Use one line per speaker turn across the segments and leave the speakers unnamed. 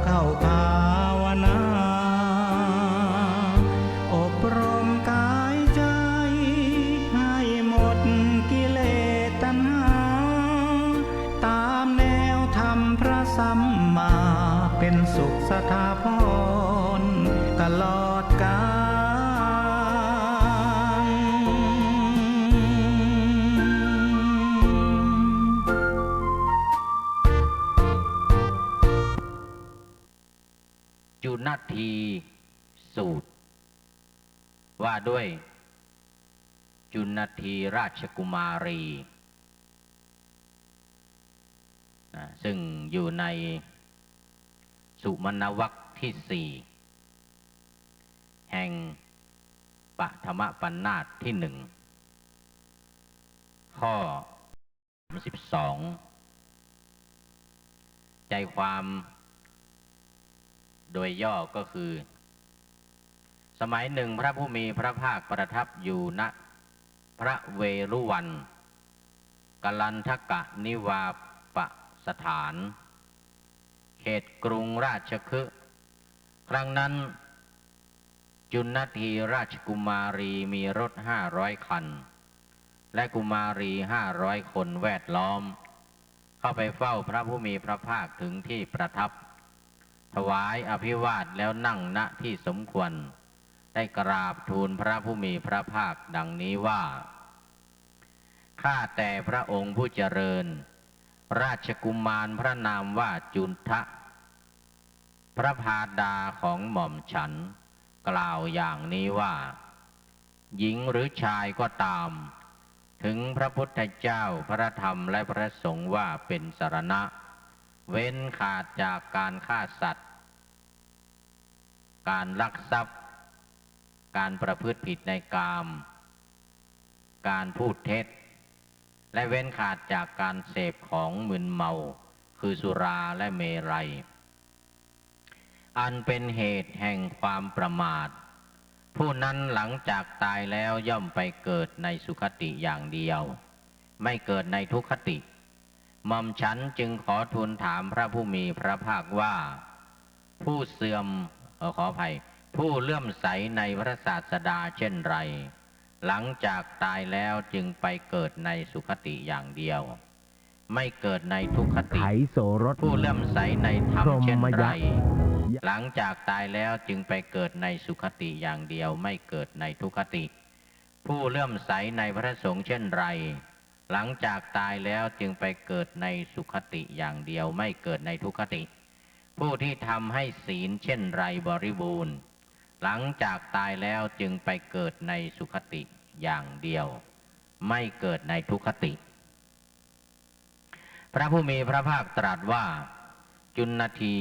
เข้าภาวนาอบรมกายใจให้หมดกิเลสตัณหาตามแนวธรรมพระสัมมาเป็นสุขสถาพรตลอดกาล
จุณทีสูตรว่าด้วยจุณทีราชกุมารีซึ่งอยู่ในสุมนวรรคที่สี่แห่งปฐมปัณณาสที่หนึ่งข้อ12ใจความโดยย่อก็คือสมัยหนึ่งพระผู้มีพระภาคประทับอยู่ณพระเวรุวันกลันทกนิวาปสถานเขตกรุงราชคฤห์ครั้งนั้นจุณทีราชกุมารีมีรถ500 คันและกุมารี500 คนแวดล้อมเข้าไปเฝ้าพระผู้มีพระภาคถึงที่ประทับถวายอภิวาทแล้วนั่งณที่สมควรได้กราบทูลพระผู้มีพระภาคดังนี้ว่าข้าแต่พระองค์ผู้เจริญราชกุมารพระนามว่าจุนทะพระพาดาของหม่อมฉันกล่าวอย่างนี้ว่าหญิงหรือชายก็ตามถึงพระพุทธเจ้าพระธรรมและพระสงฆ์ว่าเป็นสรณะเว้นขาดจากการฆ่าสัตว์การลักทรัพย์การประพฤติผิดในกามการพูดเท็จและเว้นขาดจากการเสพของมึนเมาคือสุราและเมรัยอันเป็นเหตุแห่งความประมาทผู้นั้นหลังจากตายแล้วย่อมไปเกิดในสุคติอย่างเดียวไม่เกิดในทุกขติหม่อมฉันจึงขอทูลถามพระผู้มีพระภาคว่าผู้เสื่อมขออภัยผู้เลื่อมใสในพระศาสดาเช่นไรหลังจากตายแล้วจึงไปเกิดในสุคติอย่างเดียวไม่เกิดในทุกขติผู้เลื่อมใสในธรรมเช่นไรหลังจากตายแล้วจึงไปเกิดในสุคติอย่างเดียวไม่เกิดในทุกขติผู้เลื่อมใสในพระสงฆ์เช่นไรหลังจากตายแล้วจึงไปเกิดในสุคติอย่างเดียวไม่เกิดในทุกขติผู้ที่ทำให้ศีลเช่นไรบริบูรณ์หลังจากตายแล้วจึงไปเกิดในสุคติอย่างเดียวไม่เกิดในทุกขติพระผู้มีพระภาคตรัสว่าจุณที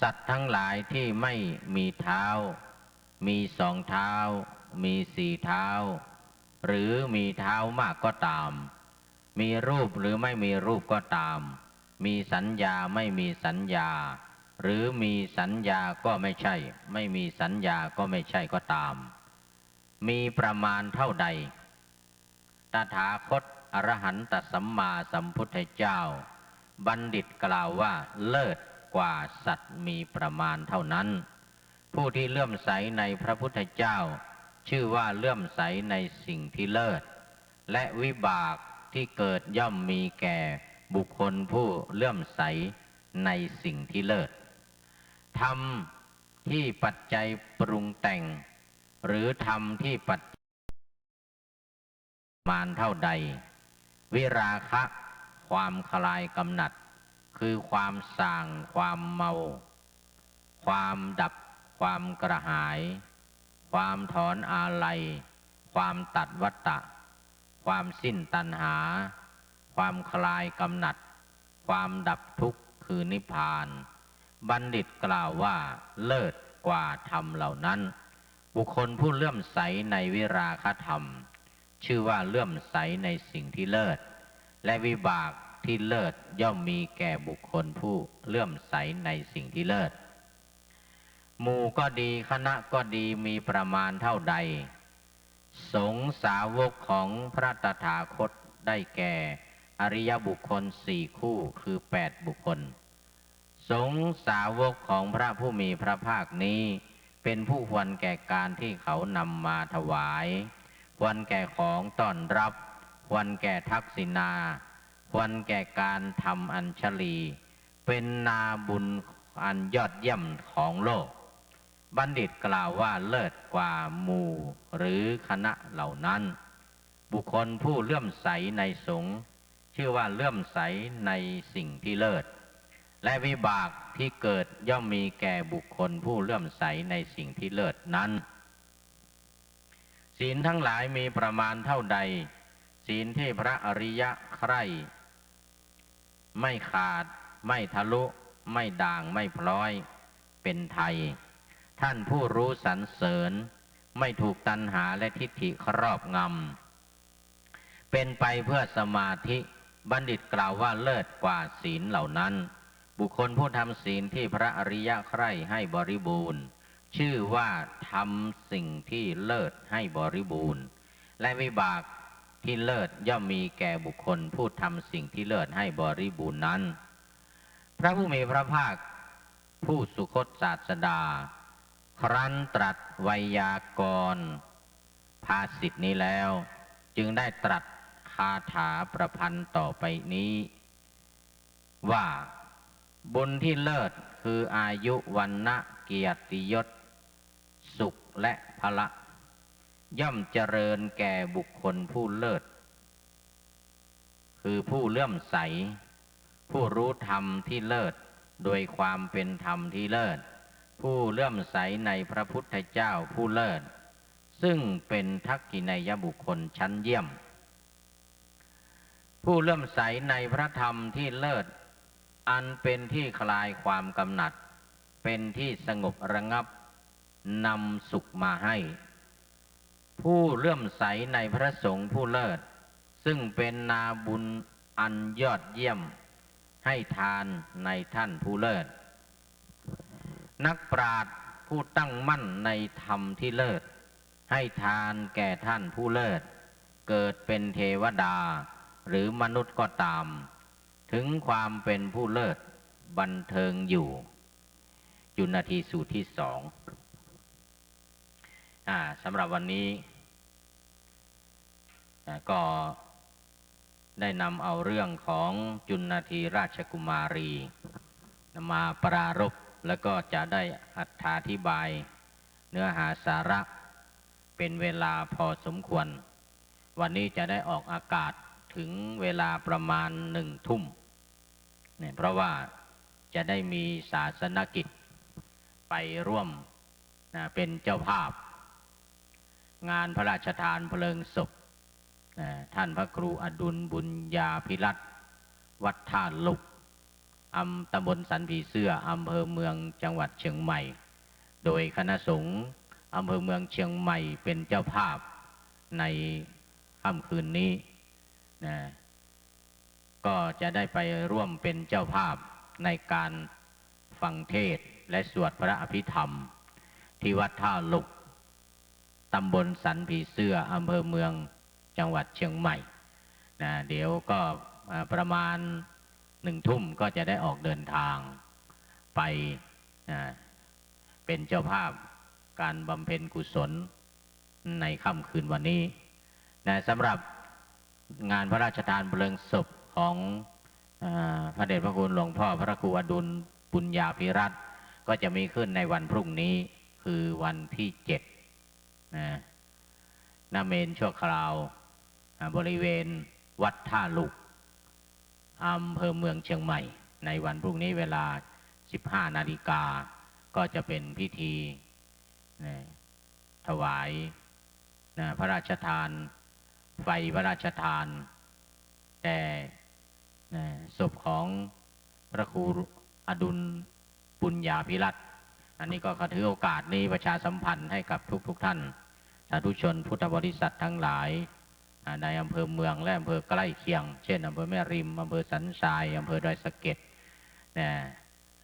สัตว์ทั้งหลายที่ไม่มีเท้ามี2 เท้ามี4 เท้าหรือมีเท้ามากก็ตามมีรูปหรือไม่มีรูปก็ตามมีสัญญาไม่มีสัญญาหรือมีสัญญาก็ไม่ใช่ไม่มีสัญญาก็ไม่ใช่ก็ตามมีประมาณเท่าใดตถาคตอรหันตสัมมาสัมพุทธเจ้าบัณฑิตกล่าวว่าเลิศกว่าสัตว์มีประมาณเท่านั้นผู้ที่เลื่อมใสในพระพุทธเจ้าชื่อว่าเลื่อมใสในสิ่งที่เลิศและวิบากที่เกิดย่อมมีแก่บุคคลผู้เลื่อมใสในสิ่งที่เลิศธรรมที่ปัจจัยปรุงแต่งหรือธรรมที่ปัจจัยประมาณเท่าใดวิราคะความคลายกำหนัดคือความส่างความเมาความดับความกระหายความถอนอาลัยความตัดวัฏฏะความสิ้นตัณหาความคลายกำหนัดความดับทุกข์คือนิพพานบัณฑิตกล่าวว่าเลิศกว่าธรรมเหล่านั้นบุคคลผู้เลื่อมใสในวิราคะธรรมชื่อว่าเลื่อมใสในสิ่งที่เลิศและวิบากที่เลิศย่อมมีแก่บุคคลผู้เลื่อมใสในสิ่งที่เลิศหมู่ก็ดีคณะก็ดีมีประมาณเท่าใดสงฆ์สาวกของพระตถาคตได้แก่อริยบุคคล4 คู่คือ8 บุคคลส สงฆ์สาวกของพระผู้มีพระภาคนี้เป็นผู้ควรแก่การที่เขานำมาถวายควรแก่ของต้อนรับควรแก่ทักษิณาควรแก่การทำอัญชลีเป็นนาบุญอันยอดเยี่ยมของโลกบัณฑิตกล่าวว่าเลิศกว่าหมู่หรือคณะเหล่านั้นบุคคลผู้เลื่อมใสในสงฆ์ชื่อว่าเลื่อมใสในสิ่งที่เลิศและวิบากที่เกิดย่อมมีแก่บุคคลผู้เลื่อมใสในสิ่งที่เลิศนั้นศีลทั้งหลายมีประมาณเท่าใดศีลที่พระอริยะใคร่ไม่ขาดไม่ทะลุไม่ด่างไม่พลอยเป็นไทยท่านผู้รู้สรรเสริญไม่ถูกตัณหาและทิฏฐิครอบงำเป็นไปเพื่อสมาธิบัณฑิตกล่าวว่าเลิศกว่าศีลเหล่านั้นบุคคลผู้ทำศีลที่พระอริยะใคร่ให้บริบูรณ์ชื่อว่าทำสิ่งที่เลิศให้บริบูรณ์และวิบากที่เลิศย่อมมีแก่บุคคลผู้ทำสิ่งที่เลิศให้บริบูรณ์นั้นพระผู้มีพระภาคผู้สุคตศาสดาครั้นตรัสไวยากรณ์ภาษิตนี้แล้วจึงได้ตรัสคาถาประพันธ์ต่อไปนี้ว่าบุญที่เลิศคืออายุวันนะเกียรติยศสุขและพละย่อมเจริญแก่บุคคลผู้เลิศคือผู้เลื่อมใสผู้รู้ธรรมที่เลิศโดยความเป็นธรรมที่เลิศผู้เลื่อมใสในพระพุทธเจ้าผู้เลิศซึ่งเป็นทักขินัยบุคคลชั้นเยี่ยมผู้เลื่อมใสในพระธรรมที่เลิศอันเป็นที่คลายความกำหนัดเป็นที่สงบระงับนำสุขมาให้ผู้เลื่อมใสในพระสงฆ์ผู้เลิศซึ่งเป็นนาบุญอันยอดเยี่ยมให้ทานในท่านผู้เลิศนักปราชญ์ผู้ตั้งมั่นในธรรมที่เลิศให้ทานแก่ท่านผู้เลิศเกิดเป็นเทวดาหรือมนุษย์ก็ตามถึงความเป็นผู้เลิศบันเทิงอยู่จุณทีสูตรที่สองสำหรับวันนี้ก็ได้นำเอาเรื่องของจุณทีราชกุมารีมาปรารภแล้วก็จะได้อธิบายเนื้อหาสาระเป็นเวลาพอสมควรวันนี้จะได้ออกอากาศถึงเวลาประมาณ1 ทุ่มเนี่ยเพราะว่าจะได้มีศาสนกิจไปร่วมเป็นเจ้าภาพงานพระราชทานเพลิงศพท่านพระครูอดุลบุญญาภิรัตน์วัดท่าลุกตำบลสันผีเสื้ออำเภอเมืองจังหวัดเชียงใหม่โดยคณะสงฆ์อำเภอเมืองเชียงใหม่เป็นเจ้าภาพในค่ำคืนนี้ก็จะได้ไปร่วมเป็นเจ้าภาพในการฟังเทศน์และสวดพระอภิธรรมที่วัดท่าลุกตำบลสันผีเสื้ออำเภอเมืองจังหวัดเชียงใหม่เดี๋ยวก็ประมาณ1 ทุ่มก็จะได้ออกเดินทางไปเป็นเจ้าภาพการบำเพ็ญกุศลในค่ำคืนวันนี้สำหรับงานพระราชทานเพลิงศพของพระเดชพระคุณหลวงพ่อพระครูอดุลบุญญาภิรัตน์ก็จะมีขึ้นในวันพรุ่งนี้คือวันที่7ณเมนชั่วคราวบริเวณวัดท่าลุกอำเภอเมืองเชียงใหม่ในวันพรุ่งนี้เวลา 15 นาฬิกาก็จะเป็นพิธีถวายพระราชทานไฟพระราชทานแต่ศพของพระครูอดุลบุญญาภิรัตน์อันนี้ก็ขอถือโอกาสนี้ประชาสัมพันธ์ให้กับทุกท่านสาธุชนพุทธบริษัททั้งหลายในอำเภอเมืองและอำเภอใกล้เคียงเช่นอำเภอแม่ริมอำเภอสันทรายอำเภอดอยสะเก็ด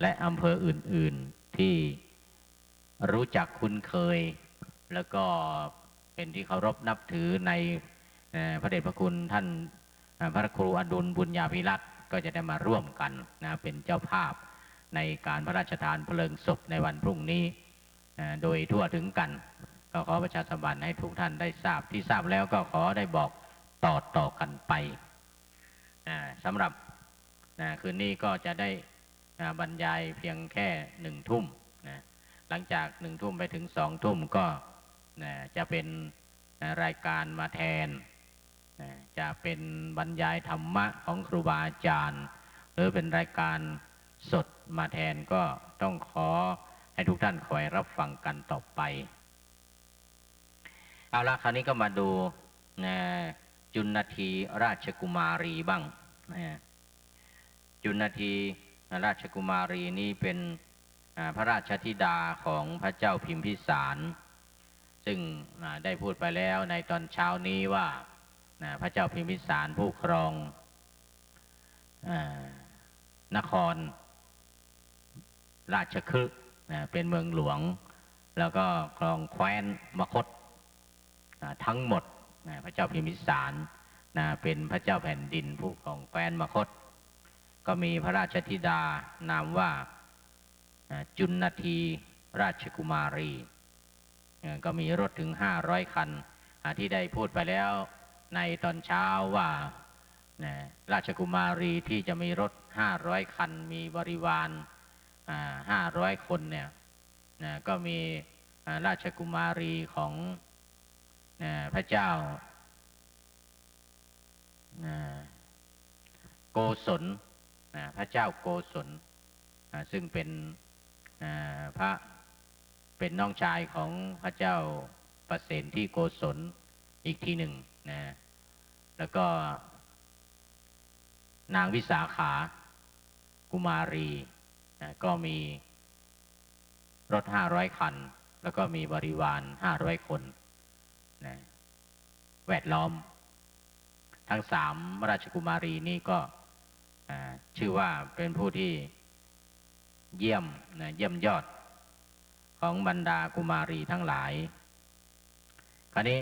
และอำเภออื่นๆที่รู้จักคุ้นเคยแล้วก็เป็นที่เคารพนับถือในพระเดชพระคุณท่านพระครูอดุลบุญญาภิรัตน์ก็จะได้มาร่วมกันเป็นเจ้าภาพ ในการพระราชทานเพลิงศพในวันพรุ่งนี้โดยทั่วถึงกันก็ขอประชาสัมพันธ์ให้ทุกท่านได้ทราบที่ทราบแล้วก็ขอได้บอกต่อกันไปสำหรับคืนนี้ก็จะได้บรรยายเพียงแค่1 ทุ่มหลังจาก1 ทุ่มไปถึง2 ทุ่มก็จะเป็นรายการมาแทนจะเป็นบรรยายธรรมะของครูบาอาจารย์หรือเป็นรายการสดมาแทนก็ต้องขอให้ทุกท่านคอยรับฟังกันต่อไปเอาละคราวนี้ก็มาดูจุลทีราชกุมารีบ้างจุลทีราชกุมารีนี้เป็นพระราชธิดาของพระเจ้าพิมพิสารซึ่งได้พูดไปแล้วในตอนเช้านี้ว่าพระเจ้าพิมพิสารผู้ครองนครราชคฤห์เป็นเมืองหลวงแล้วก็ครองแคว้นมคธทั้งหมดพระเจ้าพิมพิสารเป็นพระเจ้าแผ่นดินผู้ครองแคว้นมคธก็มีพระราชธิดานามว่าจุลทีราชกุมารีก็มีรถถึง500 คันที่ได้พูดไปแล้วในตอนเช้าว่าราชกุมารีที่จะมีรถ500 คันมีบริวาร500 คนเนี่ยก็มีราชกุมารีของพระเจ้าโกศลพระเจ้าโกศลซึ่งเป็นเป็นน้องชายของพระเจ้าประเสนที่โกศลอีกทีหนึ่งแล้วก็นางวิสาขากุมารีก็มีรถ500 คันแล้วก็มีบริวาร500 คนแวดล้อมทั้ง3ราชกุมารีนี้ก็ชื่อว่าเป็นผู้ที่เยี่ยมยอดของบรรดากุมารีทั้งหลายคราวนี้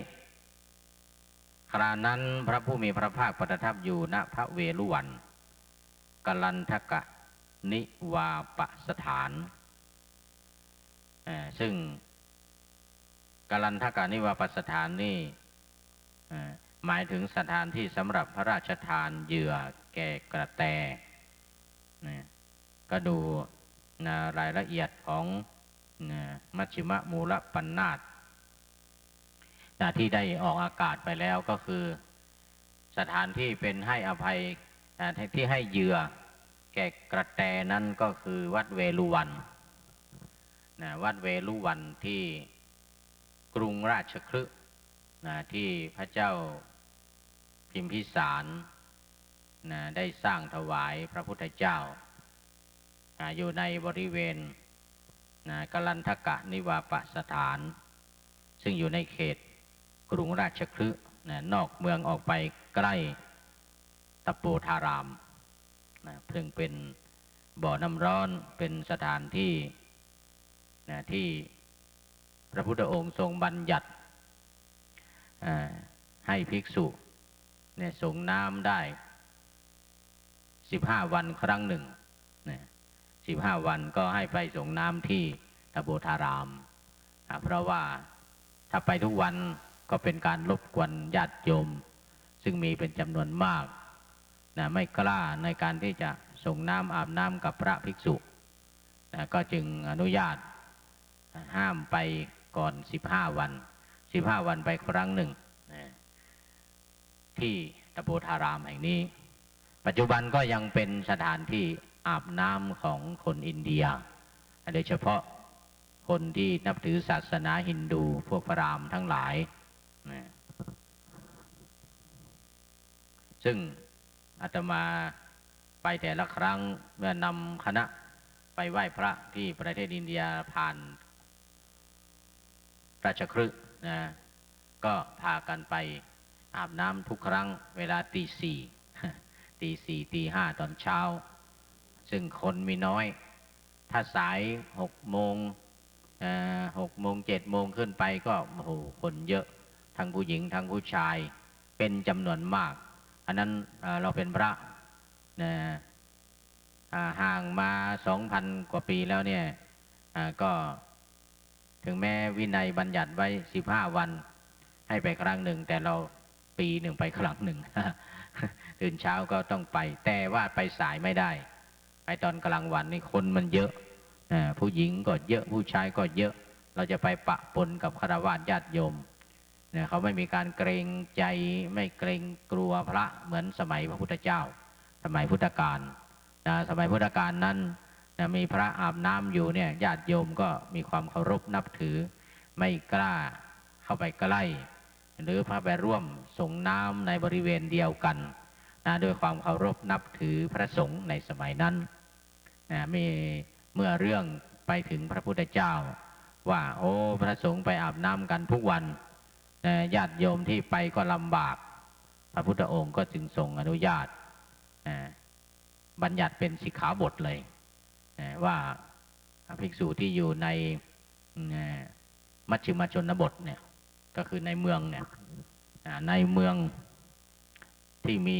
ครานั้นพระผู้มีพระภาคประทับอยู่ณพระเวฬุวันกลันทกนิวาปสถานซึ่งกลันทกนิวาปสถานนี่หมายถึงสถานที่สำหรับพระราชทานเหยื่อแก่กระแตก็ดูรายละเอียดของมัชฌิมมูลปัณณาสที่ได้ออกอากาศไปแล้วก็คือสถานที่เป็นให้อภัยที่ให้เหยื่อแก่กระแตนั้นก็คือวัดเวฬุวันวัดเวฬุวันที่กรุงราชคฤห์ที่พระเจ้าพิมพิสารได้สร้างถวายพระพุทธเจ้าอยู่ในบริเวณกลันทกนิวาปสถานซึ่งอยู่ในเขตกรุงราชคฤห์นอกเมืองออกไปใกล้ตะโปธารามซึ่งเป็นบ่อน้ำร้อนเป็นสถานที่ที่พระพุทธองค์ทรงบัญญัติให้ภิกษุส่งน้ำได้15 วันครั้งหนึ่ง15 วันก็ให้ไปส่งน้ำที่ตะโปธารามเพราะว่าถ้าไปทุกวันก็เป็นการรบกวนญาติโยมซึ่งมีเป็นจำนวนมากไม่กล้าในการที่จะส่งน้ำอาบน้ำกับพระภิกษุก็จึงอนุญาตห้ามไปก่อน15 วัน15 วันไปครั้งหนึ่งที่ตะโปธารามแห่งนี้ปัจจุบันก็ยังเป็นสถานที่อาบน้ำของคนอินเดียโดยเฉพาะคนที่นับถือศาสนาฮินดูพวกพราหมณ์ทั้งหลายซึ่งอาตมาไปแต่ละครั้งเมื่อนำคณะไปไหว้พระที่ประเทศอินเดียผ่านราชคฤห์ก็พากันไปอาบน้ำทุกครั้งเวลาตี 4 ตี 5ตอนเช้าซึ่งคนมีน้อยถ้าสาย6 โมง6 โมง 7 โมงขึ้นไปก็โอ้โหคนเยอะทั้งผู้หญิงทั้งผู้ชายเป็นจำนวนมากอันนั้นเราเป็นพระ ห่างมา 2,000 กว่าปีแล้วเนี่ยก็ถึงแม้วินัยบัญญัติไว้15 วันให้ไปครั้งหนึ่งแต่เราปีหนึ่งไปครั้งหนึ่ง ตื่นเช้าก็ต้องไปแต่ว่าไปสายไม่ได้ไปตอนกลางวันนี่คนมันเยอะผู้หญิงก็เยอะผู้ชายก็เยอะเราจะไปปะปนกับฆราวาสญาติโยมเนี่ยเขาไม่มีการเกรงใจไม่เกรงกลัวพระเหมือนสมัยพระพุทธเจ้าสมัยพุทธกาลสมัยพุทธกาลนั้นมีพระอาบน้ำอยู่เนี่ยญาติโยมก็มีความเคารพนับถือไม่กล้าเข้าไปใกล้หรือพาไปร่วมส่งน้ำในบริเวณเดียวกันด้วยความเคารพนับถือพระสงฆ์ในสมัยนั้นมีเมื่อเรื่องไปถึงพระพุทธเจ้าว่าโอ้พระสงฆ์ไปอาบน้ำกันทุกวันญาติโยมที่ไปก็ลำบากพระพุทธองค์ก็จึงทรงอนุญาตบัญญัติเป็นสิกขาบทเลยว่าภิกษุที่อยู่ในมัชฌิมชนบทเนี่ยก็คือในเมืองเนี่ยในเมืองที่มี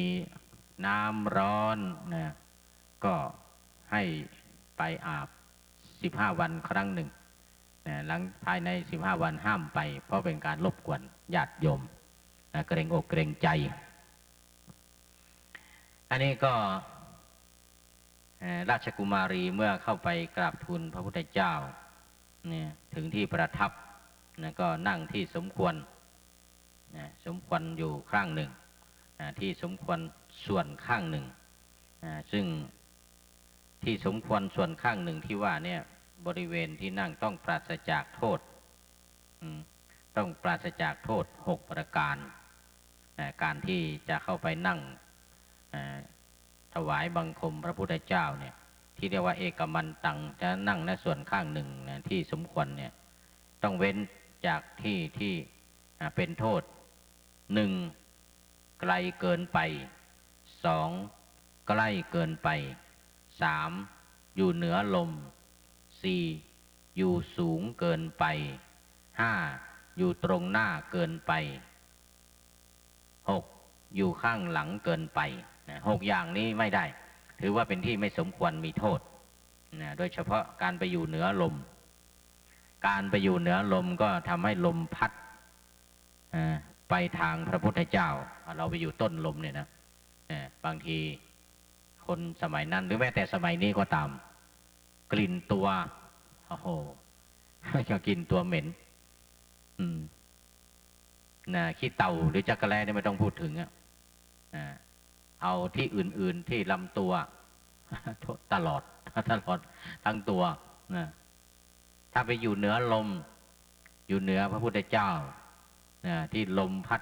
น้ำร้อนก็ให้ไปอาบ15 วันครั้งหนึ่งหลังภายใน15 วันห้ามไปเพราะเป็นการรบกวนญาติโยมเกรงอกเกรงใจอันนี้ก็ราชกุมารีเมื่อเข้าไปกราบทูลพระพุทธเจ้าเนี่ยถึงที่ประทับก็นั่งที่สมควรสมควรอยู่ข้างหนึ่งที่สมควรส่วนข้างหนึ่งซึ่งที่สมควรส่วนข้างหนึ่งที่ว่าเนี่ยบริเวณที่นั่งต้องปราศจากโทษต้องปราศจากโทษ6 ประการการที่จะเข้าไปนั่งถวายบังคมพระพุทธเจ้าเนี่ยที่เรียกว่าเอกมันตังจะนั่งในส่วนข้างหนึ่งที่สมควรเนี่ยต้องเว้นจากที่เป็นโทษ 1. ไกลเกินไป 2. ใกล้เกินไป 3. อยู่เหนือลม 4. อยู่สูงเกินไป 5. อยู่ตรงหน้าเกินไป 6. อยู่ข้างหลังเกินไป6 อย่างนี้ไม่ได้ถือว่าเป็นที่ไม่สมควรมีโทษโดยเฉพาะการไปอยู่เหนือลมการไปอยู่เหนือลมก็ทำให้ลมพัดไปทางพระพุทธเจ้าเราไปอยู่ต้นลมเนี่ยนะบางทีคนสมัยนั้นหรือแม้แต่สมัยนี้ก็ตามกลิ่นตัวโอ้โหจะกินตัวเหม็นขี้เต่าหรือจักรแล้เนี่ยไม่ต้องพูดถึงเอาที่อื่นๆที่ลำตัวตลอดทั้งตัวถ้าไปอยู่เหนือลมอยู่เหนือพระพุทธเจ้าที่ลมพัด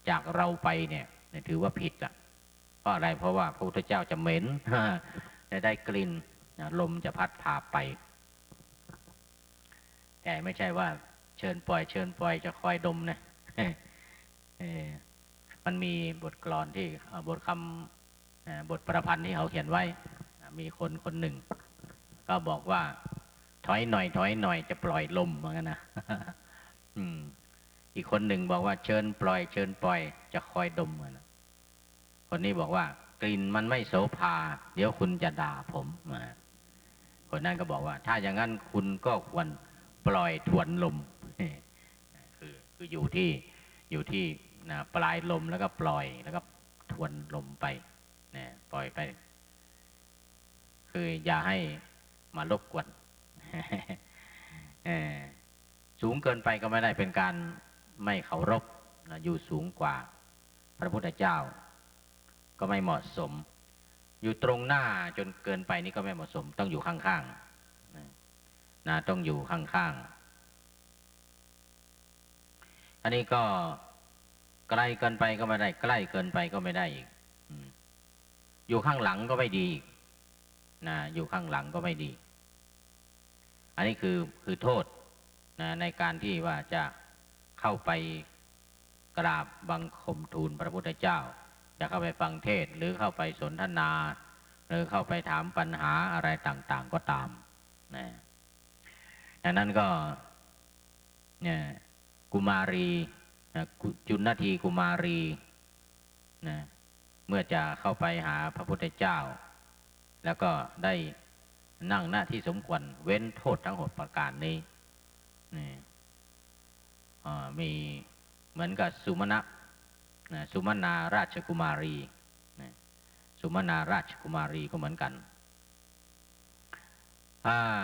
จากเราไปเนี่ยถือว่าผิดเพราะอะไรเพราะว่าพระพุทธเจ้าจะเหม็นจะได้กลิ่นลมจะพัดพาไปแต่ไม่ใช่ว่าเชิญปล่อยจะคอยดมนะมันมีบทกลอนที่บทคำบทประพันธ์ที่เขาเขียนไว้มีคนหนึ่งก็บอกว่าถอยหน่อยจะปล่อยลมเหมือนกันนะอีกคนหนึ่งบอกว่าเชิญปล่อยจะคอยดมเหมือนกันคนนี้บอกว่ากลิ่นมันไม่โสภาเดี๋ยวคุณจะด่าผมคนนั้นก็บอกว่าถ้าอย่างนั้นคุณก็ควรปล่อยทวนลมคืออยู่ที่ปลายลมแล้วก็ปล่อยแล้วก็ทวนลมไปปล่อยไปคืออย่าให้มารบกวนสูงเกินไปก็ไม่ได้เป็นการไม่เคารพอยู่สูงกว่าพระพุทธเจ้าก็ไม่เหมาะสมอยู่ตรงหน้าจนเกินไปนี่ก็ไม่เหมาะสมต้องอยู่ข้างๆต้องอยู่ข้างๆอันนี้ก็ไกลเกินไปก็ไม่ได้ใกล้เกินไปก็ไม่ได้อีกอยู่ข้างหลังก็ไม่ดีอยู่ข้างหลังก็ไม่ดีอันนี้คือโทษในการที่ว่าจะเข้าไปกราบบังคมทูลพระพุทธเจ้าจะเข้าไปฟังเทศหรือเข้าไปสนทนาหรือเข้าไปถามปัญหาอะไรต่างๆก็ตามดังนั้นก็กุมารีจุณทีกุมารีเมื่อจะเข้าไปหาพระพุทธเจ้า แล้วก็ได้นั่งหน้าที่สมควรเว้นโทษทั้ง6ประการนี้นี่มีเหมือนกับสุมาณาราชกุมารีสุมาณาราชกุมารีก็เหมือนกัน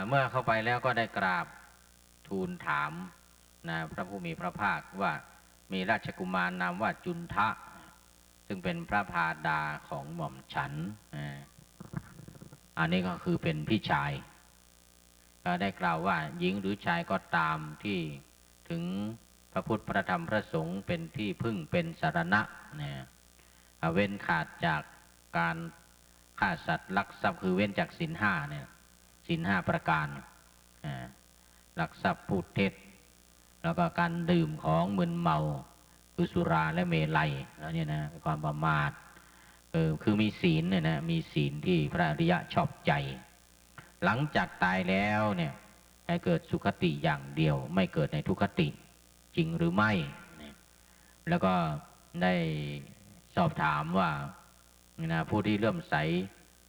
เมื่อเข้าไปแล้วก็ได้กราบทูลถามพระผู้มีพระภาคว่ามีราชกุมารนามว่าจุนทะซึ่งเป็นพระพาดาของหม่อมฉันอันนี้ก็คือเป็นพี่ชายก็ได้กล่าวว่าหญิงหรือชายก็ตามที่ถึงพระพุทธพระธรรมพระสงฆ์เป็นที่พึ่งเป็นสรณะเว้นขาดจากการฆ่าสัตว์ลักทรัพย์คือเว้นจากศีล 5เนี่ยศีล 5ประการลักทรัพย์พูดเท็จแล้วก็การดื่มของมึนเมาคือสุราและเมลัยแล้วเนี่ยนะความประมาทคือมีศีลเนี่ยนะมีศีลที่พระอริยะชอบใจหลังจากตายแล้วเนี่ยให้เกิดสุคติอย่างเดียวไม่เกิดในทุกขติจริงหรือไม่แล้วก็ได้สอบถามว่าผู้ที่เลื่อมใส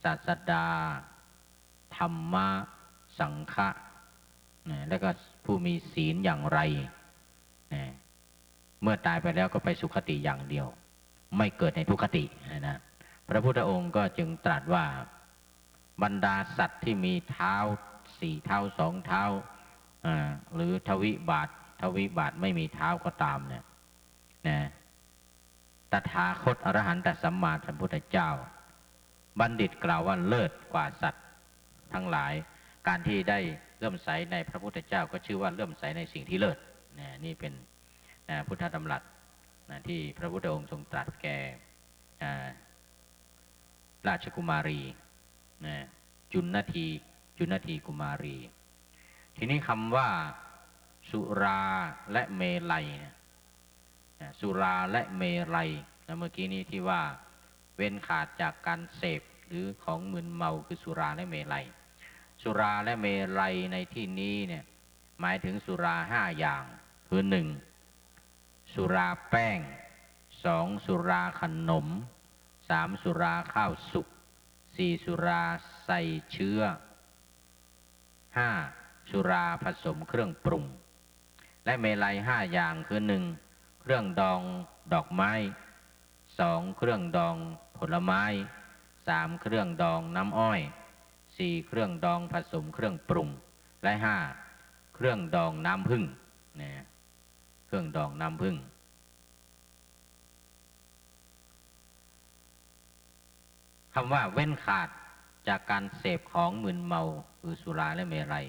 ศาสดาธรรมะสังฆะแล้วก็ผู้มีศีลอย่างไรเมื่อตายไปแล้วก็ไปสุคติอย่างเดียวไม่เกิดในทุกขตินะพระพุทธองค์ก็จึงตรัสว่าบรรดาสัตว์ที่มีเท้า4เท้า2เท้าหรือทวิบาทไม่มีเท้าก็ตามเนี่ยตถาคตอรหันตสัมมาสัมพุทธเจ้าบัณฑิตกล่าวว่าเลิศกว่าสัตว์ทั้งหลายการที่ได้เลื่อมใสในพระพุทธเจ้าก็ชื่อว่าเลื่อมใสในสิ่งที่เลิศนี่เป็นพุทธดำรัสที่พระพุทธองค์ทรงตรัสแก่ราชกุมารีจุนทีกุมารีทีนี้คำว่าสุราและเมลัยสุราและเมลัยเมื่อกี้นี้ที่ว่าเว้นขาดจากการเสพหรือของมึนเมาคือสุราและเมลัยสุราและเมลัยในที่นี้เนี่ยหมายถึงสุรา5อย่างคือ 1. สุราแป้ง 2. สุราขนม 3. สุราข้าวสุก 4. สุราใส่เชื้อ 5. สุราผสมเครื่องปรุงและเมลัย5อย่างคือ 1. เครื่องดองดอกไม้ 2. เครื่องดองผลไม้ 3. เครื่องดองน้ำอ้อย 4. เครื่องดองผสมเครื่องปรุงและ 5. เครื่องดองน้ำผึ้งเครื่องดองน้ำผึ้งคำว่าเว้นขาดจากการเสพของมึนเมาคือสุราและเมลัย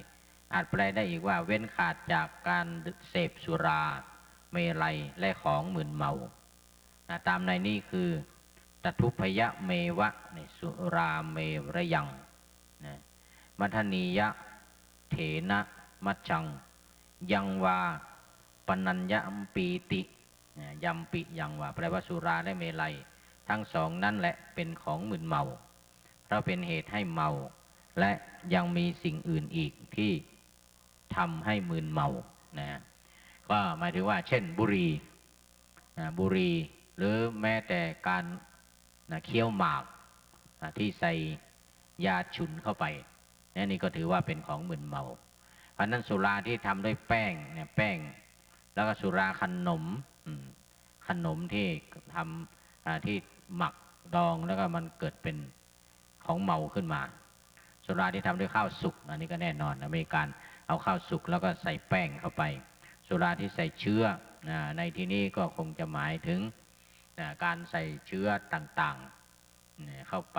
อาจแปลได้อีกว่าเว้นขาดจากการเสพสุราเมลัยและของมึนเมาตามในนี้คือตทุพยะเมวะสุราเมระยังมัทนียะเถนะมัจจังยังวาปนัญญะปีติยัมปิยังวาแปลว่าสุราและเมลัยทั้งสองนั่นแหละเป็นของมึนเมาเพราะเป็นเหตุให้เมาและยังมีสิ่งอื่นอีกที่ทำให้มึนเมาก็หมายถึงว่าเช่นบุหรี่หรือแม้แต่การเคี้ยวหมากที่ใส่ยาฉุนเข้าไปนี่ก็ถือว่าเป็นของมึนเมาเพราะนั้นสุราที่ทำด้วยแป้งแล้วก็สุราขนมที่ทำที่หมักดองแล้วก็มันเกิดเป็นของเมาขึ้นมาสุราที่ทำด้วยข้าวสุกอันนี้ก็แน่นอนอเมริกันเอาข้าวสุกแล้วก็ใส่แป้งเข้าไปสุราที่ใส่เชื้อในที่นี้ก็คงจะหมายถึงการใส่เชื้อต่างๆเข้าไป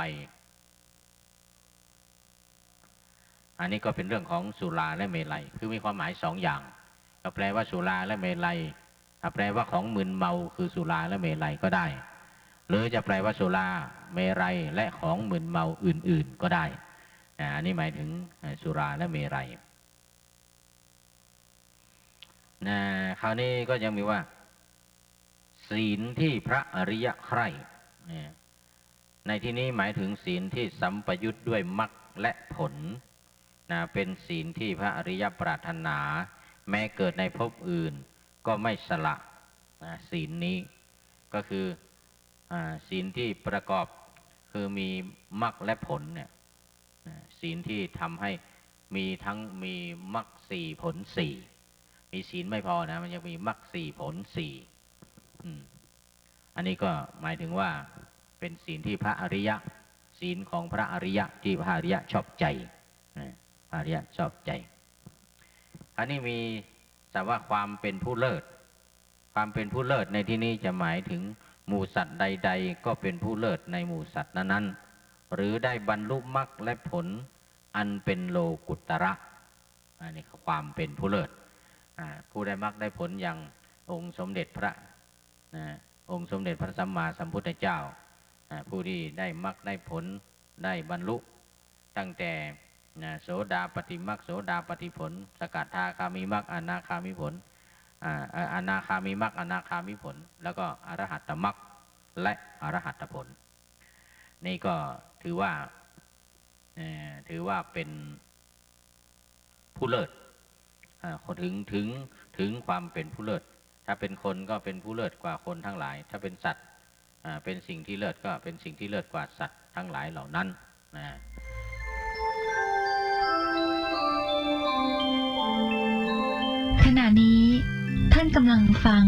อันนี้ก็เป็นเรื่องของสุราและเมลัยคือมีความหมาย2อย่างก็แปลว่าสุราและเมลัยแปลว่าของมึนเมาคือสุราและเมลัยก็ได้หรือจะแปลว่าสุราเมลัยและของมึนเมาอื่นๆก็ได้อันนี้หมายถึงสุราและเมลัยคราวนี้ก็ยังมีว่าศีลที่พระอริยะใคร่ในที่นี้หมายถึงศีลที่สัมปยุตด้วยมรรคและผลเป็นศีลที่พระอริยปรารถนาแม้เกิดในภพอื่นก็ไม่สละศีลนี้ก็คือศีลที่ประกอบคือมีมรรคและผลเนี่ย ศีลที่ทำให้มีทั้งมีมรรคสี่ผลสี่มีศีลไม่พอนะมันยังมีมรรคสี่ผลสี่อันนี้ก็หมายถึงว่าเป็นศีลที่พระอริยะศีลของพระอริยะที่พระอริยะชอบใจพระอริยะชอบใจอันนี้มีแต่ว่าความเป็นผู้เลิศความเป็นผู้เลิศในที่นี้จะหมายถึงหมู่สัตว์ใดๆก็เป็นผู้เลิศในหมู่สัตว์นั้นๆหรือได้บรรลุมรรคและผลอันเป็นโลกุตระอันนี้ความเป็นผู้เลิศผู้ได้มรรคได้ผลอย่างองค์สมเด็จพระองค์สมเด็จพระสัมมาสัมพุทธเจ้าผู้ที่ได้มรรคได้ผลได้บรรลุตั้งแต่โสดาปัตติมรรคโสดาปัตติผลสกทาคามิมรรคอนาคามิผลอนาคามิมรรคอนาคามิผลแล้วก็อรหัตตมรรคและอรหัตตผลนี่ก็ถือว่าเป็นผู้เลิศถึงความเป็นผู้เลิศถ้าเป็นคนก็เป็นผู้เลิศกว่าคนทั้งหลายถ้าเป็นสัตว์เป็นสิ่งที่เลิศก็เป็นสิ่งที่เลิศกว่าสัตว์ทั้งหลายเหล่านั้น
ขณะนี้ท่านกำลังฟัง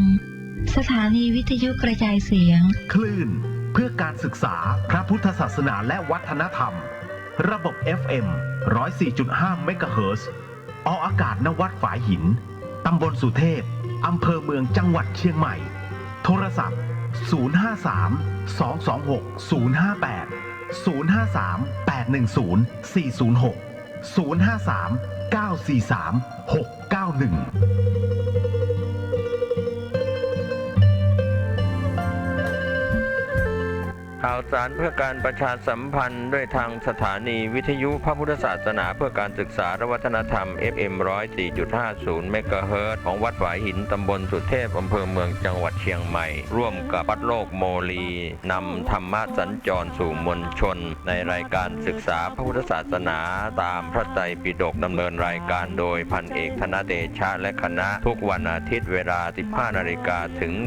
สถานีวิทยุกระจายเสียง
คลื่นเพื่อการศึกษาพระพุทธศาสนาและวัฒนธรรมระบบ FM 104.5 เมกะเฮิรตซ์ออกอากาศณ วัดฝายหินตำบลสุเทพอำเภอเมืองจังหวัดเชียงใหม่โทรศัพท์053-226-0583-053-943-691
ข่าวสารเพื่อการประชาสัมพันธ์ด้วยทางสถานีวิทยุพระพุทธศาสนาเพื่อการศึกษาและวัฒนธรรม FM 104.50 เมกะเฮิรตซ์ของวัดฝายหินตำบลสุเทพอำเภอเมืองจังหวัดเชียงใหม่ร่วมกับวัดโลกโมลีนำธรรมะสัญจรสู่มวลชนในรายการศึกษาพระพุทธศาสนาตามพระไตรปิฎกดำเนินรายการโดยพันเอกธนเดชะและคณะทุกวันอาทิตย์เวลา 15 นาฬิกาถึง 17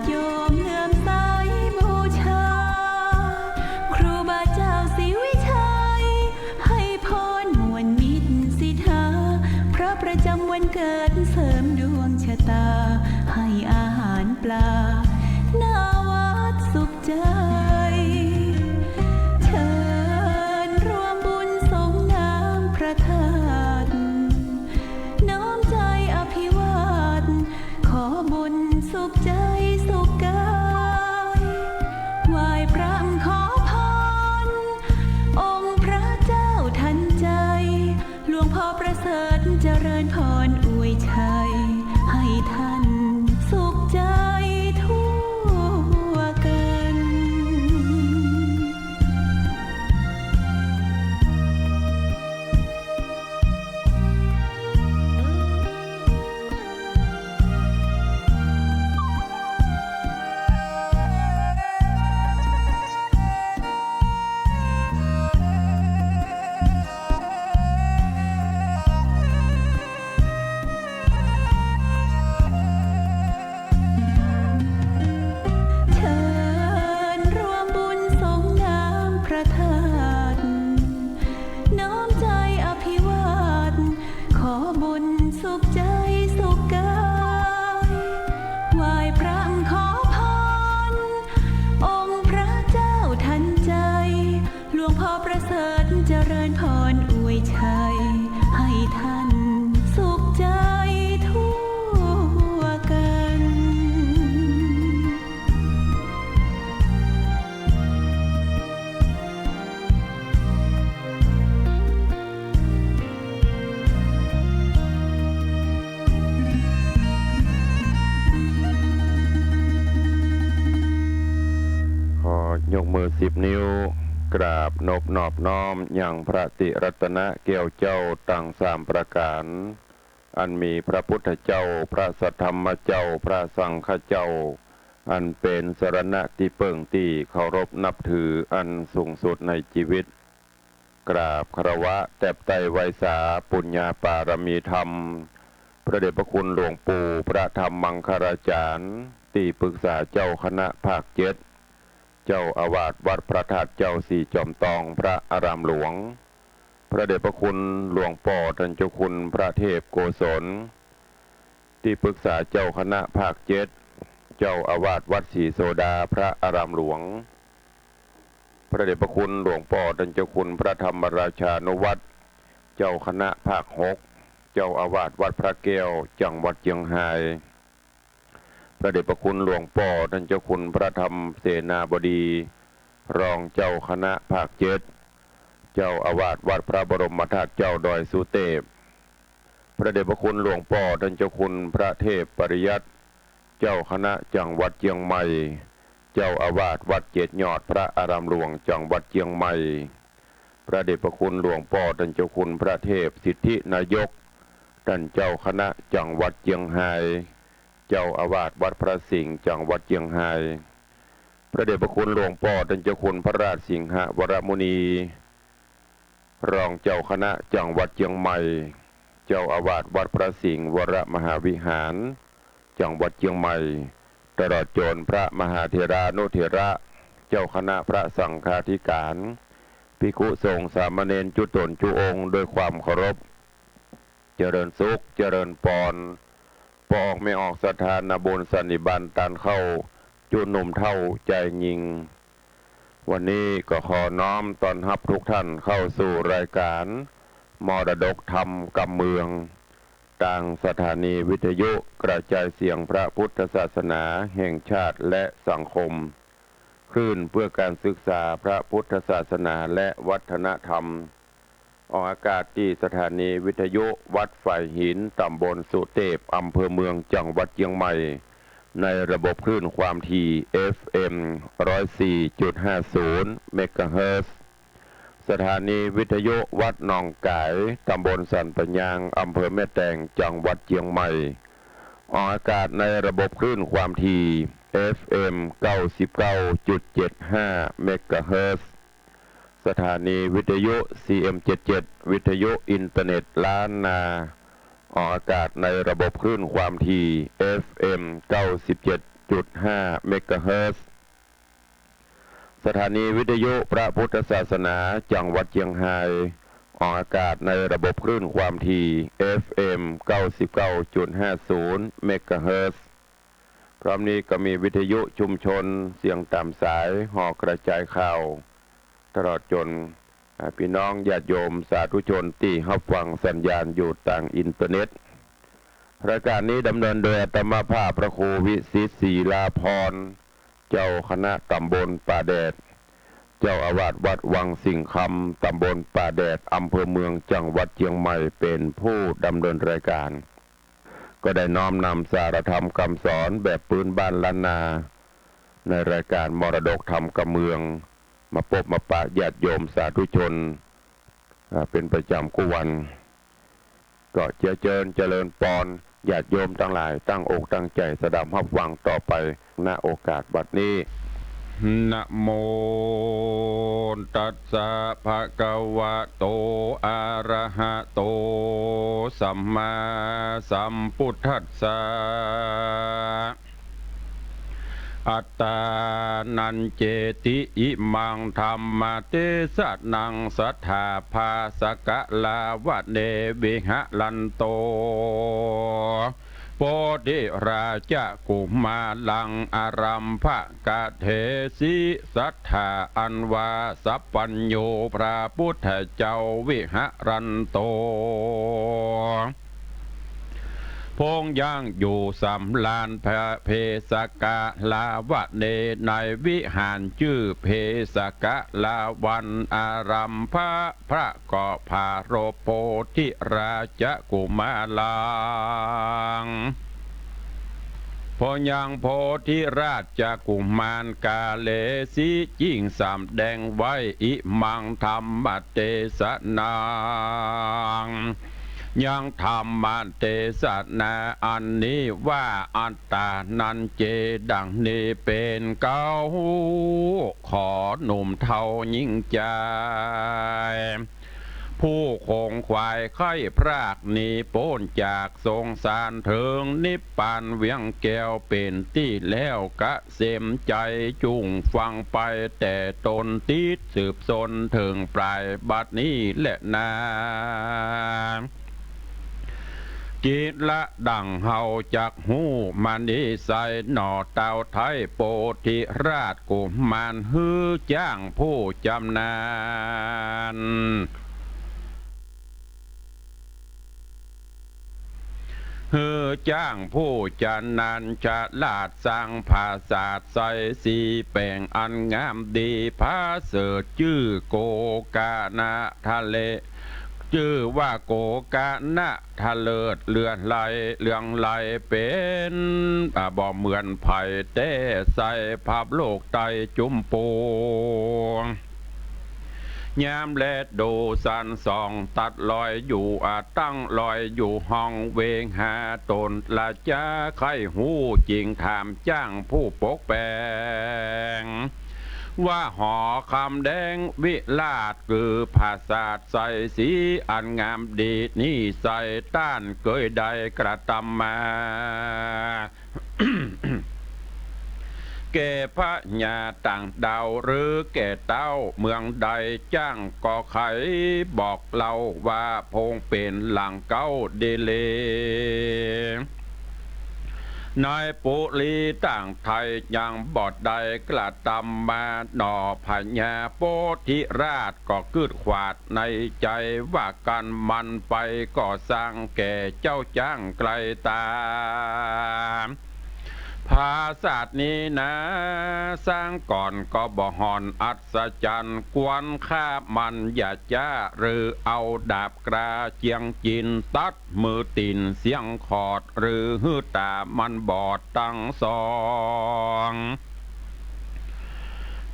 ติโยมเลื่อมใสบูชาครูบาเจ้าศรีวิชัยให้พรมวลมิตรสิทธาพระประจำวันเกิดเสริมดวงชะตาให้อาหารปลาหน้าวัดสุขใจเชิญร่วมบุญสงน้ำพระธาตุน้อมใจอภิวาทขอบุญสุขใจสุขกายไหว้พระขอพรองค์พระเจ้าทันใจหลวงพ่อประเสริฐเจริญพรอวยชัยให้ท่านสุขใจทั่วกัน
10 นิ้วกราบนบนอบน้อมอย่างพระติรัตนแก้วเจ้าตั้ง3 ประการอันมีพระพุทธเจ้าพระสัทธรรมเจ้าพระสังฆเจ้าอันเป็นสรณะที่เบิ่งที่เคารพนับถืออันสูงสุดในชีวิตกราบคารวะแตบไตไวสาปุญญาปารมีธรรมพระเดชพระคุณหลวงปู่พระธรรมมังคลาจารย์ที่ปรึกษาเจ้าคณะภาค7เจ้าอาวาสวัดพระธาตุเจ้าสี่จอมตองพระอารามหลวงพระเดชพระคุณหลวงพ่อท่านเจ้าคุณพระเทพโกศลที่ปรึกษาเจ้าคณะภาค7เจ้าอาวาสวัดศรีโสดาพระอารามหลวงพระเดชพระคุณหลวงพ่อท่านเจ้าคุณพระธรรมราชานุวัตรเจ้าคณะภาค6เจ้าอาวาสวัดพระแก้วจังหวัดเชียงรายพระเดชพระคุณหลวงพ่อท่านเจ้าคุณพระธรรมเสนาบดีรองเจ้าคณะภาค7เจ้าอาวาสวัดพระบรมธาตุเจ้าดอยสุเทพพระเดชพระคุณหลวงพ่อท่านเจ้าคุณพระเทพปริยัติเจ้าคณะจังหวัดเชียงใหม่เจ้าอาวาสวัด7 ยอดพระอารามหลวงจังหวัดเชียงใหม่พระเดชพระคุณหลวงพ่อท่านเจ้าคุณพระเทพสิทธินายกท่านเจ้าคณะจังหวัดเชียงรายเจ้าอาวาสวัดพระสิงห์จังหวัดเชียงรายพระเดชพระคุณหลวงพ่อท่านเจ้าคุณพระราชสิงหวรมุนีรองเจ้าคณะจังหวัดเชียงใหม่เจ้าอาวาสวัดพระสิงห์วรมหาวิหารจังหวัดเชียงใหม่ตลอดจนพระมหาเถรานุเถระเจ้าคณะพระสังฆาธิการภิกษุสงฆ์สามเณรจุตนจุองค์ด้วยความเคารพเจริญสุขเจริญพรพอออกไม่ออกสถานบุญสันนิบาตตานเข้าจุหนุ่มเท่าใจยิงวันนี้ก็ขอน้อมต้อนรับทุกท่านเข้าสู่รายการมรดกธรรมกำเมืองทางสถานีวิทยุกระจายเสียงพระพุทธศาสนาแห่งชาติและสังคมคลื่นเพื่อการศึกษาพระพุทธศาสนาและวัฒนธรรมออกอากาศที่สถานีวิทยุวัดฝ่ายหินตำบลสุเทพอำเภอเมืองจังหวัดเชียงใหม่ในระบบคลื่นความถี่ FM 104.50 เมกะเฮิรตซ์สถานีวิทยุวัดหนองกายตำบลสันปะยางอำเภอแม่แตงจังหวัดเชียงใหม่ออกอากาศในระบบคลื่นความถี่ FM 99.75 เมกะเฮิรตซ์สถานีวิทยุ CM77 วิทยุอินเทอร์เน็ตล้านนาออกอากาศในระบบคลื่นความถี่ FM 104.5 เมกะเฮิรตซ์สถานีวิทยุพระพุทธศาสนาจังหวัดเชียงรายออกอากาศในระบบคลื่นความถี่ FM 99.50 เมกะเฮิรตซ์พร้อมนี้ก็มีวิทยุชุมชนเสียงตามสายห่อกระจายข่าวตลอดจนพี่น้องญาติโยมสาธุชนที่รับฟังสัญญาณอยู่ต่างอินเทอร์เน็ตรายการนี้ดำเนินโดยอาตมาภาพพระครูวิสิตศรีลาภรณ์เจ้าคณะตำบลป่าแดดเจ้าอาวาสวัดวังสิงห์คำตำบลป่าแดดอำเภอเมืองจังหวัดเชียงใหม่เป็นผู้ดำเนินรายการก็ได้น้อมนำสารธรรมคำสอนแบบพื้นบ้านล้านนาในรายการมรดกธรรมกับเมืองมาพบมาปะญาติโยมสาธุชนเป็นประจำกุวันก็เจริญปอนญาติโยมทั้งหลายตั้งอกตั้งใจสดับรับฟังต่อไปณโอกาสบัดนี้นะโมตัสสะภะคะวะโตอะระหะโตสัมมาสัมพุทธัสสะอัตตานันเจติอิมังธัมมเตสะนังสัทธาภาสกะลาวะเนวิหะลันโตโพธิราชกุมาลังอารัมภกะเทสิสัทธาอันวาสัพปัญโยพระพุทธเจ้าวิหะรันโตพงย่างอยู่สำลานพระเพสกะลาวะเนในวิหารชื่อเพสกะลาวันอารัมภะพระกอภาโรโพธิราชกุมาลังพยังโพธิราชกุมารกาเลสิยิ่งสำแดงไว้อิมังธรรมเตสนังยังธรรมเทศนาอันนี้ว่าอัตตานันเจดังนี้เป็นเก้าขอหนุ่มเท่ายิ่งใจผู้คงควายไข้พรากหนีพ้นจากสงสารถึงนิพพานเวียงแก้วเป็นที่แล้วกะเสมใจจุงฟังไปแต่ตนติดสืบสนถึงปลายบัดนี้แหละนากิจละดังเฮาจักหูมันนิสัยหน่อเต่าไทยโพธิราชกุมารฮือจ้างผู้จำนานฮือจ้างผู้จันนันจะลาดสร้างภาษาใสสีแป่งอันงามดีพาเสดชื่อโกกานาทะเลชื่อว่าโกกะนะทะเลิดเลือนไหลเลืองไหลเป็นบ่เหมือนไผ่เต้ใส่ภาพโลกไตจุมปูยามแลดดูสันสองตัดลอยอยู่ตั้งลอยอยู่ห้องเวงหาตนละจ้าไข้หูจริงถามจ้างผู้ปกแปงว่าหอคำแดงวิลาศคือภาษาใสสีอันงามดีนี่ใส่ต้านเกยใดกระทำมา แก่พระญาต่างดาวหรือแก่เต้าเมืองใดจ้างก่อไขบอกเล่าว่าพงเป็นหลังเก้าเดเลนายปุรีต่างไทยยังบอดใดกระทำมาหน่อพญาโพธิราชก็คืดขวาดในใจว่ากันมันไปก่อสร้างแก่เจ้าจ้างไกลตาภาษานี้นะสร้างก่อนก็บ่หอนอัศจรรย์กวนข้ามันอย่าจ้าหรือเอาดาบกราเจียงจินตัดมือตินเสียงขอดหรือหื้อตามันบอดตั้งสอง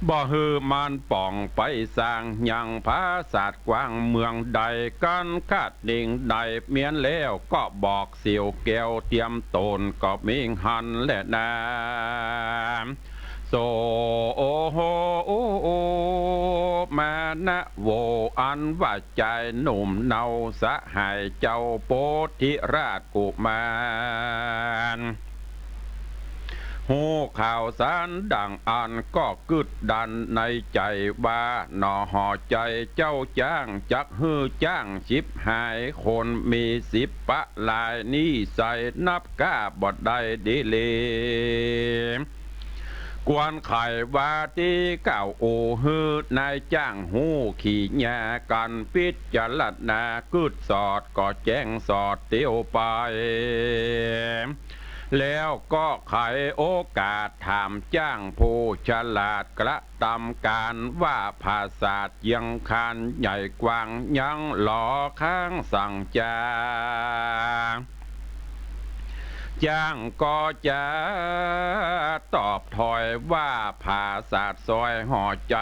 บ่ฮือมันป่องไปสร้างยังภาษากว้างเมืองใดกันคาดดิ่งใดเมียนแล้วก็บอกเสียวแก้วเตรียมตนก็มิงหันและนาโซโอโฮโอโอมานะโวอันว่าใจหนุ่มเนาสะหายเจ้าโพธิราชกุมาร
หูข่าวสารดังอ่านก็กึดดันในใจว่าหนอห่อใจเจ้าจ้างจักฮือจ้างชิบหายคนมี10 ปะลายนี่ใส่นับก้าบดได้ดีเลยกวนไขว่าที่เก่าโอฮือนายจ้างหูขี่ยากันพิจารณากึดสอดก็แจ้งสอดเตียวไปแล้วก็ไขโอกาสถามจ้างผู้ฉลาดกระทำการว่าภาษายังคานใหญ่กว้างยังหล่อข้างสั่งจาจ้างก็จะตอบถอยว่าภาษาซอยห่อใจ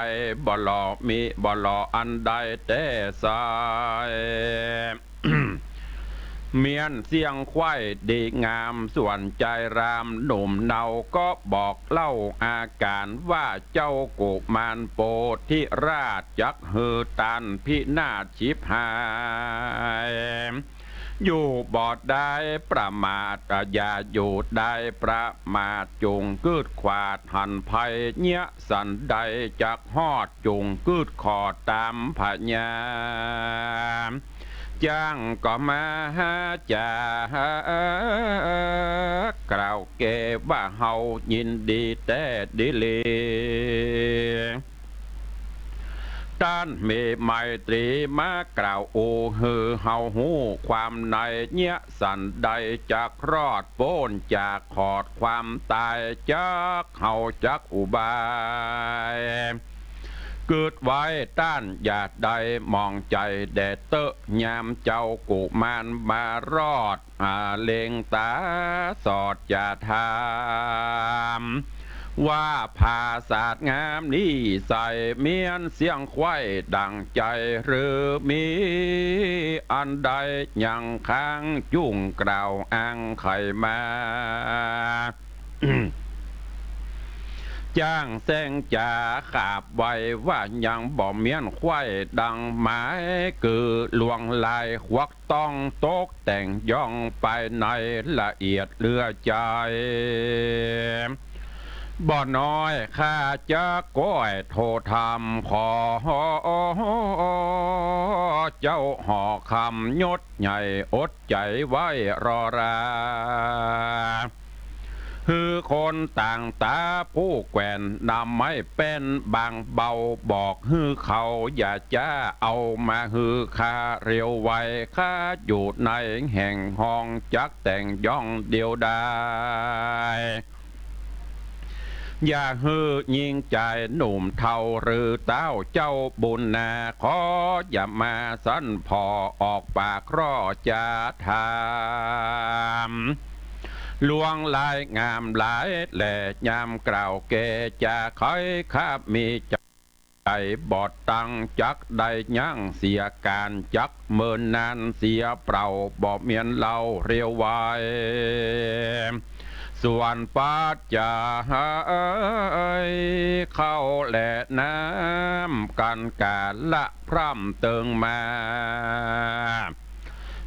บ่หล่อมีบ่หล่ออันใดแต่สาย เมียนเสียงควายดีงามส่วนใจรามหนุ่มเนาก็บอกเล่าอาการว่าเจ้ากุมารโปธิราชจักฮือตันพินาศชิบหายอยู่บอดได้ประมาทอย่าอยู่ได้ประมาทจุงกึดขวาดหันภัยเนี้ยสันใดจักฮอดจุงกึดขอตามพญาจ้างก็มาหาจากล่าวเกว่าเฮายินดีแต่ดิเลด้านเมไมตรีมากล่าวโอฮือเฮาหูความในเนี้ยสันใดจากรอดโป้นจากขอดความตายจากเฮาจักอุบายเกิดไว้ต้านหยาดใดมองใจแดดเตอะยามเจ้ากุมารมารอดเลงตาสอดอย่าถามว่าภาษาดงามนี้ใส่เมียนเสียงควายดังใจหรือมีอันใดยังค้างจุ่งกล่าวอ้างไขมา จ้างแสงจ่าขาบไว้ว่ายังบ่เมียนควายดังหมายคือลวงลายควักต้องตกแต่งย่องไปในละเอียดเลือใจบ่น้อยข้าจะก้อยโทษทำขอเจ้าห่อคำยศใหญ่อดใจไว้รอราคือคนต่างตาผู้แกว่นนำไม่เป็นบางเบาบอกฮือเขาอย่าจ้าเอามาฮือข้าเร็วไวข้าอยู่ในแห่งห้องจักแต่งย่องเดียวได้อย่าฮือยิงใจหนุ่มเท่าหรือเต้าเจ้าบุญนาขออย่ามาสั้นพอออกปากรอจะถามลวงลายงามหลายแหล่ยามกล่าวเกจะคอยข้ามีใจบอดตังจักได้ยั่งเสียการจักเมินนานเสียเปล่าบ่เมียนเล่าเรียวไว้ส่วนปัจจาเข้าแหล่น้ำกันกาละพร่ำเติงมา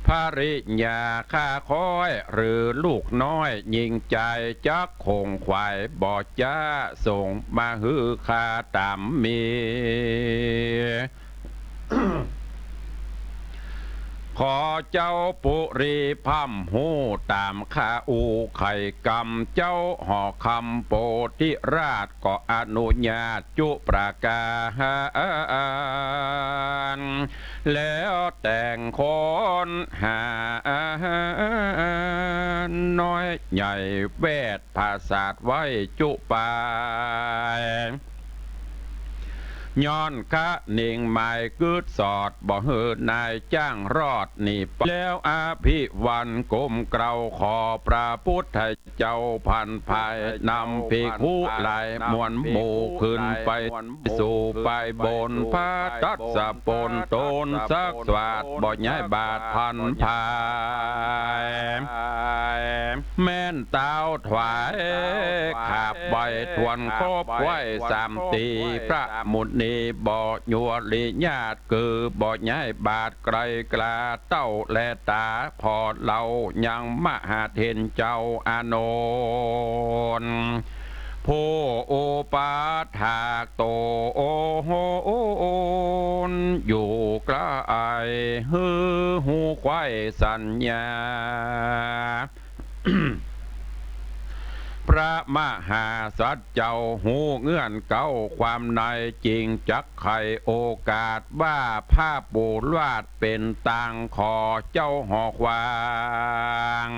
ภริญาข้าคอยหรือลูกน้อยยิงใจจักคงควายบ่จ้าส่งมาฮือข้าตามมี ขอเจ้าปุรีพัมหูตามข้าอูไข่กำเจ้าห่อคำโปธิราชก็อนุญาตจุประกาศแล้วแต่งคนหาน้อยใหญ่เวทภาษาไว้จุปายย้อนคะนิ่งหมายกึดสอดบ่เฮือนายจ้างรอดนี่แล้วอาภิวันก้มเกลาขอพระพุทธเจ้าพันภายนำภิกขุหลายมวลหมู่ขึ้นไปสู่ไปบนพระตัสสะปนตนสักสวัสดบ่ย้ายบาทพันภายแม่นเต้าถวายขาบใบทวนครบไว้3 ตีพระมุนี นี้บ่ยัวลิญาติคือบ่ย้ายบาทไกลกลาเต้าและตาพอเรายังมหาเทนเจ้าอานนท์ผู้โอปาถากโตโอโหนอยู่ใกล้ฮือหูควายสัญญา พระมหาสัจเจ้าหูเงื่อนเก้าความในจริงจักไขโอกาสว่าภาพบูรวาดเป็นต่างขอเจ้าหอควาง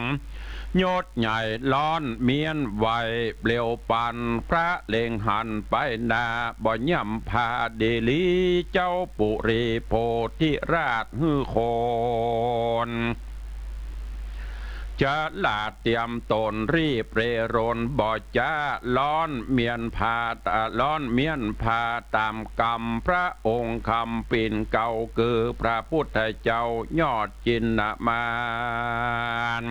ยศใหญ่ล้อนเมียนไหวเปลี่ยวปันพระเล็งหันไปนาบ่ย่ำพาเดลีเจ้าปุรีโพธิราชฮือโคนจะลาดเตรียมตนรีบเรรนบ่จ้าล้อนเมียนพาตามกรรมพระองค์คำปิ่นเก่าคือพระพุทธเจ้ายอดจินนามาน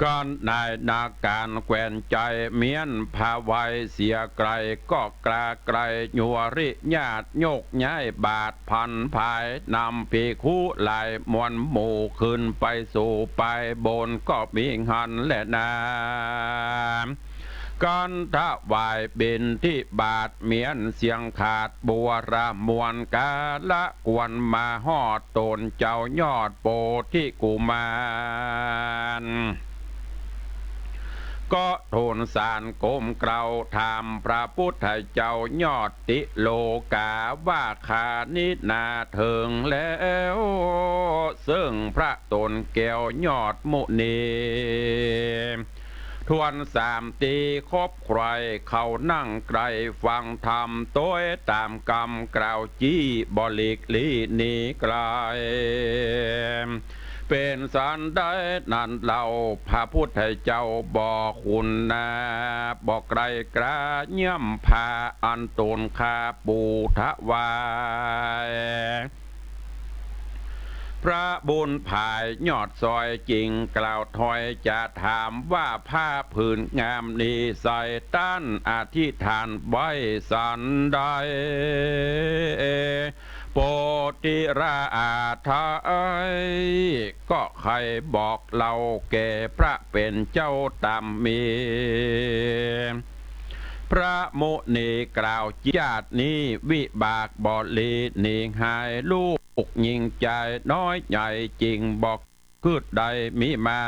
ก่อนนายนาการแกวนใจเมียนพาไว้เสียไกลก็กลาไกลยัวริญาติโยกย้ายบาทพันภายนำปีคู่ลายมวลหมู่ขึ้นไปสู่ไปบนก็มีหันและนากันถวายบินที่บาทเมียนเสียงขาดบัวระมวลกาละกวนมาหอดตนเจ้ายอดโปธิกุมารก็ทูลสารก้มเกลาถามพระพุทธเจ้ายอดติโลกาว่าขานินาเถิงแล้วซึ่งพระตนแก้วยอดมุนีทวนสามตีคบใครเขานั่งไกลฟังธรรมโต้ยตามกรรมกล่าวจี้บลิกลีนีไกลเป็นสันได้นั่นเราพระพุทธเจ้าบอกคุณนาบอกไกลกระเยี่ยมพาอันตุนคาปูทวายพระบุญภายยอดซอยจริงกล่าวถอยจะถามว่าผ้าผืนงามนี้ใส่ต้านอธิษฐานไว้สันได้โปติราอาทายก็ใครบอกเราแก่พระเป็นเจ้าตามมีพระมุนีกล่าวญาตินี้วิบากบอลีนิหายลูกยิงใจน้อยใหญ่จริงบอกคืดใดมีมา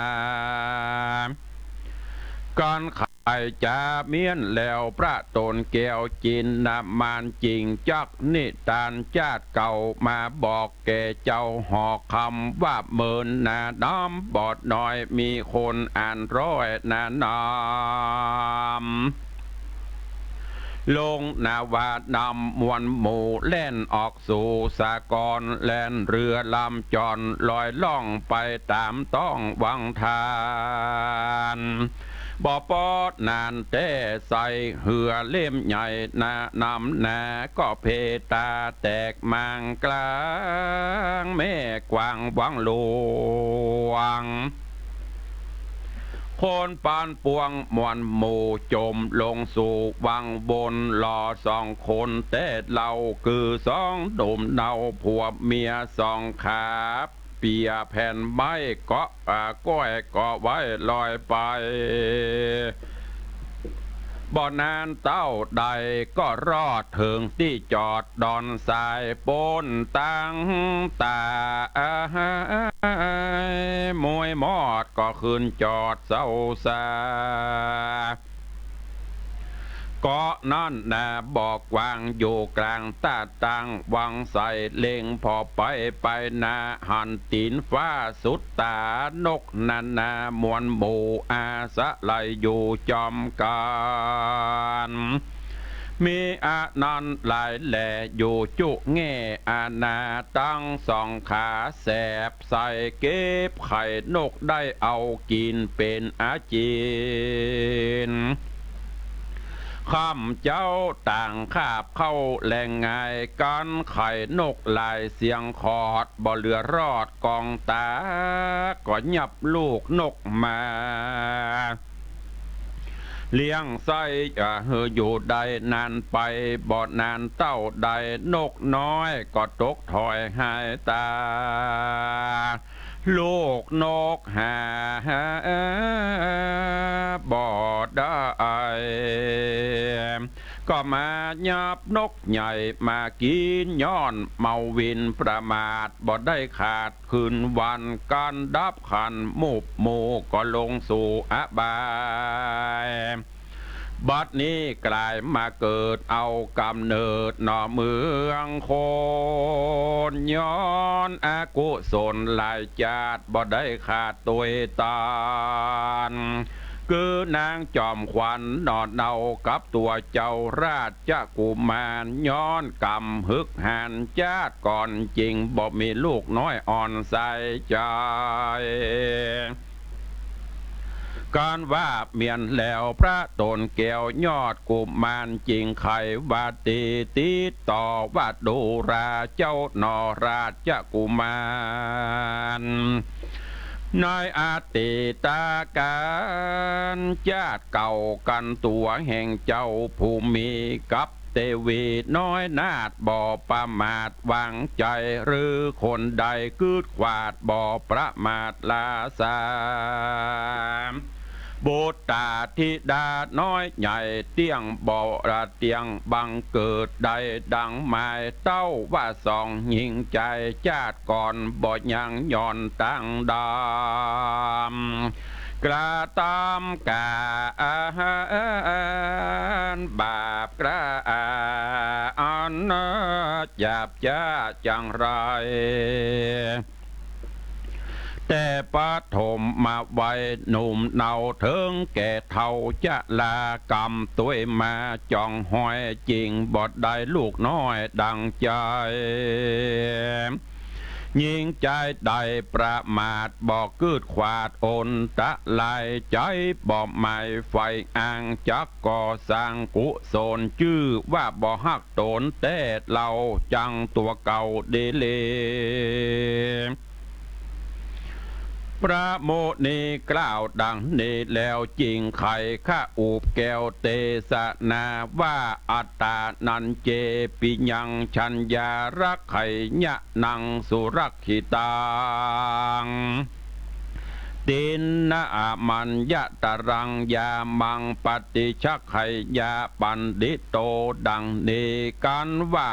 การขายจาเมียนแล้วพระตนแก้วจินนามานจริงจักนิทานชาติเก่ามาบอกแก่เจ้าหอคำว่าเมินนาน้ำบอดน้อยมีคนอ่านร้อยนานามลงนาวานำมวลหมู่เล่นออกสู่สากรแล่นเรือลำจอนลอยล่องไปตามต้องวังทานบ่อปอดนานแต่ใส่เหือเล่มใหญ่นานำนาก็เพตาแตกมังกลางแม่กวางวังหลวงคนปานปวงมวลหมู่จมลงสู่วังบนหล่อสองคนแต่เราคือสองหนุ่มเนาผัวเมียสองขาเปียแผ่นไม้เกาะก้อยเกาะไว้ลอยไปบ่อนานเต้าใดก็รอดถึงที่จอดดอนสายปนตั้งตามวยมอดก็ขึ้นจอดเศร้าซาก็นั่นนะบอกวางอยู่กลางตาตังวังใส่เล็งพอไปนาหันตีนฟ้าสุดตานกนันนามวลหมู่อาสะไหลอยู่จอมกันมีอานันหลายแหล่อยู่จุแง่อาณาตั้งสองขาแสบใส่เก็บไข่นกได้เอากินเป็นอาจีนข้ามเจ้าต่างคาบเข้าแหล่งไงกันไข่นกลายเสียงขอดบ่เหลือรอดกองตาก็หยับลูกนกมา เลี้ยงไส้อยู่ใดนานไปบ่นานเต้าใดนกน้อยก็ตกถอยหายตาลูกนกหาบ่ได้ก็มายับนกใหญ่มากินย้อนเมาวินประมาทบ่ได้ขาดคืนวันการดับขันมุบหมูก็ลงสู่อบายบัดนี้กลายมาเกิดเอากำเนิดหน่อเมืองโคนย้อนอากุศลหลายจาดบ่ได้ขาดตัวตานคือนางจอมขวัญนอนเนากับตัวเจ้าราชกุมารย้อนกำฮึกหันจาดก่อนจริงบ่มีลูกน้อยอ่อนใส่ใจการว่าเมียนแล้วพระตนแก้วยอดกุมารจริงไขวาตีติต่อว่าดูราเจ้านอราชกุมารนายอาติตาการญาติเก่ากันตัวแห่งเจ้าภูมิกับเทวีน้อยนาดบ่ประมาทวางใจหรือคนใดกืดขวาดบ่ประมาทลาสามบุตรตาธิดาน้อยใหญ่เตียงบ่ระเตียงบังเกิดใดดังหมายเต้าว่าสองยิงใจชาติก่อนบ่ยังย่อนตั้งดามกระตามกาบาปกระอันหยาบจ้าจังไรแต่ปฐมมาไว้หนุ่มเนาเถิงแก่เท่าจะลากรรมตัวมาจ้องหอยจริงบอดได้ลูกน้อยดังใจยิงใจได้ประมาทบอกกืดขวาดอนตะลายใจบอกไม่ไฟอ่างจักก่อสร้างกุศลชื่อว่าบ่ฮักตนแต่เราจังตัวเก่าเดเลพระโมนีกล่าวดังนี้แล้วจริงไข่ข้าอูบแก้วเตสนาว่าอัตตานันเจปิยังชัญญารักไข่ยะนังสุรักขิตังตินนามันยะตรังยามังปฏิชักไขยาปันดิโตดังนี้กันว่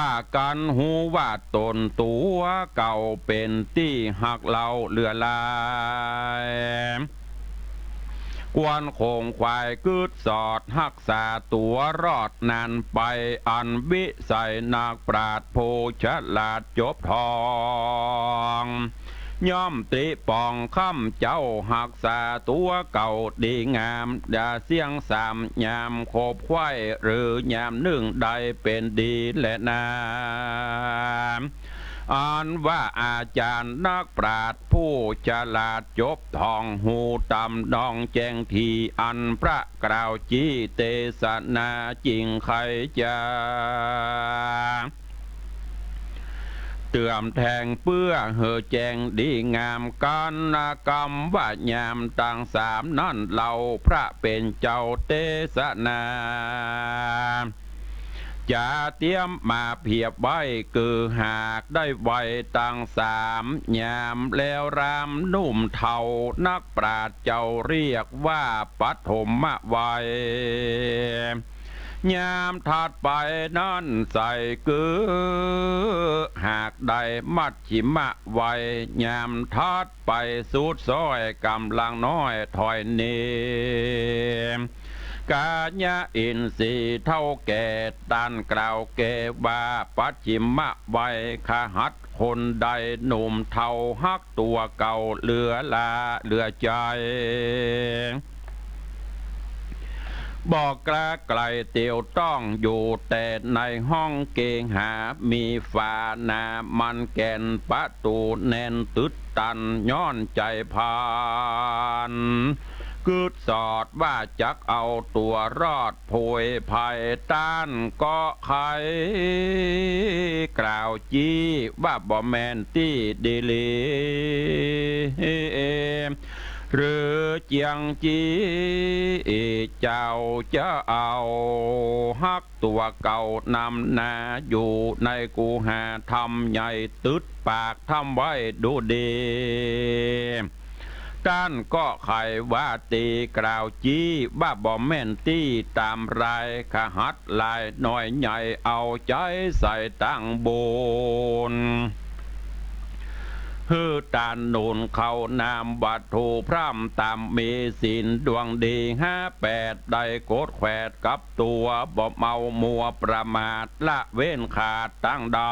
ากันหูว่าตนตัวเก่าเป็นที่หักเราเลือลายกวนโคงควายกืดสอดหักษาตัวรอดนานไปอันวิสัยนักปราดโพฉลาดจบทองย่อมติปองค่ำเจ้าหักษาตัวเก่าดีงามด่าเสียงสามยามโคบควายหรือยามหนึ่งใดเป็นดีและนาอ่านว่าอาจารย์นักปราชญ์ผู้ฉลาดจบทองหูตำดองแจงทีอันพระกล่าวจีเตสนาจริงใครจะเตื่อมแทงเปื้อเหอแจงดีงามกันกรรมว่ายามต่างสามนั่นเราพระเป็นเจ้าเตสนาจะเตรียมมาเพียบไว้คือหากได้ไวตั้งสามยามแล้วรามนุ่มเทานักปราชญ์เจ้าเรียกว่าปฐมวัยยามถัดไปนั่นใส่คือหากได้มัดชิมะไว้ยามถัดไปสุดซ้อยกำลังน้อยถอยเนกาญาอินทรีเท่าแก่ตันกล่าวแก่ว่าปัจฉิมะไว้ขหัดคนใดหนุ่มเท่าฮักตัวเก่าเหลือเหลือใจบอกกล้าไกลเตียวต้องอยู่แต่ในห้องเกงหามีฝาหนามันแก่นประตูแน่นตึดตันย้อนใจพานกึดสอดว่าจักเอาตัวรอดโผยภัยต้านก็ใครกล่าวจี้ว่าบ่แมนตี้ดีลี หรือเจียงจีเจ้าจะเอาฮักตัวเก่านำนาอยู่ในกูหาทำใหญ่ตึดปากทำไว้ดูดีด้านก็ไขว่าตีกล่าวจี้ว่าบ่แม่นตีตามรายขหัดลายหน่อยใหญ่เอาใจใส่ตั้งบนฮือตานนูนเขานามวัตถุพร่ำตามมีศีลดวงดี58ได้โกดแขวดกับตัวบ่เมามัวประมาทละเว้นขาดตั้งดำ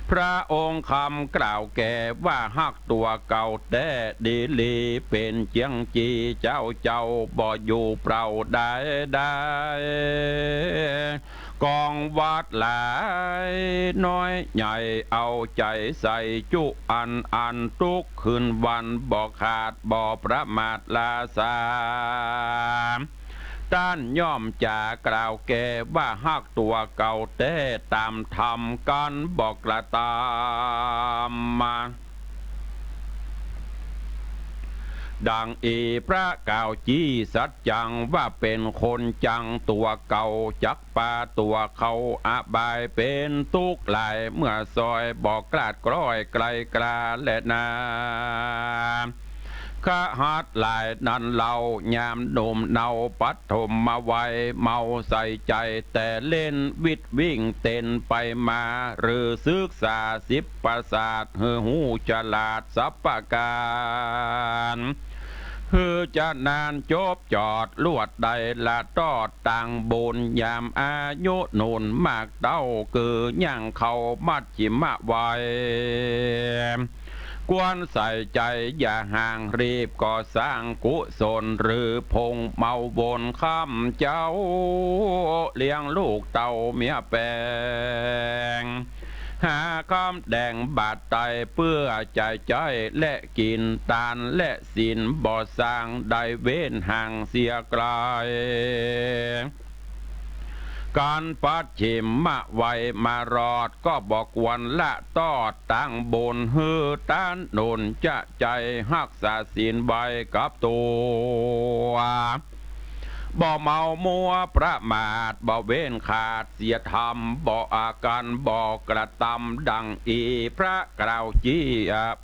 พระองค์คำกล่าวแก่ว่าฮักตัวเก่าแต่ดีลีเป็นเจียงจีเจ้าบ่อยู่เปล่าได้กองวัดหลายน้อยใหญ่เอาใจใส่จุอันทุกคืนวันบ่ขาดบ่ประมาทลาสาต้านย่อมจะกล่าวแก่ว่าฮักตัวเก่าแต่ตามธรรมกันบอกละตามมาดังอีพระกล่าวจี้สัจจังว่าเป็นคนจังตัวเก่าจักปาตัวเขาอบายเป็นทุกข์หลายเมื่อซอยบอกกลาดกร้อยไกลกลาและนาข้าหัดหลายนันเรายามหนุ่มเนาปัดถมมาไวเมาใส่ใจแต่เล่นวิทวิ่งเต้นไปมาหรือศึกษา10 ประสาทเฮือหูฉลาดสัพพการคือจะนานจบจอดลวดใดละตอดต่างบุญยามอายุนุนมากเต้าคือย่างเขามัดจิมะไวกวนใส่ใจอย่าห่างรีบก่อสร้างกุศลหรือพงเมาวนข้ามเจ้าเลี้ยงลูกเต่าเมียแปงหาคำแดงบาดไตเพื่อใจใจและกินตานและสินบ่สร้างได้เว้นห่างเสียไกลการปัดฉิมมะไวมารอดก็บอกวันละตอดตั้งบนฮือต้านหนุนจะใจหักษาศีลใบกับตัวบ่เมามัวประมาทบ่เว้นขาดเสียธรรมบ่อาการบ่กระทำดังอีพระกล่าวจี้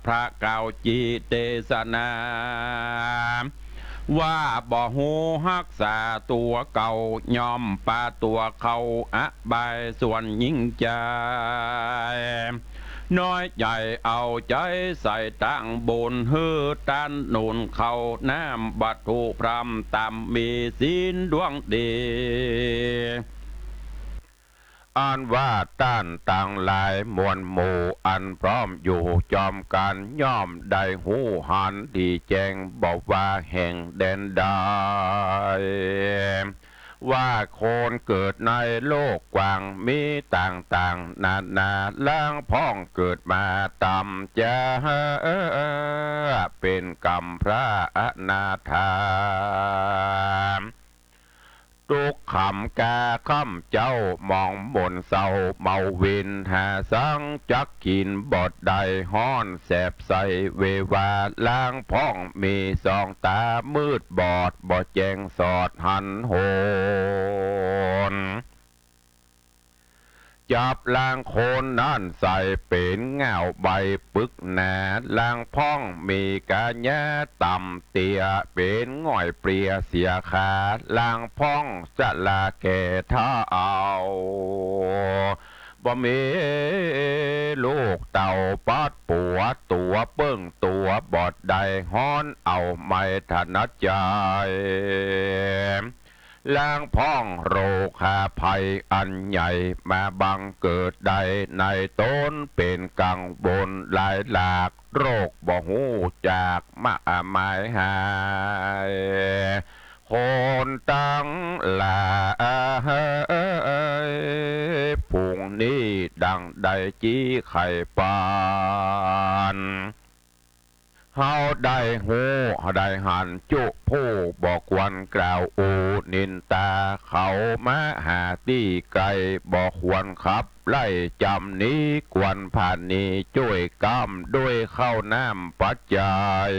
พระกล่าวจีเทศนาว่าบ่หูฮักษาตัวเก่ายอมปาตัวเขาบายส่วนยิ่งใจน้อยใหญ่เอาใจใส่ตั้งบนฮือตันหนุนเขาน้ำบัตถุพรำตามมีศีลดวงดีอันว่าต้านต่างหลายมวลหมู่อันพร้อมอยู่จอมกันย่อมได้หูหันดีแจงบอกว่าแห่งแดนใดว่าคนเกิดในโลกกว้างมีต่างนาล้างพ้องเกิดมาต่ำจะเป็นกรรมพระอนาถาทุกคำกาคำเจ้ามองบนเศร้าเมาวินหาสังจักกินบดใดห้อนแสบใสเววาล้างพ้องมีสองตามืดบอดบ่แจงสอดหันโหนจับล่างโคนนั่นใส่เป็นเงาใบปึกหนาล่างพ้องมีกาแยต่ำเตียเป็นง่อยเปรียเสียขาล่างพ้องจะลาแก่ท่าเอาบ่มีลูกเต่าปัดปัวตัวเปิ้งตัวบอดใดฮ้อนเอาไม่ถนัดใจล้างพ้องโรคาภัยอันใหญ่มาบังเกิดใดในต้นเป็นกังวลหลายหลากโรคบ่หูจากมาหมายหายคนตั้งหลายพุงนี้ดังใดจี้ไข่ปาน เขาได้หูได้หันจุผู้บอกวันกล่าวโอนินตาเขามาหาที่ไกลบอกควรขับไล่จำนี้กวนผ่านนี้ช่วยกำด้วยเข้าน้ำปัจจัย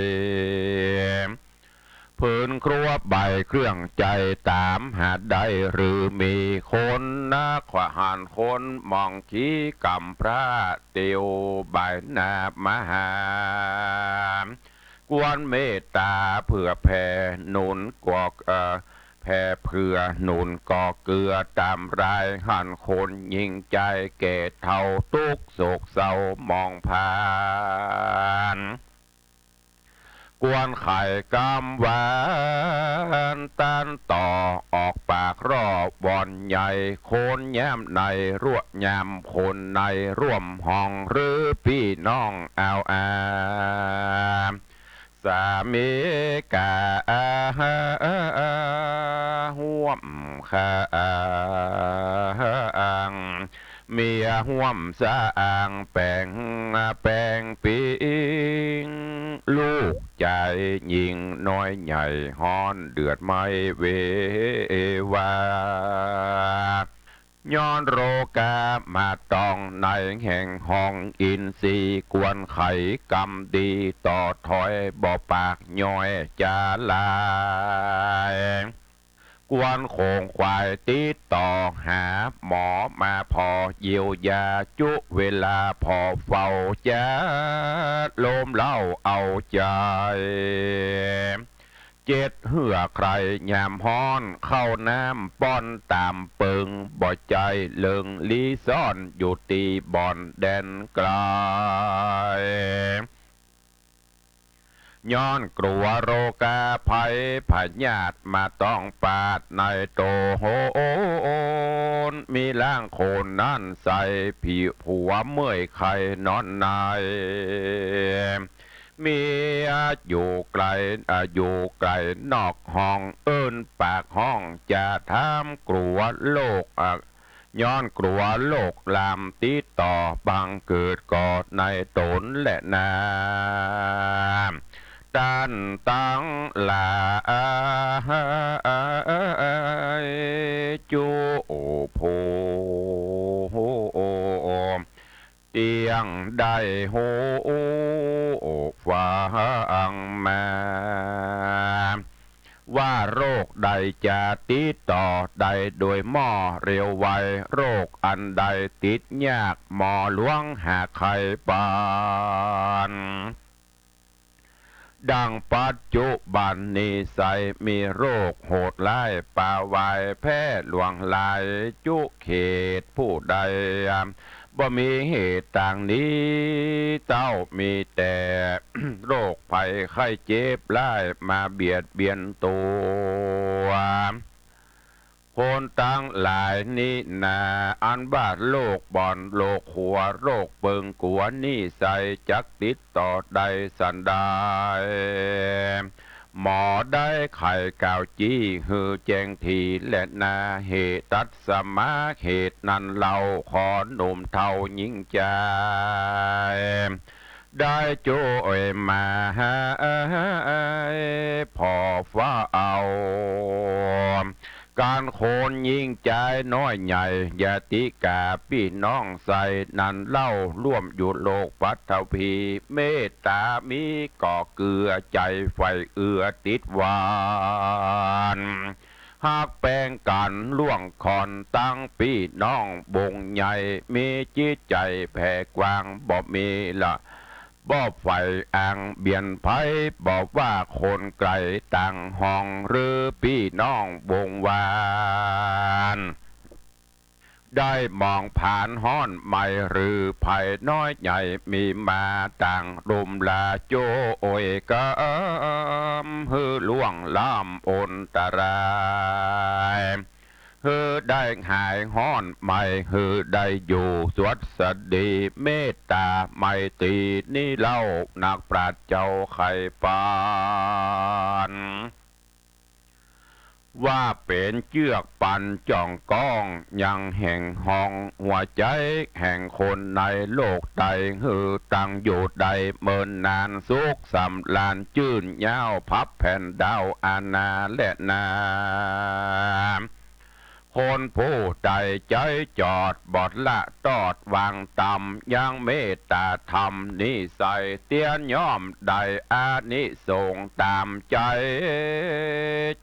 พื้นครัวใบเครื่องใจตามหาได้หรือมีคนนักขวานคนมองขี้กำพระเตียวใบหน้ามหากวนเมตตาเผื่อแผ่หนุนกอกแผ่เผื่อหนุนก่อเกลือตามรายหันคนยิ่งใจเกตเท่าทุกโศกเศร้ามองผ่านกวนไข่กำหวานตันต่อออกปากรอบบอนใหญ่โคนแย้มในรั่วยำคนในร่วมห้องหรือพี่น้องเอาสามีกาห่วมข้างเมียห่วมสะอ่างแป้งปิงลูกใจยิงน้อยใหญ่ฮ้อนเดือดไม่เววาย้อนโรกามาตองในแห่งห้องอินทรีกวนไข่กำดีต่อถอยบ่ปากย้อยจาลายกวนโคงควายติดต่อหาหมอมาพอเยียวยาจุเวลาพอเฝ้าจะลมเล่าเอาใจเจ็ดเหือใครยามฮ้อนเข้าน้ำป้อนตามเปิงบ่ใจเลิงลีซ่อนอยู่ตีบ่อนแดนไกลย้อนกลัวโรกาภัยพญาติมาต้องปาดในโตโหนมีล่างโคนนั่นใส่ผีผัวเมื่อยไข่นอนในมีอยู่ไกลนอกห้องเอิ้นปากห้องจะถามกลัวโลกย้อนกลัวโลกลามติดต่อบังเกิดก่อในตนและนาตันตั้งลาจูโพเตียงได้โหฟังมาว่าโรคใดจะติดต่อใดโดยหม้อเร็วไวโรคอันใดติดยากหมอหลวงหาไขปานดังปัจจุบันนี้ใสมีโรคโหดร้ายป่าวายแพ้หลวงลายจุเขตผู้ใดบ่มีเหตุต่างนี้เต้ามีแต่ โรคภัยไข้เจ็บร้ายมาเบียดเบียนตัวคนตั้งหลายนี้นาอันบาดโรคบ่อนโรคหัวโรคเปิงกัวนี่ใส่จักติดต่อใดสันได้หมอได้ไข่กาวจี้ฮือแจงทีและนาเหตุตัดสมาเหตุนั้นเราขอหนุ่มเท่ายิ่งใจได้โจยมาพอฟ้าเอาการโคนยิ่งใจน้อยใหญ่ยาติกาพี่น้องใส่นันเล่าร่วมอยู่โลกปัทภีเมตตามีก่อเกลือใจไฟเอื้อติดหวานหากแป้งกันล่วงคอนตั้งพี่น้องบงใหญ่มีจิตใจแผ่กว้างบ่มีละบ่ไฟอ่างเบียนไผ่บอกว่าคนไกลต่างห้องหรือพี่น้องวงวานได้มองผ่านห้อนใหม่หรือไผ่น้อยใหญ่มีมาต่างรุมลาโจโอยกฮือล่วงล้ำอนตรายฮือได้หายห้อนใหม่ฮือได้อยู่สวัสดีเมตตาไมตรีนี่เล่านักปราชญ์เจ้าไข่ปาน ว่าเป็นเจือกปันจ่องก้องยังแห่งห้องหัวใจแห่งคนในโลกใดฮือตั้งอยู่ใดเมินนานสุขสำลานจื่นยาวพับแผ่นดาวอาณาและนาคนผู้ใดใจจอดบอดละตอดวางต่ำยังเมตตาธรรมนิสัยเตี้ยนย่อมได้อานิสงส์ตามใจ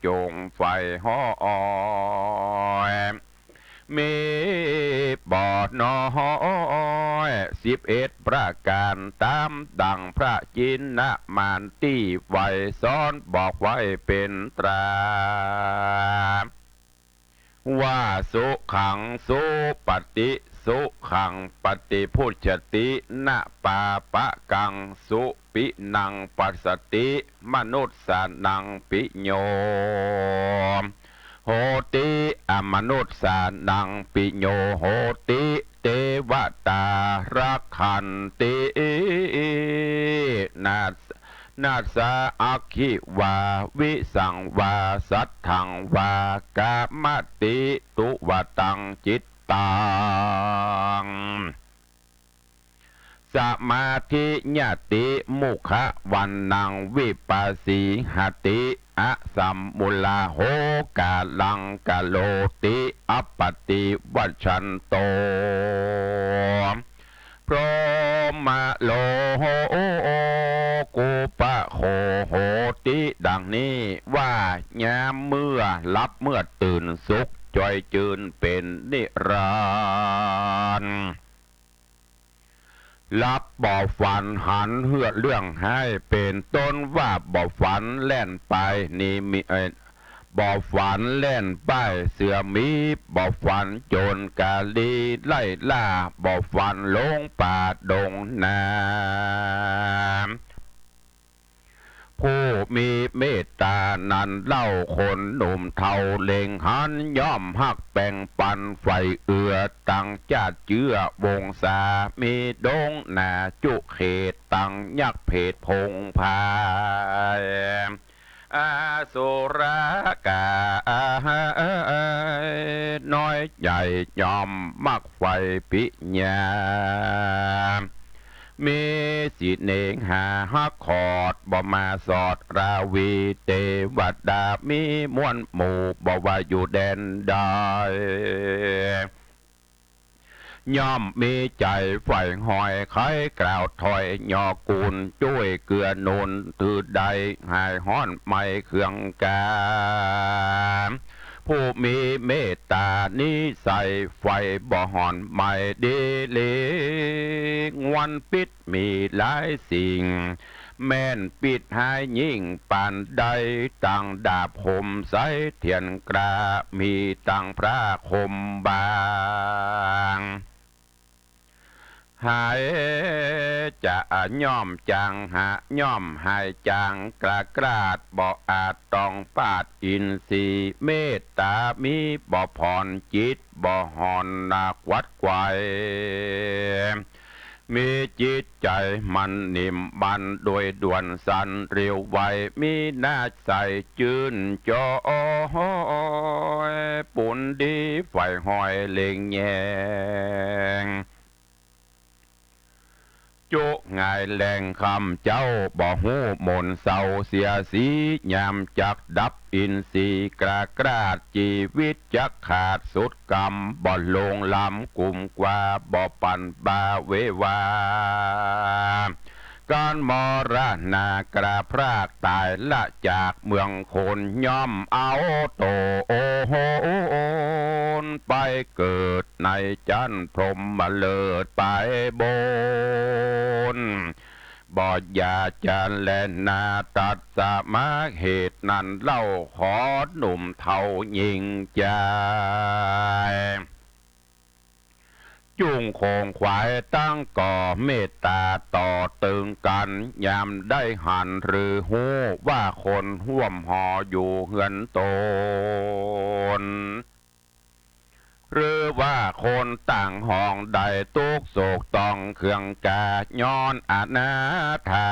จงไฟห่อมีบอดน้อย11ประการตามดังพระจินนะมานตี้ไว้ซ้อนบอกไว้เป็นตราว่าสุขังสุปฏิสุขังปฏิพุชตินะปาปะกังสุปินังปัสสติมนุษสานังปิโยโหติอมนุษสานังปิโยโหติเทวตารักขันตินาสาอัคคิวาวิสังวาสัทธังวากามติตุวตังจิตตังสมาธิญาติมุขวันนังวิปัสสิหติอะสัมมุลาโหกาลังกาโลติอัปปติวัชันโตพรหมโลกุปะโหโหติดังนี้ว่ายามเมื่อลับเมื่อตื่นสุขจอยจืนเป็นนิรันดร์รับบ่ฝันหันเหือเรื่องให้เป็นต้นว่าบ่ฝันแล่นไปนี่มีบ่ฝันเล่นป้ายเสือมีบ่ฝันโจรกาลีไล่ล่าบ่ฝันลงป่าดงนาผู้มีเมตตานั้นเล่าคนหนุ่มเทาเล็งหันย่อมหักแบ่งปันไฟเอือตั้งจาดเจือวงสามีดงนาจุเขตตั้งยักเพศพงพายอาสุรากาน้อยใหญ่ยอมมักไฟปิญญามีสิเนงหาฮักขอดบ่มาสอดราวีเทวดามีมวลหมู่บ่ว่าอยู่แดนใดย่อมมีใจไฟหอยไข่กล่าวถอยยอกูลช่วยเกลือนุนถือใดหายห้อนไม่เครื่องกาผู้มีเมตตานิสัยไฟบ่หอนไม่ดีเลงวันปิดมีหลายสิ่งแม่นปิดหายยิ่งปานใดตั้งดาบคมใสเทียนกรามีตั้งพระคมบางหายจะย่อมจางหาย่อมหายจางกระกราดบ่อาจต้องปาดอินทรีย์เมตตามีบ่ผ่อนจิตบ่หอนนักวัดไกวมีจิตใจมันนิ่มบันโดยด่วนสันเรียวไวมีหน้าใสจืนจอยปุ่นดีไฟหอยเล็งแยงจุง่ายแหล่งคำเจ้าบ่หูมนเศร้าเสียสียามจักดับอินทรีย์กระกราดชีวิตจักขาดสุดกรรมบ่ลงลำกลุ่มกว่าบ่ปันบาเววาการมรณากระพรากตายละจากเมืองคนย่อมเอาโตโอโหไปเกิดในจันพรหมเลิศไปบนบ่อยาจันและนาตัดสมาเหตุนั้นเล่าขอหนุ่มเท่ายิ่งใจจุงคงควายตั้งก่อเมตตาต่อตึงกันยามได้หันหรือหูว่าคนห่วมห่ออยู่เหือนตนหรือว่าคนต่างห้องใดตุกโศกต้องเครื่องกาย้อนอนาถา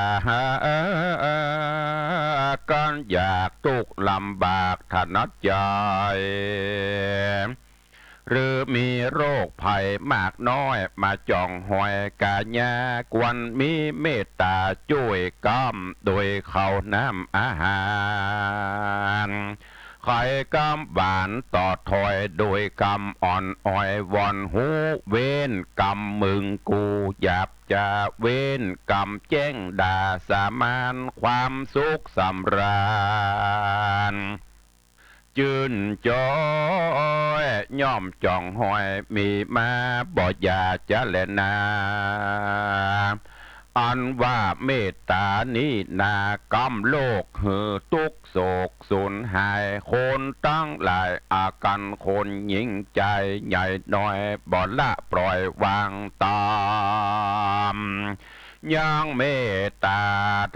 กันอยากทุกลำบาก ถนัดใจหรือมีโรคภัยมากน้อยมาจ่องหอยกาญากวนมีเมตตาช่วยกำโดยข้าวน้ำอาหารไข่กำบานต่อถอยโดยกำอ่อนอ้อยวอนหูเว้นกำมึงกูหยาบจะเว้นกำแจ้งด่าสามานความสุขสำราญจืนจอยย่อมจ่องหอยมีมาบ่อยาจะแลนาอันว่าเมตตานี้นากำโลกหือทุกโศกสูญหายคนตั้งหลายอาการคนยิ่งใจใหญ่น้อยบ่ละปล่อยวางตามยังเมตตา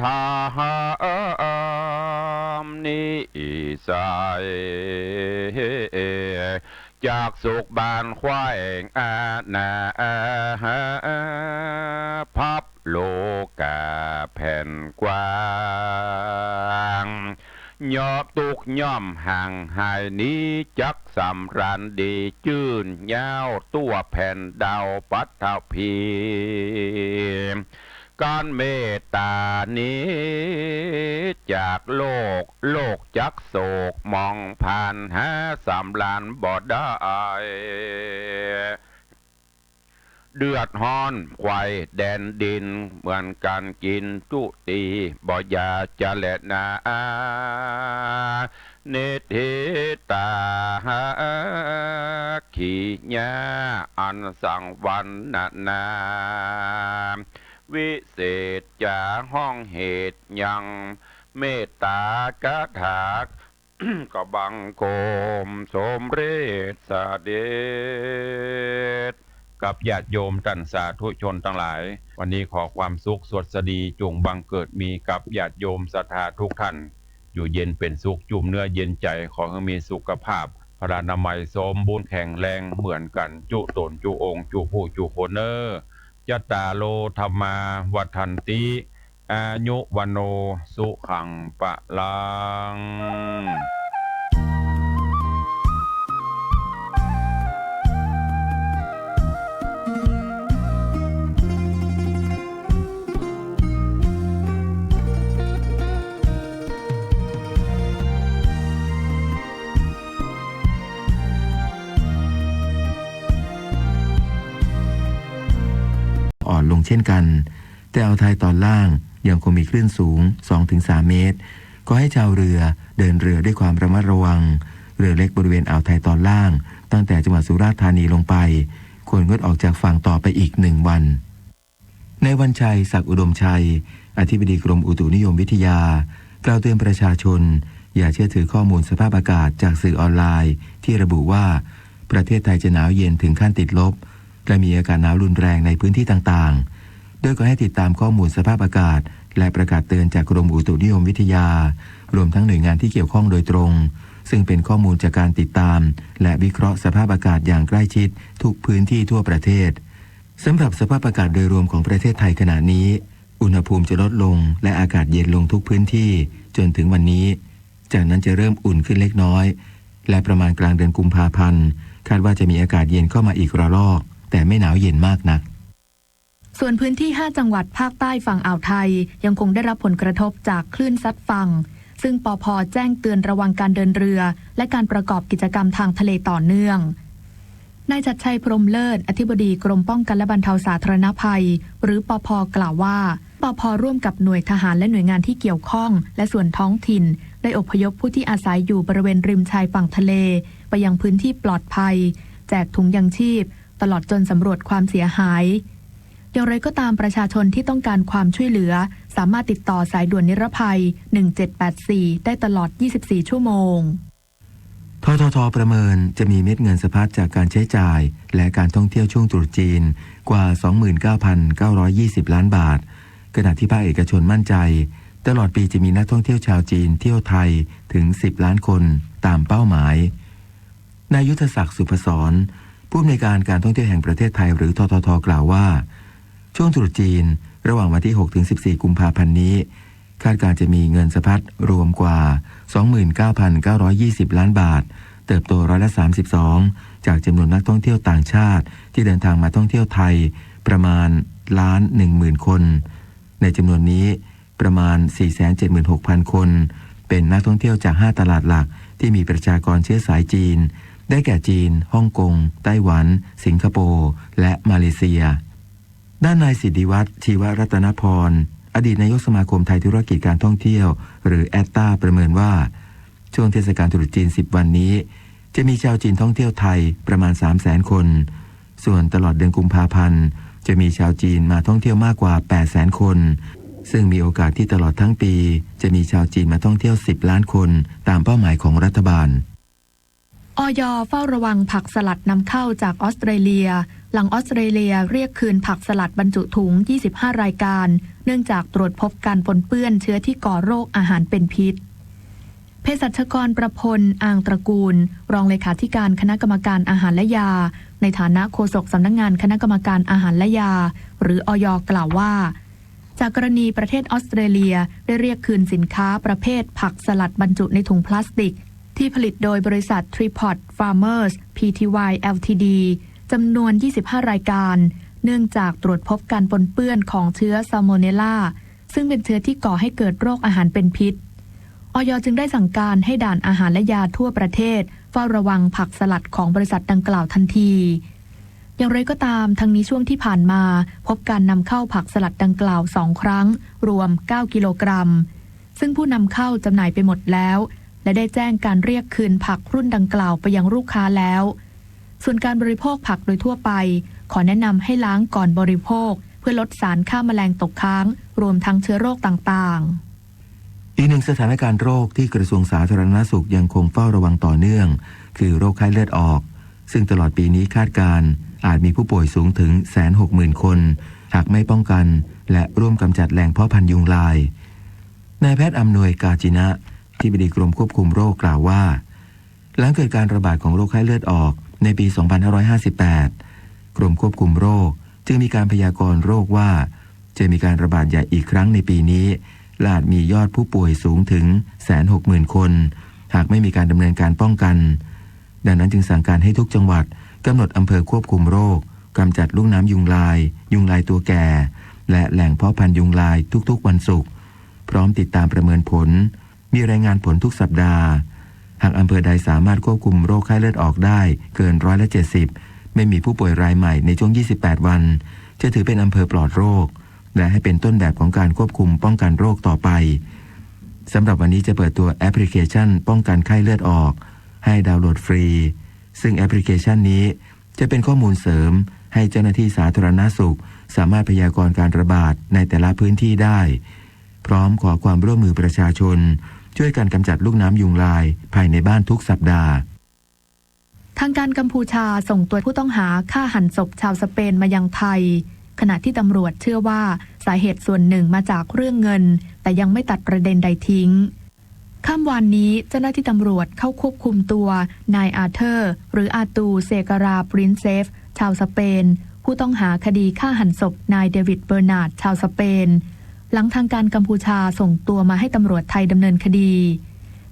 ทามนี้ใสจากสุขบานควายอาณาพับโลกาแผ่นกว้างยอบตุกย่อมห่างหายนี้จักสำรันดีจื่นยาวตัวแผ่นดาวปัทภีการเมตตานี้จากโลกจักโศกมองผ่านหาสำลานบ่ได้เดือดฮ้อนไขว่แดนดินเหมือนการกินจุตีบ่อยาจะแลนาเนติตาขีญาอันสังวันนาวิเศษจะห้องเหตุยังเมตตากะถากก็บังโกมสมเรศสเดชกับญาติโยมท่านสาธุชนทั้งหลายวันนี้ขอความสุขสวัสดีจงบังเกิดมีกับญาติโยมศรัทธาทุกท่านอยู่เย็นเป็นสุขจุ่มเนื้อเย็นใจขอให้มีสุขภาพพลานามัยสมบูรณ์แข็งแรงเหมือนกันจุตนจุองค์จุผู้จุโคเนอยัตตาโลธรรมาวัฏันติอายุวันโนสุขังปะลัง
อ่อนลงเช่นกันแต่อ่าวไทยตอนล่างยังคงมีคลื่นสูง 2-3 เมตรก็ให้ชาวเรือเดินเรือด้วยความระมัดระวังเรือเล็กบริเวณอ่าวไทยตอนล่างตั้งแต่จังหวัดสุราษฎร์ธานีลงไปควรงดออกจากฝั่งต่อไปอีก1 วันในวันชัยศักดิ์อุดมชัยอธิบดีกรมอุตุนิยมวิทยากล่าวเตือนประชาชนอย่าเชื่อถือข้อมูลสภาพอากาศจากสื่อออนไลน์ที่ระบุว่าประเทศไทยจะหนาวเย็นถึงขั้นติดลบและมีอากาศหนาวรุนแรงในพื้นที่ต่างๆโดยก็ให้ติดตามข้อมูลสภาพอากาศและประกาศเตือนจากกรมอุตุนิยมวิทยารวมทั้งหน่วยงานที่เกี่ยวข้องโดยตรงซึ่งเป็นข้อมูลจากการติดตามและวิเคราะห์สภาพอากาศอย่างใกล้ชิดทุกพื้นที่ทั่วประเทศสำหรับสภาพอากาศโดยรวมของประเทศไทยขณะนี้อุณหภูมิจะลดลงและอากาศเย็นลงทุกพื้นที่จนถึงวันนี้จากนั้นจะเริ่มอุ่นขึ้นเล็กน้อยและประมาณกลางเดือนกุมภาพันธ์คาดว่าจะมีอากาศเย็นเข้ามาอีกระลอกแต่ไม่หนาวเย็นมากนัก
ส่วนพื้นที่5จังหวัดภาคใต้ฝั่งอ่าวไทยยังคงได้รับผลกระทบจากคลื่นซัดฝั่งซึ่งปภ.แจ้งเตือนระวังการเดินเรือและการประกอบกิจกรรมทางทะเลต่อเนื่องนายชัดชัยพรหมเลิศอธิบดีกรมป้องกันและบรรเทาสาธารณภัยหรือปภ.กล่าวว่าปภ.ร่วมกับหน่วยทหารและหน่วยงานที่เกี่ยวข้องและส่วนท้องถิ่นได้อพยพผู้ที่อาศัยอยู่บริเวณริมชายฝั่งทะเลไปยังพื้นที่ปลอดภัยแจกถุงยังชีพตลอดจนสำรวจความเสียหายอย่างไรก็ตามประชาชนที่ต้องการความช่วยเหลือสามารถติดต่อสายด่วนนิรภัย1784ได้ตลอด24ชั่วโมง
ททท.ประเมินจะมีเม็ดเงินสะพัดจากการใช้จ่ายและการท่องเที่ยวช่วงตรุษจีนกว่า 29,920 ล้านบาทขณะที่ภาคเอกชนมั่นใจตลอดปีจะมีนักท่องเที่ยวชาวจีนเที่ยวไทยถึง10 ล้านคนตามเป้าหมายนายยุทธศักดิ์สุพศรผู้อำนวยการการท่องเที่ยวแห่งประเทศไทยหรือททท.กล่าวว่าช่วงตรุษจีนระหว่างวันที่ 6-14 กุมภาพันธ์นี้ คาดการจะมีเงินสะพัดรวมกว่า 29,920 ล้านบาทเติบโต32%จากจำนวนนักท่องเที่ยวต่างชาติที่เดินทางมาท่องเที่ยวไทยประมาณ110,000 คนในจำนวนนี้ประมาณ 476,000 คนเป็นนักท่องเที่ยวจาก5ตลาดหลักที่มีประชากรเชื้อสายจีนได้แก่จีนฮ่องกงไต้หวันสิงคโปร์และมาเลเซียด้านนายสิทธิวัฒน์ชีวรัตนพรอดีตนายกสมาคมไทยธุรกิจการท่องเที่ยวหรือแอตตาประเมินว่าช่วงเทศกาลตรุษจีน10วันนี้จะมีชาวจีนท่องเที่ยวไทยประมาณ 300,000 คนส่วนตลอดเดือนกุมภาพันธ์จะมีชาวจีนมาท่องเที่ยวมากกว่า 800,000 คนซึ่งมีโอกาสที่ตลอดทั้งปีจะมีชาวจีนมาท่องเที่ยว10ล้านคนตามเป้าหมายของรัฐบาล
อย.เฝ้าระวังผักสลัดนำเข้าจากออสเตรเลียหลังออสเตรเลียเรียกคืนผักสลัดบรรจุถุง25รายการเนื่องจากตรวจพบการปนเปื้อนเชื้อที่ก่อโรคอาหารเป็นพิษเภสัชกรประพลอ่างตระกูลรองเลขาธิการคณะกรรมการอาหารและยาในฐานะโฆษกสำนักงานคณะกรรมการอาหารและยาหรืออย.กล่าวว่าจากกรณีประเทศออสเตรเลียได้เรียกคืนสินค้าประเภทผักสลัดบรรจุในถุงพลาสติกที่ผลิตโดยบริษัท Tripod Farmers Pty Ltd จำนวน25รายการเนื่องจากตรวจพบการปนเปื้อนของเชื้อซาโมเนลลาซึ่งเป็นเชื้อที่ก่อให้เกิดโรคอาหารเป็นพิษอย.จึงได้สั่งการให้ด่านอาหารและยาทั่วประเทศเฝ้าระวังผักสลัดของบริษัทดังกล่าวทันทีอย่างไรก็ตามทั้งนี้ช่วงที่ผ่านมาพบการนำเข้าผักสลัดดังกล่าว2ครั้งรวม9กิโลกรัมซึ่งผู้นำเข้าจำหน่ายไปหมดแล้วและได้แจ้งการเรียกคืนผักรุ่นดังกล่าวไปยังลูกค้าแล้วส่วนการบริโภคผักโดยทั่วไปขอแนะนำให้ล้างก่อนบริโภคเพื่อลดสารฆ่าแมลงตกค้างรวมทั้งเชื้อโรคต่างๆ
อีกหนึ่งสถานการณ์โรคที่กระทรวงสาธารณสุขยังคงเฝ้าระวังต่อเนื่องคือโรคไข้เลือดออกซึ่งตลอดปีนี้คาดการณ์อาจมีผู้ป่วยสูงถึง 160,000 คนหากไม่ป้องกันและร่วมกำจัดแหล่งเพาะพันธุ์ยุงลายนายแพทย์อำนวยกาจินะที่บดีกรมควบคุมโรคกล่าวว่าหลังเกิดการระบาดของโรคไข้เลือดออกในปี 2558 กรมควบคุมโรคจึงมีการพยากรณ์โรคว่าจะมีการระบาดใหญ่อีกครั้งในปีนี้และอาจมียอดผู้ป่วยสูงถึง 160,000 คนหากไม่มีการดำเนินการป้องกันดังนั้นจึงสั่งการให้ทุกจังหวัดกำหนดอำเภอควบคุมโรคกำจัดลูกน้ำยุงลายตัวแก่และแหล่งเพาะพันธุ์ยุงลายทุกๆวันศุกร์พร้อมติดตามประเมินผลมีรายงานผลทุกสัปดาห์หากอำเภอใดสามารถควบคุมโรคไข้เลือดออกได้เกิน70%ไม่มีผู้ป่วยรายใหม่ในช่วง28วันจะถือเป็นอำเภอปลอดโรคและให้เป็นต้นแบบของการควบคุมป้องกันโรคต่อไปสำหรับวันนี้จะเปิดตัวแอปพลิเคชันป้องกันไข้เลือดออกให้ดาวน์โหลดฟรีซึ่งแอปพลิเคชันนี้จะเป็นข้อมูลเสริมให้เจ้าหน้าที่สาธารณสุขสามารถพยากรณ์การระบาดในแต่ละพื้นที่ได้พร้อมขอความร่วมมือประชาชนช่วยกันกำจัดลูกน้ำยุงลายภายในบ้านทุกสัปดาห์
ทางการกัมพูชาส่งตัวผู้ต้องหาฆ่าหันศพชาวสเปนมายังไทยขณะที่ตำรวจเชื่อว่าสาเหตุส่วนหนึ่งมาจากเรื่องเงินแต่ยังไม่ตัดประเด็นใดทิ้งค่ำวันนี้เจ้าหน้าที่ตำรวจเข้าควบคุมตัวนายอาเธอร์หรืออาตูเซการาปรินเซฟชาวสเปนผู้ต้องหาคดีฆ่าหันศพนายเดวิดเบอร์นาร์ดชาวสเปนหลังทางการกัมพูชาส่งตัวมาให้ตำรวจไทยดำเนินคดี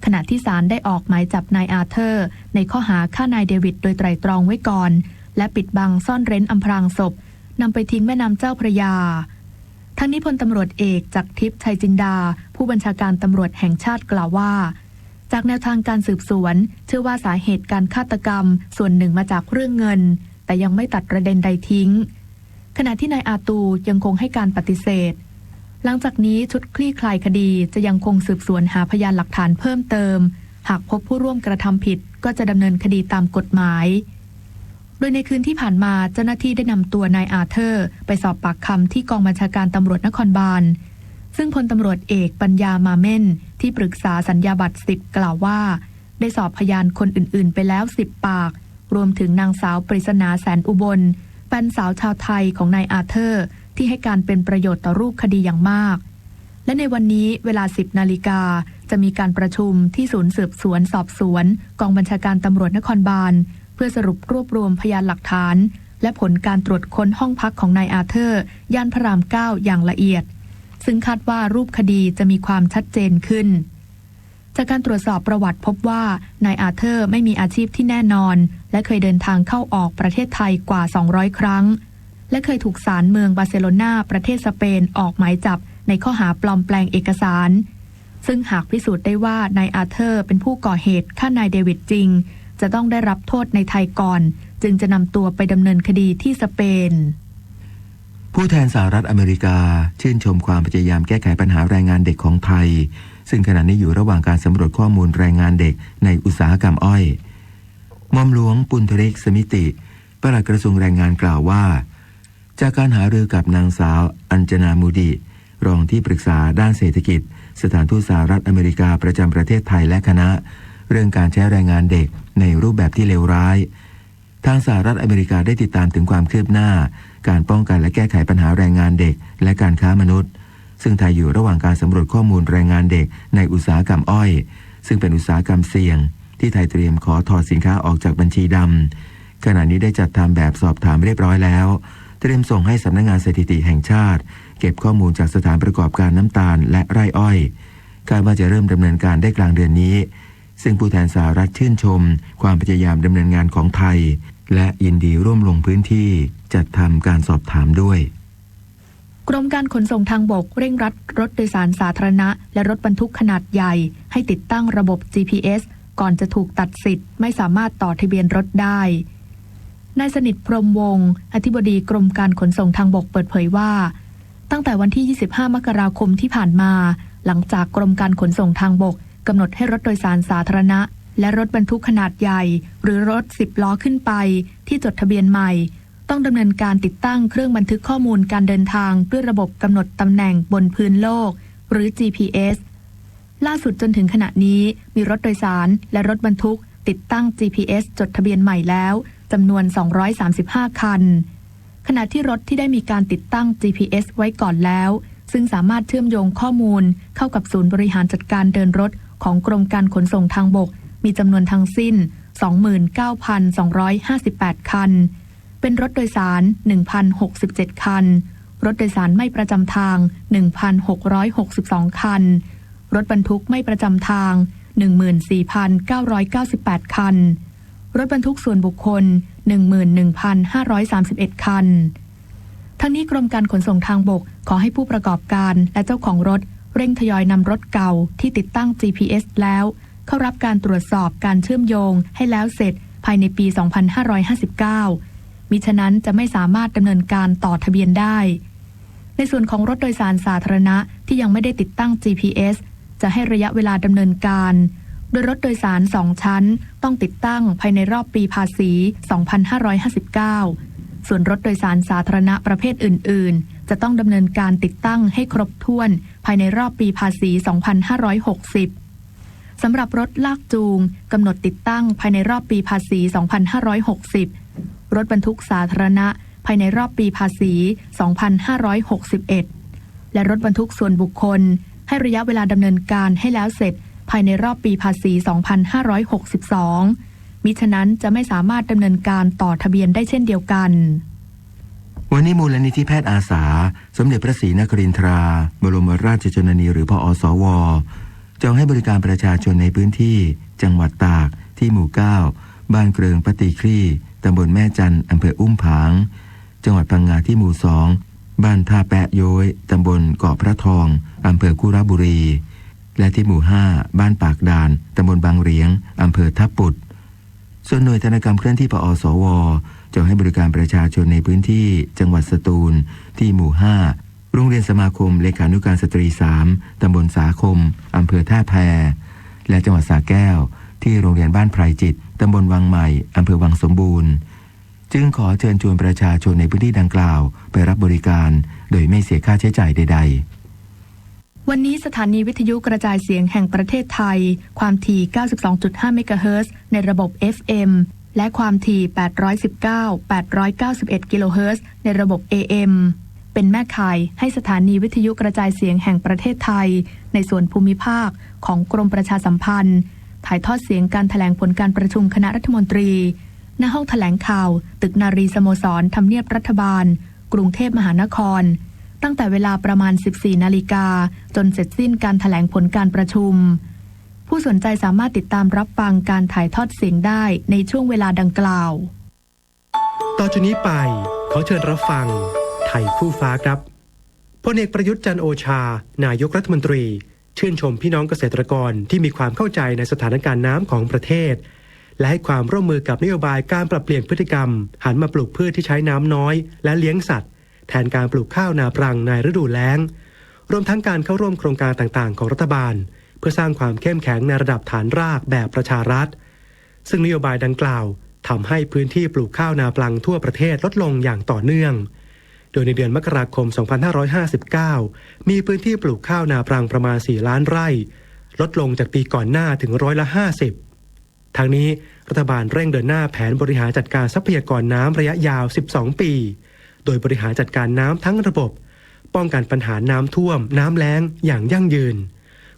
ขณะที่ศาลได้ออกหมายจับนายอาเธอร์ในข้อหาฆ่านายเดวิดโดยไตร่ตรองไว้ก่อนและปิดบังซ่อนเร้นอำพรางศพนำไปทิ้งแม่น้ำเจ้าพระยาทั้งนี้พลตำรวจเอกจักรทิพย์ชัยจินดาผู้บัญชาการตำรวจแห่งชาติกล่าวว่าจากแนวทางการสืบสวนเชื่อว่าสาเหตุการฆาตกรรมส่วนหนึ่งมาจากเรื่องเงินแต่ยังไม่ตัดประเด็นใดทิ้งขณะที่นายอาตูยังคงให้การปฏิเสธหลังจากนี้ชุดคลี่คลายคดีจะยังคงสืบสวนหาพยานหลักฐานเพิ่มเติมหากพบผู้ร่วมกระทำผิดก็จะดำเนินคดีตามกฎหมายโดยในคืนที่ผ่านมาเจ้าหน้าที่ได้นำตัวนายอาเธอร์ไปสอบปากคำที่กองบัญชาการตำรวจนครบาลซึ่งพลตำรวจเอกปัญญามาเม่นที่ปรึกษาสัญญาบัตร10กล่าวว่าได้สอบพยานคนอื่นๆไปแล้ว10ปากรวมถึงนางสาวปริศนาแสนอุบลแฟนสาวชาวไทยของนายอาเธอร์ที่ให้การเป็นประโยชน์ต่อรูปคดีอย่างมากและในวันนี้เวลา 10 นาฬิกาจะมีการประชุมที่ศูนย์สืบสวนสอบสวนกองบัญชาการตำรวจนครบาลเพื่อสรุปรวบรวมพยานหลักฐานและผลการตรวจค้นห้องพักของนายอาเธอร์ย่านพระราม 9อย่างละเอียด ซึ่งคาดว่ารูปคดีจะมีความชัดเจนขึ้นจากการตรวจสอบประวัติพบว่านายอาเธอร์ไม่มีอาชีพที่แน่นอนและเคยเดินทางเข้าออกประเทศไทยกว่า200ครั้งและเคยถูกศาลเมืองบาร์เซโลนาประเทศสเปนออกหมายจับในข้อหาปลอมแปลงเอกสารซึ่งหากพิสูจน์ได้ว่านายอาเธอร์เป็นผู้ก่อเหตุฆ่านายเดวิดจริงจะต้องได้รับโทษในไทยก่อนจึงจะนำตัวไปดำเนินคดีที่สเปน
ผู้แทนสหรัฐอเมริกาชื่นชมความพยายามแก้ไขปัญหาแรงงานเด็กของไทยซึ่งขณะนี้อยู่ระหว่างการสำรวจข้อมูลแรงงานเด็กในอุตสาหกรรมอ้อยหม่อมหลวงปุณธริกสมิติปลัดกระทรวงแรงงานกล่าวว่าจากการหารือกับนางสาวอัญจนามูดีรองที่ปรึกษาด้านเศรษฐกิจสถานทูตสหรัฐอเมริกาประจำประเทศไทยและคณะเรื่องการใช้แรงงานเด็กในรูปแบบที่เลวร้ายทางสหรัฐอเมริกาได้ติดตามถึงความคืบหน้าการป้องกันและแก้ไขปัญหาแรงงานเด็กและการค้ามนุษย์ซึ่งไทยอยู่ระหว่างการสำรวจข้อมูลแรงงานเด็กในอุตสาหกรรมอ้อยซึ่งเป็นอุตสาหกรรมเสี่ยงที่ไทยเตรียมขอถอดสินค้าออกจากบัญชีดำขณะนี้ได้จัดทำแบบสอบถามเรียบร้อยแล้วเตรียมส่งให้สำนักงานสถิติแห่งชาติเก็บข้อมูลจากสถานประกอบการน้ำตาลและไร่อ้อยคาดว่าจะเริ่มดำเนินการได้กลางเดือนนี้ซึ่งผู้แทนสหรัฐชื่นชมความพยายามดำเนินงานของไทยและยินดีร่วมลงพื้นที่จัดทำการสอบถามด้วย
กรมการขนส่งทางบกเร่งรัดรถโดยสารสาธารณะและรถบรรทุกขนาดใหญ่ให้ติดตั้งระบบ GPS ก่อนจะถูกตัดสิทธิ์ไม่สามารถต่อทะเบียนรถได้นายสนิทพรหมวงศ์อธิบดีกรมการขนส่งทางบกเปิดเผยว่าตั้งแต่วันที่25มกราคมที่ผ่านมาหลังจากกรมการขนส่งทางบกกำหนดให้รถโดยสารสาธารณะและรถบรรทุกขนาดใหญ่หรือรถ10ล้อขึ้นไปที่จดทะเบียนใหม่ต้องดำเนินการติดตั้งเครื่องบันทึกข้อมูลการเดินทางด้วยระบบกำหนดตำแหน่งบนพื้นโลกหรือ GPS ล่าสุดจนถึงขณะนี้มีรถโดยสารและรถบรรทุกติดตั้ง GPS จดทะเบียนใหม่แล้วจำนวน235คันขณะที่รถที่ได้มีการติดตั้ง GPS ไว้ก่อนแล้วซึ่งสามารถเชื่อมโยงข้อมูลเข้ากับศูนย์บริหารจัดการเดินรถของกรมการขนส่งทางบกมีจำนวนทั้งสิ้น 29,258 คันเป็นรถโดยสาร 1,067 คันรถโดยสารไม่ประจำทาง 1,662 คันรถบรรทุกไม่ประจำทาง 14,998 คันรถบรรทุกส่วนบุคคล 11,531 คันทั้งนี้กรมการขนส่งทางบกขอให้ผู้ประกอบการและเจ้าของรถเร่งทยอยนำรถเก่าที่ติดตั้ง GPS แล้วเข้ารับการตรวจสอบการเชื่อมโยงให้แล้วเสร็จภายในปี 2559มิฉะนั้นจะไม่สามารถดำเนินการต่อทะเบียนได้ในส่วนของรถโดยสารสาธารณะที่ยังไม่ได้ติดตั้ง GPS จะให้ระยะเวลาดำเนินการโดยรถโดยสาร2ชั้นต้องติดตั้งภายในรอบปีภาษี 2559ส่วนรถโดยสารสาธารณะประเภทอื่นๆจะต้องดำเนินการติดตั้งให้ครบถ้วนภายในรอบปีภาษี 2560สำหรับรถลากจูงกำหนดติดตั้งภายในรอบปีภาษี 2560รถบรรทุกสาธารณะภายในรอบปีภาษี 2561และรถบรรทุกส่วนบุคคลให้ระยะเวลาดำเนินการให้แล้วเสร็จภายในรอบปีภาษี 2562มิฉะนั้นจะไม่สามารถดำเนินการต่อทะเบียนได้เช่นเดียวกัน
วันนี้มูลนิธิแพทย์อาสาสมเด็จพระศรีนครินทราบรมราชชนนีหรือพอสวจองให้บริการประชาชนในพื้นที่จังหวัดตากที่หมู่ 9บ้านเกริงปฏิคลี่ตำบลแม่จันอำเภออุ้มผางจังหวัดพังงาที่หมู่ 2บ้านท่าแปะโย้ยตำบลเกาะพระทองอำเภอคุระบุรีและที่หมู่ 5บ้านปากด่านตำบลบางเหรียงอำเภอทับปุดส่วนหน่วยธนกรรมเคลื่อนที่ปอสวจะให้บริการประชาชนในพื้นที่จังหวัดสตูลที่หมู่ 5โรงเรียนสมาคมเลขานุการสตรี3ตำบลสาคมอำเภอท่าแพและจังหวัดสระแก้วที่โรงเรียนบ้านไพรจิตตำบลวังใหม่อำเภอวังสมบูรณ์จึงขอเชิญชวนประชาชนในพื้นที่ดังกล่าวไปรับบริการโดยไม่เสียค่าใช้จ่ายใดๆ
วันนี้สถานีวิทยุกระจายเสียงแห่งประเทศไทยความถี่ 92.5 เมกะเฮิรตซ์ในระบบ FM และความถี่ 891 กิโลเฮิรตซ์ในระบบ AM เป็นแม่ข่ายให้สถานีวิทยุกระจายเสียงแห่งประเทศไทยในส่วนภูมิภาคของกรมประชาสัมพันธ์ถ่ายทอดเสียงการแถลงผลการประชุมคณะรัฐมนตรีณห้องแถลงข่าวตึกนารีสโมสรทำเนียบรัฐบาลกรุงเทพมหานคร ตั้งแต่เวลาประมาณ 14 นาฬิกาจนเสร็จสิ้นการแถลงผลการประชุมผู้สนใจสามารถติดตามรับฟังการถ่ายทอดเสียงได้ในช่วงเวลาดังกล่าว
ต่อจากนี้ไปขอเชิญรับฟังไทยคู่ฟ้าครับพลเอกประยุทธ์จันทร์โอชานายกรัฐมนตรีชื่นชมพี่น้องเกษตรกรที่มีความเข้าใจในสถานการณ์น้ำของประเทศและให้ความร่วมมือกับนโยบายการปรับเปลี่ยนพฤติกรรมหันมาปลูกพืชที่ใช้น้ำน้อยและเลี้ยงสัตว์แทนการปลูกข้าวนาปรังในฤดูแล้งรวมทั้งการเข้าร่วมโครงการต่างๆของรัฐบาลเพื่อสร้างความเข้มแข็งในระดับฐานรากแบบประชารัฐซึ่งนโยบายดังกล่าวทำให้พื้นที่ปลูกข้าวนาปลังทั่วประเทศลดลงอย่างต่อเนื่องโดยในเดือนมกราคม 2559 มีพื้นที่ปลูกข้าวนาปลังประมาณ 4 ล้านไร่ลดลงจากปีก่อนหน้าถึง50%ทั้งนี้รัฐบาลเร่งเดินหน้าแผนบริหารจัดการทรัพยากรน้ำระยะยาว 12 ปีโดยบริหารจัดการน้ำทั้งระบบป้องกันปัญหาน้ำท่วมน้ำแล้งอย่างยั่งยืน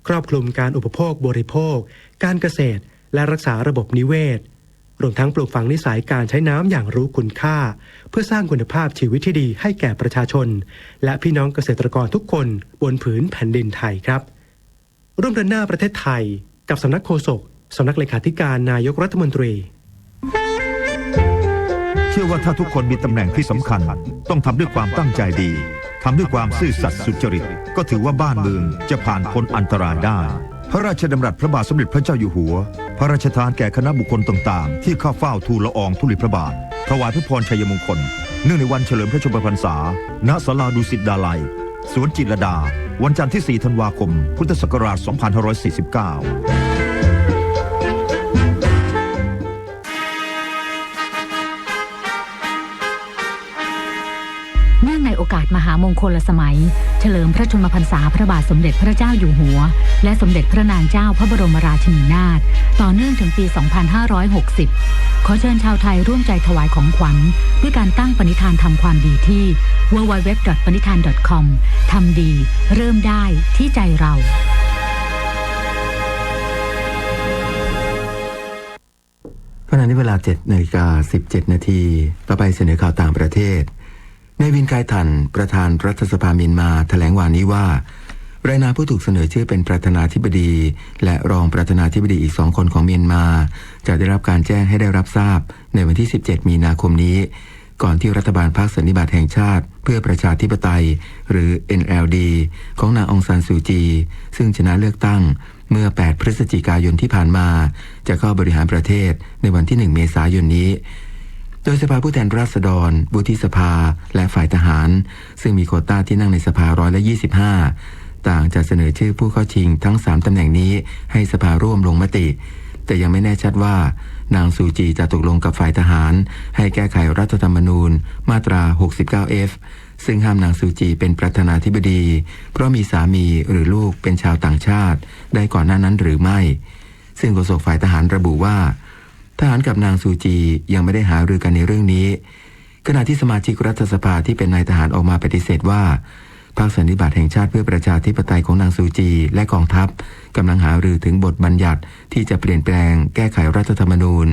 ครอบคลุมการอุปโภคบริโภคการเกษตรและรักษาระบบนิเวศรวมทั้งปลูกฝังนิสัยการใช้น้ำอย่างรู้คุณค่าเพื่อสร้างคุณภาพชีวิตที่ดีให้แก่ประชาชนและพี่น้องเกษตรกรทุกคนบนผืนแผ่นดินไทยครับร่วมเดินหน้าประเทศไทยกับสำนักโฆษกสำนักเลขาธิการนายกรัฐมนตรี
เชื่อว่าถ้าทุกคนมีตำแหน่งที่สำคัญต้องทำด้วยความตั้งใจดีทำด้วยความซื่อสัตย์สุจริตก็ถือว่าบ้านเมืองจะผ่านพ้นอันตรายได้พระราชดำรัสพระบาทสมเด็จพระเจ้าอยู่หัวพระราชทานแก่คณะบุคคลต่างๆที่เข้าเฝ้าทูลละอองธุลีพระบาทถวายพระพรชัยมงคลเนื่องในวันเฉลิมพระชนมพรรษาณศาลาดุสิตดาลัยสวนจิตรลดาวันจันทร์ที่ 4 ธันวาคม พุทธศักราช 2549
ในโอกาสมหามงคลสมัยเฉลิมพระชนมพรรษาพระบาทสมเด็จพระเจ้าอยู่หัวและสมเด็จพระนางเจ้าพระบรมราชินีนาถต่อเนื่องถึงปี 2560 ขอเชิญชาวไทยร่วมใจถวายของขวัญด้วยการตั้งปณิธานทำความดีที่ www.panitan.com ทำดีเริ่มได้ที่ใจเรา
ขณะนี้เวลา 7:17 นาทีต่อไปเสนอข่าวต่างประเทศในวินไกทันประธานรัฐสภาเมียนมาแถลงวานนี้ว่ารายนามผู้ถูกเสนอชื่อเป็นประธานาธิบดีและรองประธานาธิบดีอีก2 คนของเมียนมาจะได้รับการแจ้งให้ได้รับทราบในวันที่ 17 มีนาคมนี้ก่อนที่รัฐบาลพรรคสันนิบาตแห่งชาติเพื่อประชาธิปไตยหรือ NLD ของนางองซานซูจีซึ่งชนะเลือกตั้งเมื่อ 8 พฤศจิกายนที่ผ่านมาจะเข้าบริหารประเทศในวันที่ 1 เมษายนนี้โดยสภาผู้แทนราษฎรวุฒิสภาและฝ่ายทหารซึ่งมีโควต้าที่นั่งในสภา125ต่างจะเสนอชื่อผู้เข้าชิงทั้ง3ตำแหน่งนี้ให้สภาร่วมลงมติแต่ยังไม่แน่ชัดว่านางซูจีจะตกลงกับฝ่ายทหารให้แก้ไขรัฐธรรมนูญมาตรา 69F ซึ่งห้ามนางซูจีเป็นประธานาธิบดีเพราะมีสามีหรือลูกเป็นชาวต่างชาติได้ก่อนหน้านั้นหรือไม่ซึ่งโฆษกฝ่ายทหารระบุว่าทหารกับนางซูจียังไม่ได้หารือกันในเรื่องนี้ขณะที่สมาชิกรัฐสภาที่เป็นนายทหารออกมาปฏิเสธว่าพรรคสันนิบาตแห่งชาติเพื่อประชาธิปไตยของนางซูจีและกองทัพกำลังหารือถึงบทบัญญัติที่จะเปลี่ยนแปลงแก้ไขรัฐธรรมนูญ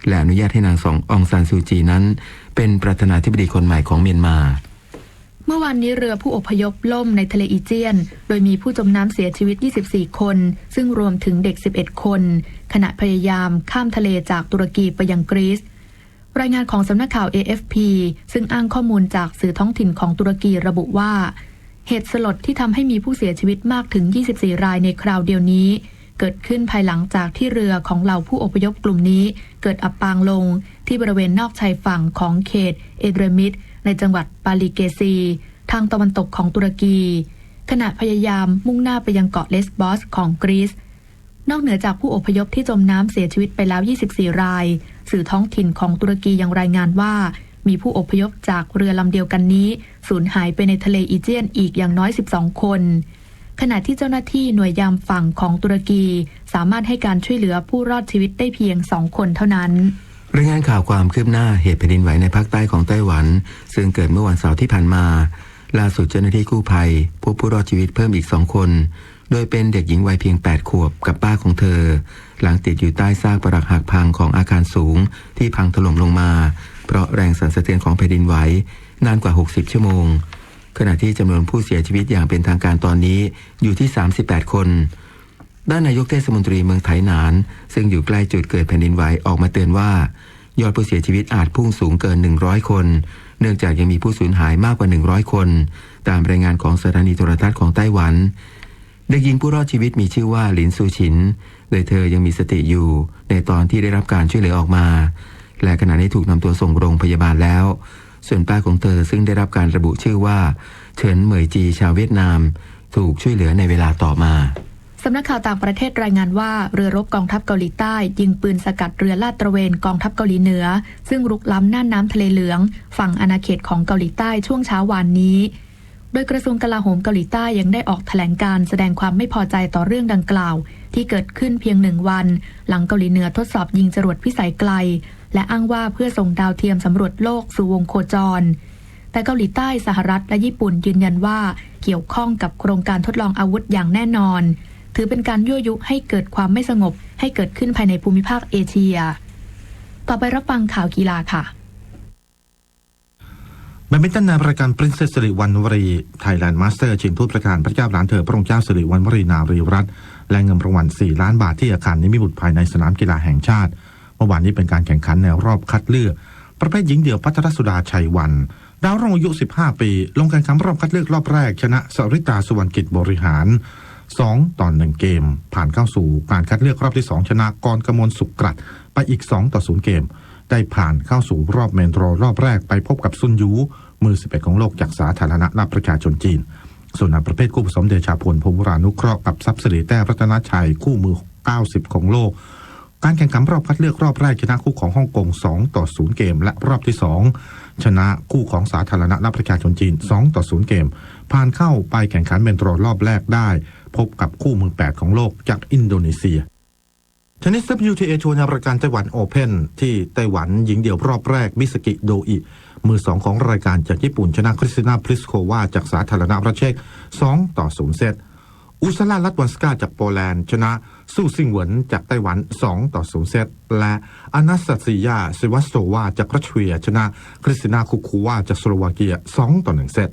และอนุญาตให้นางองซานซูจีนั้นเป็นประธานาธิบดีคนใหม่ของเมียนมา
เมื่อวานนี้เรือผู้อพยพล่มในทะเลอีเจียนโดยมีผู้จมน้ำเสียชีวิต24 คนซึ่งรวมถึงเด็ก11 คนขณะพยายามข้ามทะเลจากตุรกีไปยังกรีซรายงานของสำนักข่าว AFP ซึ่งอ้างข้อมูลจากสื่อท้องถิ่นของตุรกีระบุว่าเหตุสลดที่ทำให้มีผู้เสียชีวิตมากถึง24 รายในคราวเดียวนี้เกิดขึ้นภายหลังจากที่เรือของเหล่าผู้อพยพกลุ่มนี้เกิดอับปางลงที่บริเวณนอกชายฝั่งของเขตเอเดรมิดในจังหวัดปาลิเกซีทางตะวันตกของตุรกีขณะพยายามมุ่งหน้าไปยังเกาะเลสบอสของกรีซนอกเหนือจากผู้อพยพที่จมน้ำเสียชีวิตไปแล้ว24 รายสื่อท้องถิ่นของตุรกียังรายงานว่ามีผู้อพยพจากเรือลำเดียวกันนี้สูญหายไปในทะเลอีเจียนอีกอย่างน้อย12 คนขณะที่เจ้าหน้าที่หน่วยยามฝั่งของตุรกีสามารถให้การช่วยเหลือผู้รอดชีวิตได้เพียง2 คนเท่านั้น
รายงานข่าวความคืบหน้าเหตุแผ่นดินไหวในภาคใต้ของไต้หวันซึ่งเกิดเมื่อวันเสาร์ที่ผ่านมาล่าสุดเจ้าหน้าที่กู้ภัยพบผู้รอดชีวิตเพิ่มอีก2 คนโดยเป็นเด็กหญิงวัยเพียง8 ขวบกับป้าของเธอหลังติดอยู่ใต้ซากปรักหักพังของอาคารสูงที่พังถล่มลงมาเพราะแรงสั่นสะเทือนของแผ่นดินไหวนานกว่า60 ชั่วโมง ขณะที่จำนวนผู้เสียชีวิตอย่างเป็นทางการตอนนี้อยู่ที่38คนด้านนายกเทศมนตรีเมืองไถหนานซึ่งอยู่ใกล้จุดเกิดแผ่นดินไหวออกมาเตือนว่ายอดผู้เสียชีวิตอาจพุ่งสูงเกิน100คนเนื่องจากยังมีผู้สูญหายมากกว่า100คนตามรายงานของสถานีโทรทัศน์ของไต้หวันเด็กหญิงผู้รอดชีวิตมีชื่อว่าหลินซูฉินโดยเธอยังมีสติอยู่ในตอนที่ได้รับการช่วยเหลือออกมาและขณะนี้ถูกนำตัวส่งโรงพยาบาลแล้วส่วนป้าของเธอซึ่งได้รับการระบุชื่อว่าเฉินเหมยจีชาวเวียดนามถูกช่วยเหลือในเวลาต่อมา
สำนักข่าวต่างประเทศรายงานว่าเรือรบกองทัพเกาหลีใต้ยิงปืนสกัดเรือลาดตระเวนกองทัพเกาหลีเหนือซึ่งรุกล้ำน่านน้ำทะเลเหลืองฝั่งอาณาเขตของเกาหลีใต้ช่วงเช้าวานนี้โดยกระทรวงกลาโหมเกาหลีใต้ยังได้ออกแถลงการแสดงความไม่พอใจต่อเรื่องดังกล่าวที่เกิดขึ้นเพียง1 วันหลังเกาหลีเหนือทดสอบยิงจรวดพิสัยไกลและอ้างว่าเพื่อส่งดาวเทียมสำรวจโลกสู่วงโคจรแต่เกาหลีใต้สหรัฐและญี่ปุ่นยืนยันว่าเกี่ยวข้องกับโครงการทดลองอาวุธอย่างแน่นอนถือเป็นการยั่วยุให้เกิดความไม่สงบให้เกิดขึ้นภายในภูมิภาคเอเชียต่อไปรับฟังข่าวกีฬาค่ะ
แบดมินตันในรายการ Princess สิริวัณวรี Thailand Master ชิงถ้วยประธานพระเจ้าหลานเธอพระองค์เจ้าสิริวัณวรีนารีรัตน์และเงินรางวัล4 ล้านบาทที่อาคารนิมิบุตรภายในสนามกีฬาแห่งชาติเมื่อวานนี้เป็นการแข่งขันในรอบคัดเลือกประเภทหญิงเดี่ยวภัทรสุดาชัยวันดาวรุ่งอายุ15 ปีลงแข่งขันรอบคัดเลือกรอบแรกชนะสริตาสุวรรณกิจบริหาร2-1 เกมผ่านเข้าสู่การคัดเลือกรอบที่2ชนะกรกมลสุขกรัตไปอีก2-0 เกมได้ผ่านเข้าสู่รอบเมนโทรรอบแรกไปพบกับซุนยูมือ11ของโลกจากสาธารณรัฐประชาชนจีนส่วนในประเภทคู่ผสมเดชาพลพงศ์วรานุเคราะห์กับทรัพย์สิริแต้รัตนชัยคู่มือ90ของโลกการแข่งขันรอบคัดเลือกรอบแรกชนะคู่ของฮ่องกง2-0 เกมและรอบที่2ชนะคู่ของสาธารณรัฐประชาชนจีน2-0 เกมผ่านเข้าไปแข่งขันเมนโทรรอบแรกได้พบกับคู่มือ8ของโลกจากอินโดนีเซียเทนนิส WTA ทัวร์ในรายการไต้หวันโอเพ่นที่ไต้หวันหญิงเดี่ยวรอบแรกมิสกิโดอิมือ2ของรายการจากญี่ปุ่นชนะคริสตินาพลิสโควาจากสาธารณรัฐเช็ก2-0 เซตอุซาลาลัตวันสกาจากโปแลนด์ชนะสู้ซิงเหวินจากไต้หวัน2-0 เซตและอานาสตาซิยาซิวัสโซวาจากรัสเซียชนะคริสตินาคุคูวาจากสโลวาเกีย2-1 เซต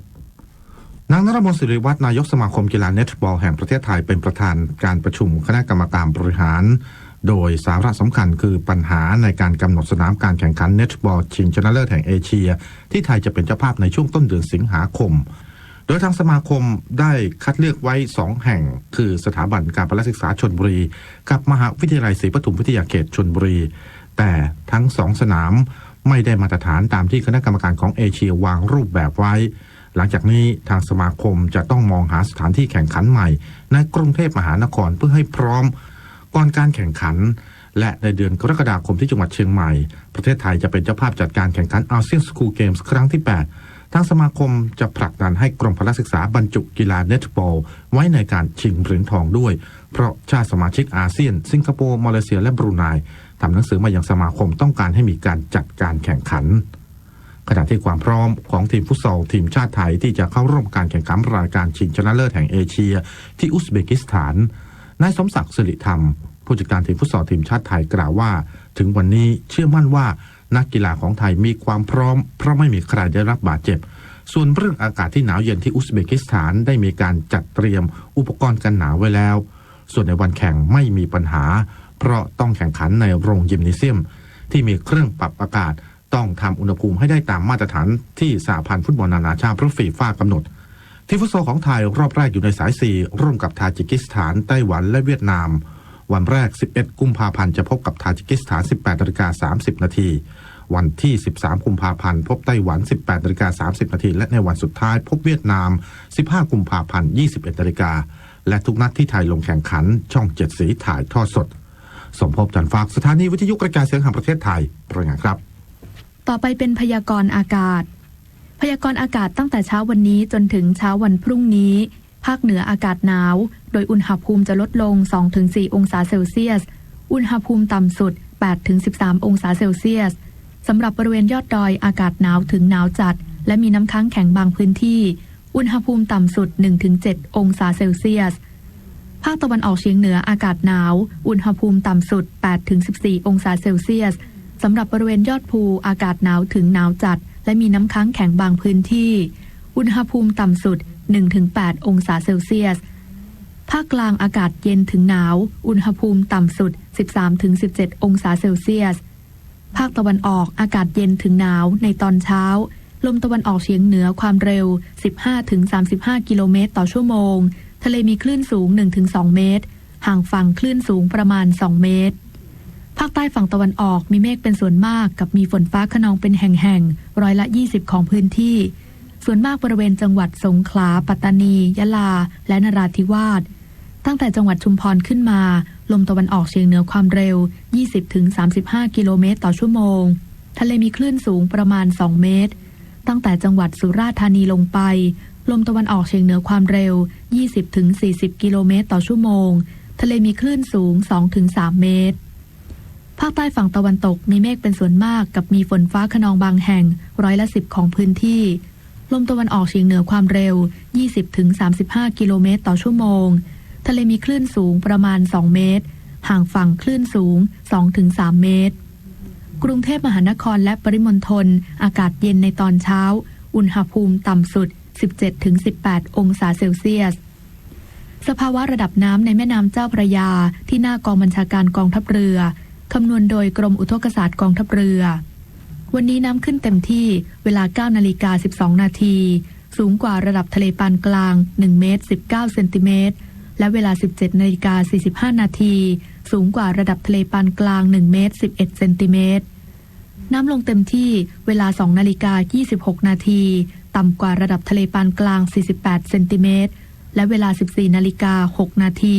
นางนรมนศิริวัฒน์นายกสมาคมกีฬาเนตบอลแห่งประเทศไทยเป็นประธานการประชุมคณะกรรมการบริหารโดยสาระสำคัญคือปัญหาในการกำหนดสนามการแข่งขันเนตบอลชิงชนะเลิศแห่งเอเชียที่ไทยจะเป็นเจ้าภาพในช่วงต้นเดือนสิงหาคมโดยทางสมาคมได้คัดเลือกไว้2 แห่งคือสถาบันการพละศึกษาชลบุรีกับมหาวิทยาลัยศรีปทุมวิทยาเขตชลบุรีแต่ทั้ง2 สนามไม่ได้มาตรฐานตามที่คณะกรรมการของเอเชียวางรูปแบบไว้หลังจากนี้ทางสมาคมจะต้องมองหาสถานที่แข่งขันใหม่ในกรุงเทพมหานครเพื่อให้พร้อมก่อนการแข่งขันและในเดือนกรกฎาคมที่จังหวัดเชียงใหม่ประเทศไทยจะเป็นเจ้าภาพจัดการแข่งขันอาเซียนสคูลเกมส์ครั้งที่8ทางสมาคมจะผลักดันให้กรมพละศึกษาบรรจุกีฬาเนตบอลไว้ในการชิงเหรียญทองด้วยเพราะชาติสมาชิกอาเซียนสิงคโปร์มาเลเซียและบรูไนทำหนังสือมายังสมาคมต้องการให้มีการจัดการแข่งขันขณะที่ความพร้อมของทีมฟุตซอลทีมชาติไทยที่จะเข้าร่วมการแข่งขันรายการชิงชนะเลิศแห่งเอเชียที่อุซเบกิสถานนายสมศักดิ์สิริธรรมผู้จัดการทีมฟุตซอลทีมชาติไทยกล่าวว่าถึงวันนี้เชื่อมั่นว่านักกีฬาของไทยมีความพร้อมเพราะไม่มีใครได้รับบาดเจ็บส่วนเรื่องอากาศที่หนาวเย็นที่อุซเบกิสถานได้มีการจัดเตรียมอุปกรณ์กันหนาวไว้แล้วส่วนในวันแข่งไม่มีปัญหาเพราะต้องแข่งขันในโรงยิมเนเซียมที่มีเครื่องปรับอากาศต้องทำอุณหภูมิให้ได้ตามมาตรฐานที่สหพันธ์ฟุตบอลนานาชาติหรือฟีฟ่ากำหนดทีมฟุตซอลของไทยรอบแรกอยู่ในสาย4ร่วมกับทาจิกิสถานไต้หวันและเวียดนามวันแรก11 กุมภาพันธ์จะพบกับทาจิกิสถาน 18:30 น.วันที่13 กุมภาพันธ์พบไต้หวัน 18:30 น.และในวันสุดท้ายพบเวียดนาม15 กุมภาพันธ์ 21 น.และทุกนัดที่ไทยลงแข่งขันช่อง7สีถ่ายทอดสดสมภพจันทร์ฝากสถานีวิทยุกระจายเสียงแห่งประเทศไทยรายงานครับ
ต่อไปเป็นพยากรณ์อากาศพยากรณ์อากาศตั้งแต่เช้าวันนี้จนถึงเช้าวันพรุ่งนี้ภาคเหนืออากาศหนาวโดยอุณหภูมิจะลดลง 2-4 องศาเซลเซียสอุณหภูมิต่ำสุด 8-13 องศาเซลเซียสสำหรับบริเวณยอดดอยอากาศหนาวถึงหนาวจัดและมีน้ำค้างแข็งบางพื้นที่อุณหภูมิต่ำสุด 1-7 องศาเซลเซียสภาคตะวันออกเฉียงเหนืออากาศหนาวอุณหภูมิต่ำสุด 8-14 องศาเซลเซียสสำหรับบริเวณยอดภูอากาศหนาวถึงหนาวจัดและมีน้ำค้างแข็งบางพื้นที่ อุณหภูมิต่ำสุด 1-8 องศาเซลเซียสภาคกลางอากาศเย็นถึงหนาวอุณหภูมิต่ำสุด 13-17 องศาเซลเซียสภาคตะวันออกอากาศเย็นถึงหนาวในตอนเช้าลมตะวันออกเฉียงเหนือความเร็ว 15-35 กิโลเมตรต่อชั่วโมงทะเลมีคลื่นสูง 1-2 เมตรห่างฝั่งคลื่นสูงประมาณ 2 เมตรภาคใต้ฝั่งตะวันออกมีเมฆเป็นส่วนมากกับมีฝนฟ้าคะนองเป็นแห่งๆ20%ของพื้นที่ส่วนมากบริเวณจังหวัดสงขลาปัตตานียะลาและนราธิวาสตั้งแต่จังหวัดชุมพรขึ้นมาลมตะวันออกเฉียงเหนือความเร็ว 20-35 กิโลเมตรต่อชั่วโมงทะเลมีคลื่นสูงประมาณ 2 เมตรตั้งแต่จังหวัดสุราษฎร์ธานีลงไปลมตะวันออกเฉียงเหนือความเร็ว 20-40 กิโลเมตรต่อชั่วโมงทะเลมีคลื่นสูง 2-3 เมตรภาคใต้ฝั่งตะวันตกมีเมฆเป็นส่วนมากกับมีฝนฟ้าคะนองบางแห่ง10%ของพื้นที่ลมตะวันออกเฉียงเหนือความเร็ว 20-35 กิโลเมตรต่อชั่วโมงทะเลมีคลื่นสูงประมาณ 2 เมตรห่างฝั่งคลื่นสูง 2-3 เมตรกรุงเทพมหานครและปริมณฑลอากาศเย็นในตอนเช้าอุณหภูมิต่ำสุด 17-18 องศาเซลเซียสสภาวะระดับน้ำในแม่น้ำเจ้าพระยาที่หน้ากองบัญชาการกองทัพเรือคำนวณโดยกรมอุทกศาสตร์กองทัพเรือวันนี้น้ำขึ้นเต็มที่เวลา 9:12 นาทีสูงกว่าระดับทะเลปานกลาง1 เมตร 19 เซนติเมตรและเวลา 17:45 นาทีสูงกว่าระดับทะเลปานกลาง1 เมตร 11 เซนติเมตรน้ำลงเต็มที่เวลา 2:26 นาทีต่ำกว่าระดับทะเลปานกลาง48 เซนติเมตรและเวลา 14:06 นาที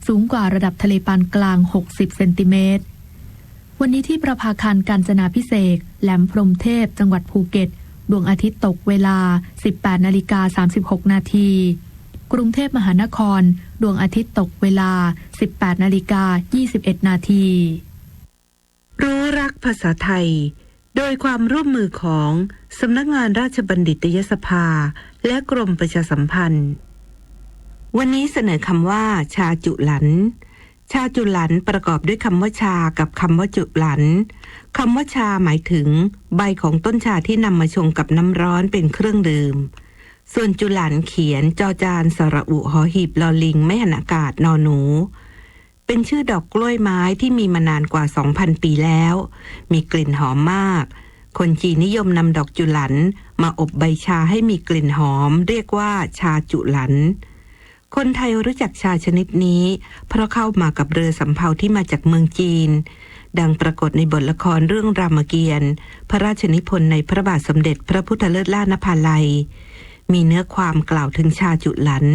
สูงกว่าระดับทะเลปานกลาง60 เซนติเมตรวันนี้ที่ประภาคารกาญจนาภิเษกแหลมพรหมเทพจังหวัดภูเก็ตดวงอาทิตย์ตกเวลา 18:36 นาทีกรุงเทพมหานครดวงอาทิตย์ตกเวลา 18:21 นาที
รู้รักภาษาไทยโดยความร่วมมือของสำนักงานราชบัณฑิตยสภาและกรมประชาสัมพันธ์วันนี้เสนอคำว่าชาจุหลันชาจุหลันประกอบด้วยคำว่าชากับคำว่าจุหลันคำว่าชาหมายถึงใบของต้นชาที่นำมาชงกับน้ำร้อนเป็นเครื่องดื่มส่วนจุหลันเขียนจอจานสระอุหอหีบลอลิงไม่หันอากาศนอหนูเป็นชื่อดอกกล้วยไม้ที่มีมานานกว่า 2,000 ปีแล้วมีกลิ่นหอมมากคนจีนนิยมนำดอกจุหลันมาอบใบชาให้มีกลิ่นหอมเรียกว่าชาจุหลันคนไทยรู้จักชาชนิดนี้เพราะเข้ามากับเรือสำเภาที่มาจากเมืองจีนดังปรากฏในบทละครเรื่องรามเกียรติ์พระราชนิพนธ์ในพระบาทสมเด็จพระพุทธเลิศล่านภาลัยมีเนื้อความกล่าวถึงชาจุหลัน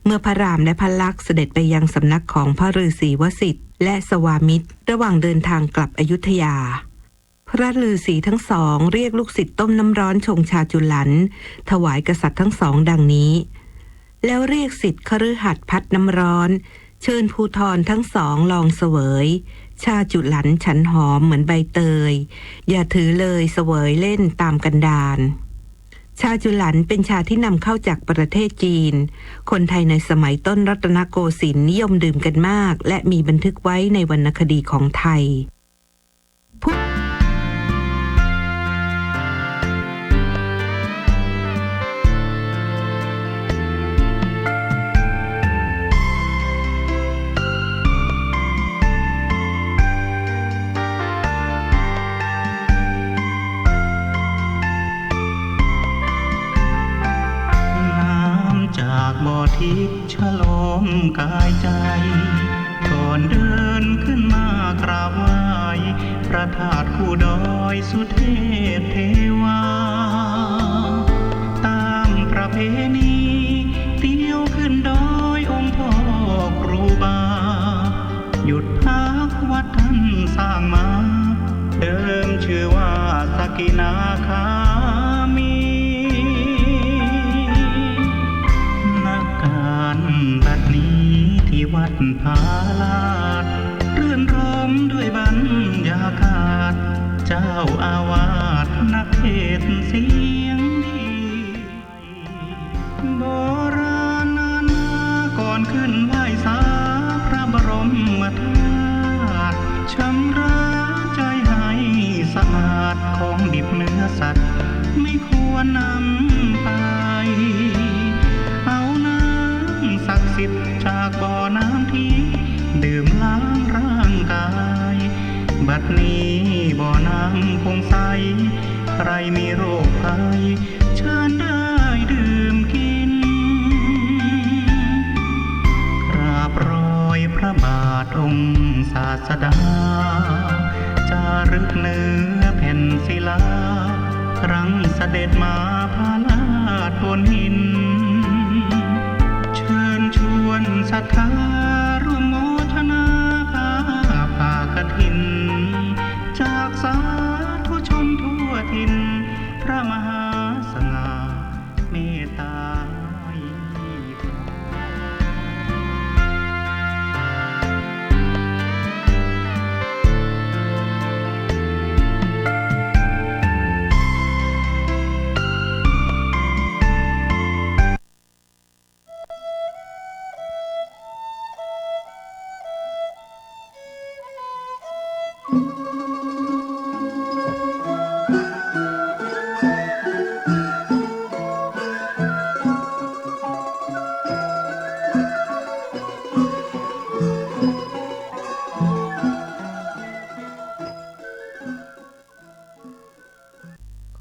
เมื่อพระรามและพระลักษมณ์เสด็จไปยังสำนักของพระฤาษีวสิทธิ์และสวามิตรระหว่างเดินทางกลับอยุธยาพระฤาษีทั้งสองเรียกลูกศิษย์ต้มน้ำร้อนชงชาจุหลันถวายกษัตริย์ทั้งสองดังนี้แล้วเรียกศิษย์คฤหัสถ์พัดน้ำร้อนเชิญภูธรทั้งสองลองเสวยชาจุหลันฉันหอมเหมือนใบเตยอย่าถือเลยเสวยเล่นตามกันดารชาจุหลันเป็นชาที่นำเข้าจากประเทศจีนคนไทยในสมัยต้นรัตนโกสินทร์นิยมดื่มกันมากและมีบันทึกไว้ในวรรณคดีของไทย
บ่อทิพย์ฉลมกายใจก่อนเดินขึ้นมากราบไหว้พระธาตุคู่ดอยสุเทพเทวาตามประเพณีเที่ยวขึ้นดอยองค์พ่อครูบาหยุดพักวัดท่านสร้างมาเดิมชื่อว่าสกินาคาบัดนี้ที่วัดผาลาดรื่นรมด้วยบรรยากาศเจ้าอาวาสนักเทศน์เสียงดีโบราณนาก่อนขึ้นไหว้สาพระบรมธาตุชำระใจให้สะอาดของดิบเนื้อสัตว์ ไม่ควรนำไปเอาน้ำศักดิ์สิทธิ์จากบ่อน้ำทิพย์ดื่มล้างร่างกายบัดนี้บ่อน้ำคงใสใครมีโรคภัยเชิญได้ดื่มกินกราบรอยพระบาทองค์ศาสดาจารึกเนื้อแผ่นศิลาครั้งเสด็จมาพาลาดบนหินเชิญชวนศรัทธาร่วมโมทนาผ้าป่ากฐินจากสาธุชนทั่วถิ่นพระมหาสง่าเมตตา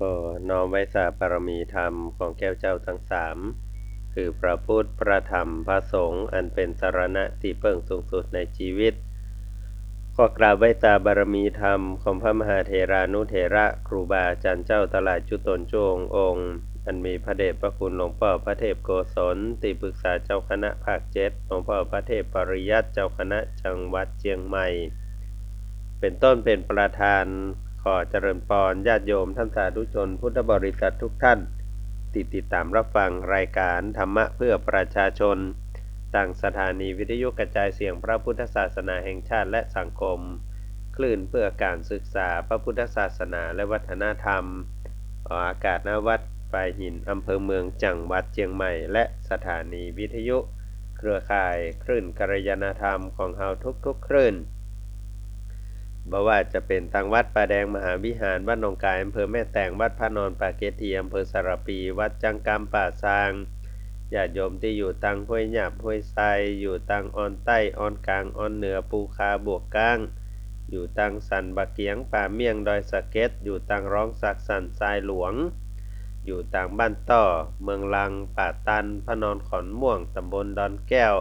ก็น้อมไว้สาบารมีธรรมของแก้วเจ้าทั้งสามคือพระพุทธพระธรรมพระสงฆ์อันเป็นสรณะที่พึ่งสูงสุดในชีวิตขอกราบไว้สาบารมีธรรมของพระมหาเถรานุเถระครูบาอาจารย์เจ้าตลาดจุตนจุองค์อันมีพระเดชพระคุณหลวงพ่อพระเทพโกศลที่ปรึกษาเจ้าคณะภาค7หลวงพ่อพระเทพปริยัติเจ้าคณะจังหวัดเชียงใหม่เป็นต้นเป็นประธานขอเจริญพรญาติโยมท่านสาธุชนพุทธบริษัททุกท่านติดตามรับฟังรายการธรรมะเพื่อประชาชนทางสถานีวิทยุกระจายเสียงพระพุทธศาสนาแห่งชาติและสังคมคลื่นเพื่อการศึกษาพระพุทธศาสนาและวัฒนธรรมออกอากาศณวัดปลายหินอำเภอเมืองจังหวัดเชียงใหม่และสถานีวิทยุเครือข่ายคลื่นกัลยาณธรรมของเฮาทุกคลื่นบ่ว่าจะเป็นทางวัดป่าแดงมหาวิหารวัดหนองกายอำเภอแม่แตงวัดพระนอนป่าเกตีอำเภอสระปีวัดจังกำป่าซางญาติโยมที่อยู่ตังห้วยหยาบห้วยไซอยู่ตังออนใต้ออนกลางออนเหนือปูคาบวกก้างอยู่ตังสันบะเกียงป่าเมี่ยงดอยสะเก็ดอยู่ตังร้องสักสันทรายหลวงอยู่ตังบ้านต้อเมืองลังป่าตันพระนอนขอนม่วงตำบลดอนแก้ว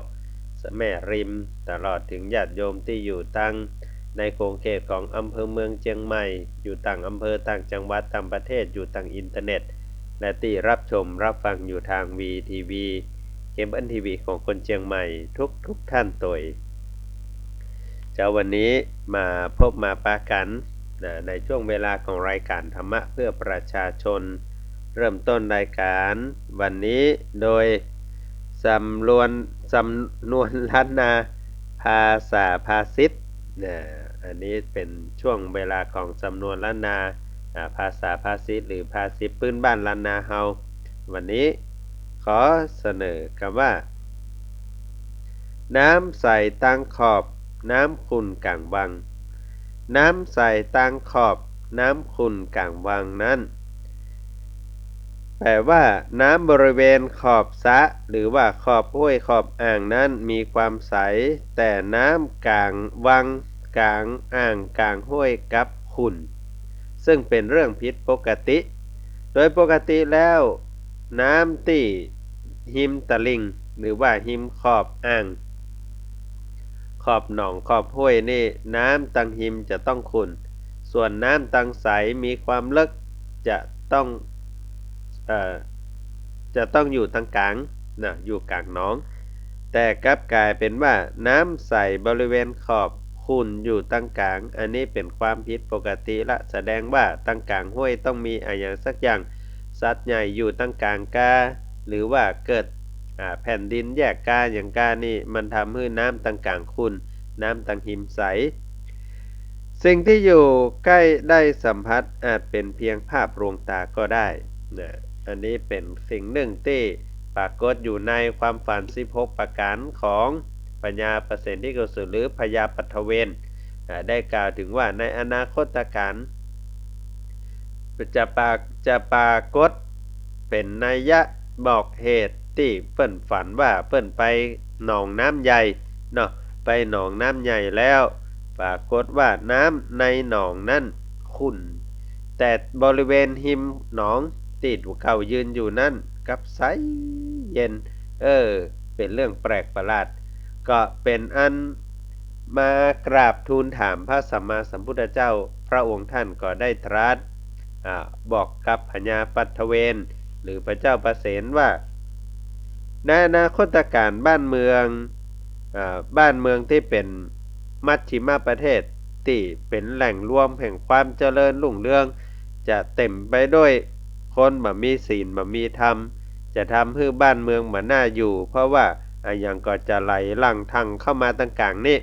สะแม่ริมตลอดถึงญาติโยมที่อยู่ตังในโครงเขตของอำเภอเมืองเชียงใหม่อยู่ต่างอำเภอต่างจังหวัดต่างประเทศอยู่ต่างอินเทอร์เน็ตและที่รับชมรับฟังอยู่ทาง VTV เคเบิลทีวีของคนเชียงใหม่ทุกท่านตัวเจ้าวันนี้มาพบมาปะกันในช่วงเวลาของรายการธรรมะเพื่อประชาชนเริ่มต้นรายการวันนี้โดยสำนวนล้านนาภาษาภาษิตอันนี้เป็นช่วงเวลาของสำนวนล้านนาภาษาภาษิตหรือภาษิตพื้นบ้านล้านนาเฮาวันนี้ขอเสนอคำว่าน้ำใสตั้งขอบน้ำขุ่นกลางวังน้ำใสตั้งขอบน้ำขุ่นกลางวังนั้นแปลว่าน้ำบริเวณขอบสระหรือว่าขอบห้วยขอบอ่างนั้นมีความใสแต่น้ำกลางวังกลางอ่างกลางห้วยกับขุ่นซึ่งเป็นเรื่องผิดปกติโดยปกติแล้วน้ำที่หิมตลิ่งหรือว่าหิมขอบอ่างขอบหนองขอบห้วยนี่น้ำตังหิมจะต้องขุ่นส่วนน้ำตังใสมีความลึกจะต้องอยู่ตรงกลางอยู่กลางหนองแต่กลับกลายเป็นว่าน้ำใสบริเวณขอบขุ่นอยู่ตรงกลางอันนี้เป็นความผิดปกติละแสดงว่าตรงกลางห้วยต้องมีอย่างสักอย่างสัตว์ใหญ่อยู่ตรงกลางกาหรือว่าเกิดแผ่นดินแยกกาอย่างกานี่มันทำให้น้ำตรงกลางขุ่นน้ำตรงหิมใสสิ่งที่อยู่ใกล้ได้สัมผัสอาจเป็นเพียงภาพลวงตาก็ได้อันนี้เป็นสิ่งหนึ่งที่ปรากฏอยู่ในความฝัน16ประการของปัญญาประเสริฐที่เกิดหรือพญาปัทเวนได้กล่าวถึงว่าในอนาคตการ
จะปรากฏเป็นนัยยะบอกเหตุที่เปิ้นฝันว่าเปิ้นไปหนองน้ำใหญ่เนาะไปหนองน้ำใหญ่แล้วปรากฏว่าน้ำในหนองนั้นขุ่นแต่บริเวณหิมหนองที่เขายืนอยู่นั่นกับใสเย็นเป็นเรื่องแปลกประหลาดก็เป็นอันมากราบทูลถามพระสัมมาสัมพุทธเจ้าพระองค์ท่านก็ได้ตรัสบอกกับพญาปัทเวนหรือพระเจ้าประเสนว่าในอนาคตการบ้านเมืองที่เป็นมัชชิมประเทศที่เป็นแหล่งรวมแห่งความเจริญรุ่งเรืองจะเต็มไปด้วยคนบ่มีศีลบ่มีธรรมจะทำให้บ้านเมืองบ่น่าอยู่เพราะว่าอย่างก็จะไหลหลั่งทางเข้ามาต่างกลางนี่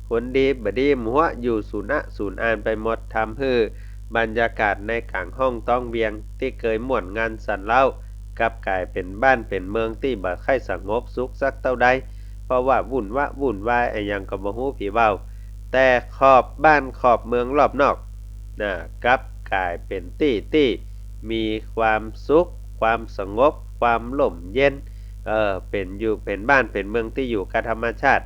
คนดีบ่ดีมัวอยู่สูญอานไปหมดทำให้บรรยากาศในกลางห้องต้องเวียงที่เคยม่วนงานสันเล่ากลับกลายเป็นบ้านเป็นเมืองที่บ่ค่อยสงบสุขสักเท่าใดเพราะว่าวุ่นวายอย่างก็บ่ฮู้ผีเว้าแต่ขอบบ้านขอบเมืองรอบนอกกลับกลายเป็นที่มีความสุขความสงบความร่มเย็นเป็นบ้านเป็นเมืองที่อยู่กับธรรมชาติ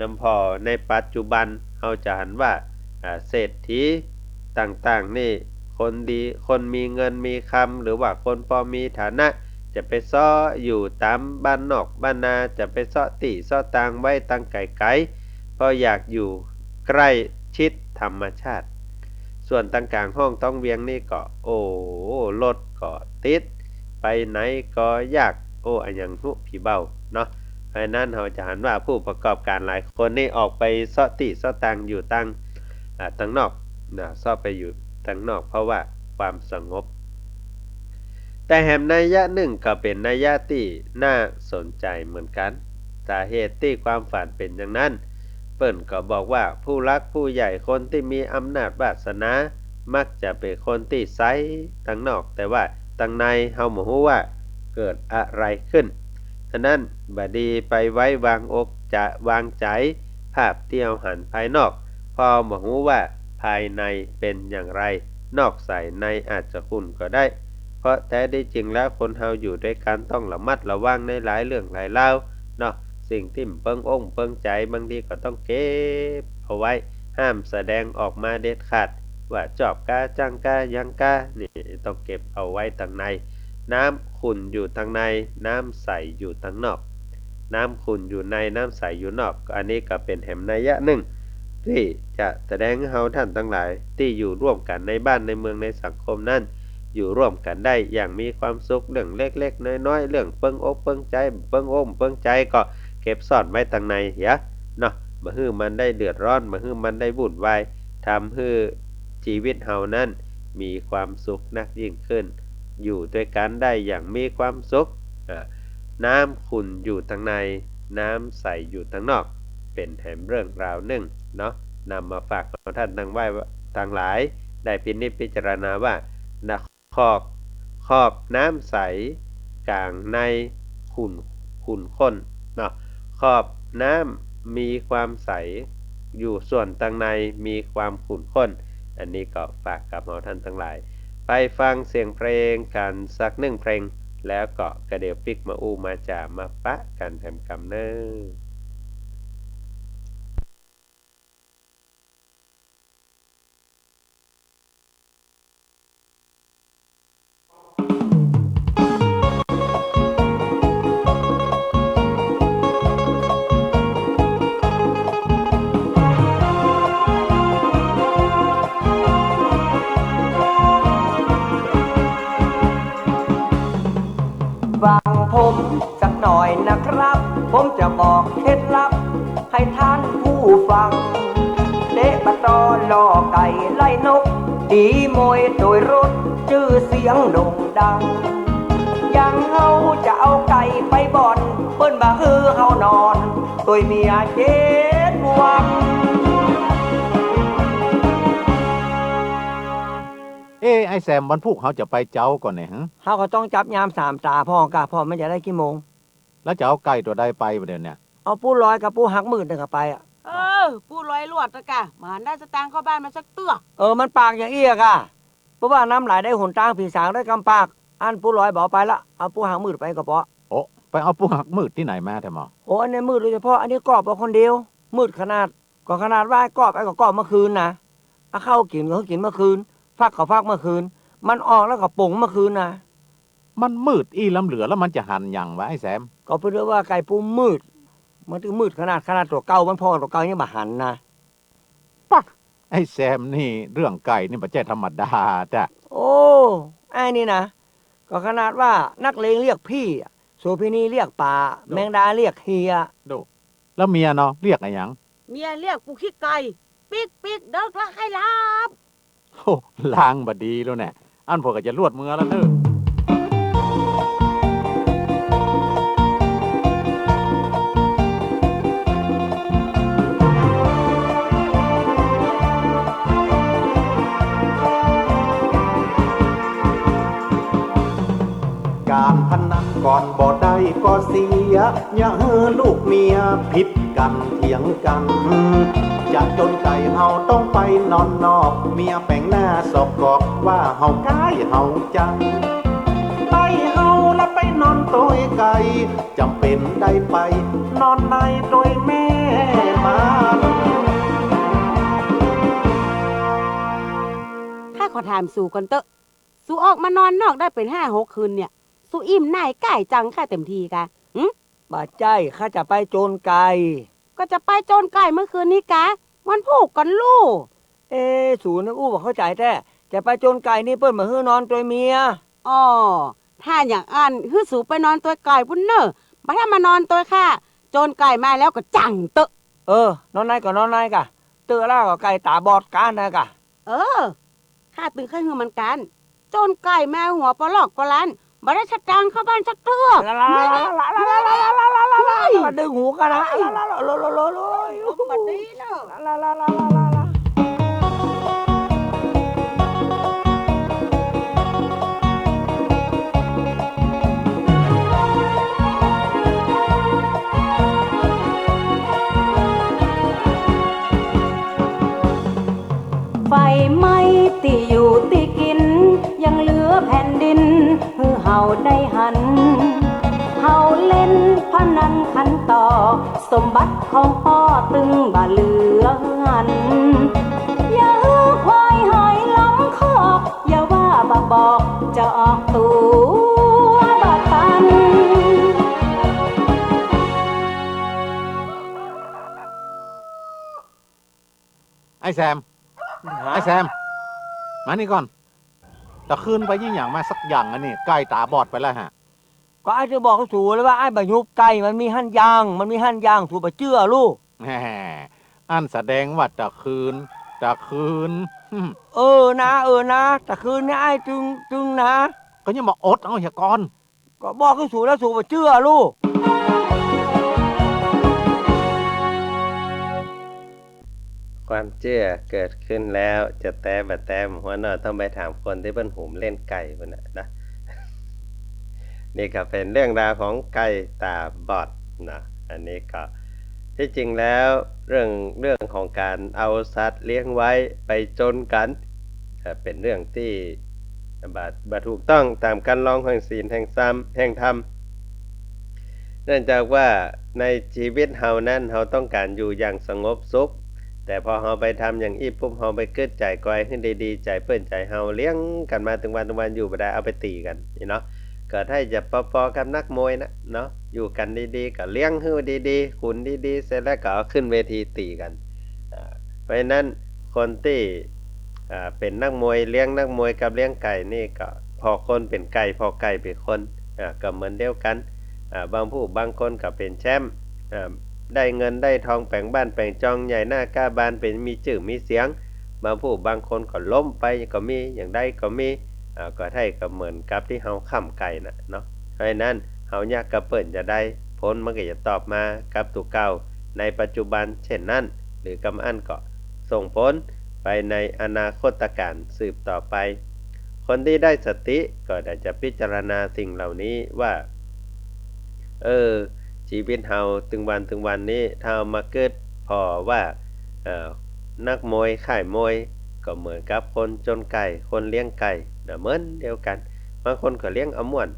นำพอในปัจจุบันเอาจะหันว่าเศรษฐีต่างๆนี่คนดีคนมีเงินมีคำหรือว่าคนพอมีฐานะจะไปซ้ออยู่ตามบ้านนอกบ้านนาจะไปซ้อติซ้อตางไว้ตั้งไกลๆเพราะอยากอยู่ใกล้ชิดธรรมชาติส่วนต่างกลางห้องต้องเวียงนี่ก็รถก็ติดไปไหนก็ยากอันยังหุผีเบาเนาะเพราะนั้นเราจะหันว่าผู้ประกอบการหลายคนนี่ออกไปซ้อติซ้อตางอยู่ตั้งนอกซ้อไปอยู่ตั้งนอกเพราะว่าความสงบแต่แหมนัยยะหนึ่งก็เป็นนัยยะที่น่าสนใจเหมือนกันสาเหตุที่ความฝันเป็นอย่างนั้นเปิ้นก็บอกว่าผู้รักผู้ใหญ่คนที่มีอำนาจวาสนามักจะเป็นคนที่ไซตั้งนอกแต่ว่าตั้งในเฮาบ่ฮู้ว่าเกิดอะไรขึ้นฉะนั้นบดีไปไว้วางอกจะวางใจภาพที่เอาหันภายนอกพอบ่ฮู้ว่าภายในเป็นอย่างไรนอกใส่ในอาจจะขุ่นก็ได้เพราะแท้ได้จริงแล้วคนเฮาอยู่ด้วยกันต้องระมัดระวังในหลายเรื่องหลายราวเนาะสิ่งที่เปิ้งอกเปิ้งใจบางทีก็ต้องเก็บเอาไว้ห้ามแสดงออกมาเด็ดขาดว่าจอบกาจังกายังกานี่ต้องเก็บเอาไว้ทางในน้ำขุ่นอยู่ทางในน้ำใสอยู่ทางนอกน้ำขุ่นอยู่ในน้ำใสอยู่นอกอันนี้ก็เป็นแหมนัยยะหนึ่งที่จะแสดงให้เฮาท่านทั้งหลายที่อยู่ร่วมกันในบ้านในเมืองในสังคมนั้นอยู่ร่วมกันได้อย่างมีความสุขเรื่องเล็กๆน้อยๆเรื่องเปิ้งอกเปิ้งใจเปิ้งอกเปิ้งใจก็เก็บซ่อนไว้ทางในเนาะบ่ฮื้อมันได้เดือดร้อนบ่ฮื้อมันได้วุ่นวายทำให้ชีวิตเฮานั้นมีความสุขนักยิ่งขึ้นอยู่ด้วยกันได้อย่างมีความสุขน้ำขุ่นอยู่ทางในน้ำใสอยู่ทางนอกเป็นแหมเรื่องราวหนึ่งเนาะนำมาฝากท่านทั้งหลายได้พินิจพิจารณาว่าขอบน้ำใสกลางในขุ่นข้นเนาะขอบน้ำมีความใสอยู่ส่วนทางในมีความขุ่นข้นอันนี้ก็ฝากกับท่านทั้งหลายไปฟังเสียงเพลงกันสักหนึ่งเพลงแล้วก็กระเดียวปิกมามาจ่ามาปะกันแถมกำเนิด
ฟังผมสักหน่อยนะครับ ผมจะบอกเคล็ดลับให้ท่านผู้ฟังเตะปะตอล่อไก่ไล่นกตีมวยโดยรถชื่อเสียงโด่งดังยังเฮาจะเอาไก่ไปบ่อนเปิ้นบ่ฮือเฮานอนตัวเมียเจ็ดวัง
ไอ้แซมวันพุธเขาจะไปเจ้าก่อนเนี่ยฮะ
เขาก็ต้องจับยามสามตาพ่อกะพ่อมันจะได้กี่โมง
แล้วจะเอาไก่ตัวใดไปประเดี๋ยวเนี่ย
เอาปูลอยกับปูหักมืดนึงไปอ่ะ
ปูลอยลวดตะกะมาได้สตางค์เข้าบ้านมาสักเตื้อ
มันปากอย่างเอี้ยกะ เพราะว่าน้ำไหลได้หนทางผีสางได้กำปากอันผู้ลอยบ่ไปละเอาผู้หางมืดไปก็พอ
โอ้ไปเอาปูหักมืดที่ไหนมาแท้หมอ
โอ้อันนี้มืดโดยเฉพาะอันนี้กอบเอาคนเดียวมืดขนาดก็ขนาดว่ากอบไอ้ก็กอบเมื่อคืนนะเอาเข้ากินก็กินเมื่อคืนฟักก็ฟักเมื่อคืนมันออกแล้วก็ปุ่งเมื่อคืนนะ
มันมืดอีล้ำเหลือแล้วมันจะหันอย่างวะไอ้แซม
ก็เพื่อว่าไก่ปูมืดมันถึงมืดขนาดตัวเก่ามันพอตัวเก่ายังมาหันนะ
ไอ้แซมนี่เรื่องไก่นี่มันใจธรรมดาจ้ะ
โอ้ไอ้นี่นะก็ขนาดว่านักเลงเรียกพี่โสเภณีเรียกป่าแมงดาเรียกเฮีย
ดูแล้วเมียเนาะเรียกอะไรหยัง
เมียเรียกกูขี้ไก่ปิ๊กปิ๊กเดิกละให้รับ
โอ้ล้างบดีแล้วเนี่ยอันพวกก็จะลวดมือแล้วเนอะ
การพนันก่อนบ่ได้ก็เสียอย่าเฮือลูกเมียผิดกันเถียงกันจะจนใจเฮาต้องไปนอนนอกเมียแปลงหน้าสอกกอกว่าเฮาก้ายเฮาจังไล่เฮาแล้วไปนอนตัวไก่จำเป็นได้ไปนอนในตัวแม่มัน
ถ้าขอถามสู่ก่อนเตอะสู่ออกมานอนนอกได้เป็น5-6 คืนเนี่ยสู่อิ่มนายไก่จังค่าเต็มทีกะ
บ่ใจข้าจะไปโจรไก่
ก็จะไปโจรไก่เมื่อคืนนี้กะมันผูกกันลู่
สูนึกอู้บ่เข้าใจแท้จะไปโจรไก่นี่เปิ้นมาฮื้อนอนตัวเมีย
อ๋อถ้าอย่างอันฮื้อสู่ไปนอนตัวไก่พุ่นเนอะบ่ถ้ามานอนตัวค่ะโจรไก่มาแล้วก็จังเตอะ
นอนในก็นอนในกะเตือแล้วก็ไก่ตาบอดกันนะกะ
ข้าตึงเคยฮื้อมันกันโจรไก่แม่หัวปลอกปลันบ่ได้ชัดจังเข้าบ้านสักเทื่อ
ดึงหูกันนะ
บัดนี้เนอะ
ไฟไหม้ที่อยู่ที่กินยังเหลือแผ่นดินเพื่อเฮาได้หันเฮาเล่นพนันขันต่อสมบัติของพ่อตึงบ่เหลือหันอย่าควายหอยล้อมคอกอย่าว่าบ่บอกจะออกตัวบ่ทัน
ไอ้แซมมานี่ก่อนแต่คืนไปยิ่งอย่างมาสักอย่างอันนี้ไก่ตาบอดไปแล้วฮะ
ก็ไอ้จะบอกเขาสู่เลยว่าไอ้บะยุบไก่มันมีหั่นยางถูกบ่เชื่อลูก
แหมอันแสดงว่าตะคืน
นะแต่คืนนี้ไอ้จึงนะ
ก็ยังมาอดเอาเหี้ยก่อน
ก็บอกเขาสู่แล้วสู่บ่เชื่อลูก
ความเชื่อเกิดขึ้นแล้วจะแต้บะแต้มหัวหน้าต้องไปถามคนที่เพิ่นหุมเล่นไก่พุ่นน่ะนะ นี่ก็เป็นเรื่องราวของไก่ตาบอดนะอันนี้ก็ที่จริงแล้วเรื่องของการเอาสัตว์เลี้ยงไว้ไปจนกันเป็นเรื่องที่บ่ถูกต้องตามการลองแห่งศีลแห่งธรรมเนื่องจากว่าในชีวิตเฮานั้นเฮาต้องการอยู่อย่างสงบสุขแต่พอเฮาไปทำอย่างอี้ปุ๊บเฮาไปเกิดใจก้อยขึ้นดีๆใจเปิ้นใจเฮาเลี้ยงกันมาถึงวันอยู่บ่ได้เอาไปตีกันนี่เนาะก็ถ้าจะปอๆกับนักมวยนะเนาะอยู่กันดีๆก็เลี้ยงฮื้อดีๆขุนดีๆเสร็จแล้วก็เอาขึ้นเวทีตีกันเพราะฉะนั้นคนที่เป็นนักมวยเลี้ยงนักมวยกับเลี้ยงไก่นี่ก็พอคนเป็นไก่พอไก่เป็นคนก็เหมือนเดียวกันบางคนก็เป็นแชมป์ได้เงินได้ทองแปลงบ้านแปลงจองใหญ่หน้ากล้าบานเป็นมีชื่อมีเสียงบางคนก็ล้มไปก็มีอย่างใดก็มีก็ให้ก็เหมือนกับที่เฮาค้ำไก่น่ะเนาะเพราะฉะนั้นเฮาอยากกระเปิ้นจะได้ผลมันก็จะตอบมากับตัวเก่าในปัจจุบันเช่นนั้นหรือกำอันก็ส่งผลไปในอนาคตการสืบต่อไปคนที่ได้สติก็ได้จะพิจารณาสิ่งเหล่านี้ว่าชีวิตเฮาถึงวันนี้ถ้ามาเกิดพอว่านักมวยข่ายมวย ก็เหมือนกับคนจนไก่คนเลี้ยงไก่นะเหมือนเดียวกันบางคนก็เลี้ยงเอาม่วน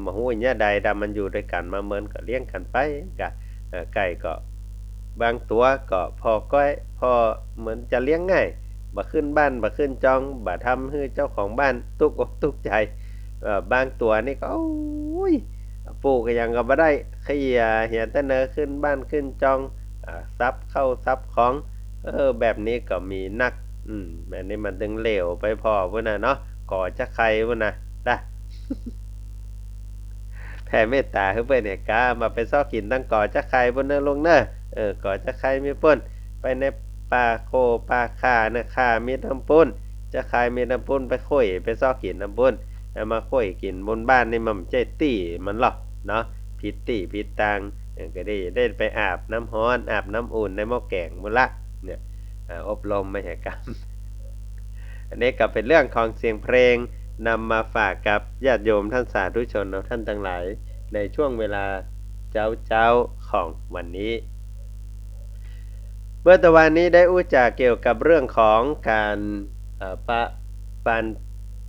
มาหู้เนี่ยใดดำมันอยู่ด้วยกันมาเหมือนก็เลี้ยงกันไปกะไก่ก็บางตัวก็พอก้อยพอเหมือนจะเลี้ยงง่ายบ่ขึ้นบ้านบ่ขึ้นจองบ่ทำให้เจ้าของบ้านตุกอกตุกใจบางตัวนี่ก็โอ้ยปลูกก็ยังก็บ่ได้ขยะเหียแต่เนอขึ้นบ้านขึ้นจองซับเข้าซับของแบบนี้ก็มีนักแบบนี้มันถึงเหลวไปพอพุ่นน่ะเนาะก่อจะใครพุ่นน่ะได้ แผ่เมตตาให้เพิ่นเนี่ยกามาไปซอกกินตั้งก่อจะใครพุ่นเด้อลงเด้อก่อจะใครมีป่นไปในป่าโคป่าข่านะข่ามีน้ำปุ้นจะใครมีน้ำปุ้นไปค่อยไปซอกกินน้ำปุ้นเอามาค่อยกินบนบ้านนี่มันใจตี้มันหรอกเนาะผิดตี้ผิดตังก็ได้ไปอาบน้ำร้อนอาบน้ำอุ่นในหม้อแกงมื้อละเนี่ยอบรมมหกรรม อันนี้ก็เป็นเรื่องของเสียงเพลงนำมาฝากกับญาติโยมท่านสาธุชนท่านทั้งหลายในช่วงเวลาเจ้าของวันนี้เมื่อตะวันนี้ได้อู้จาเกี่ยวกับเรื่องของการ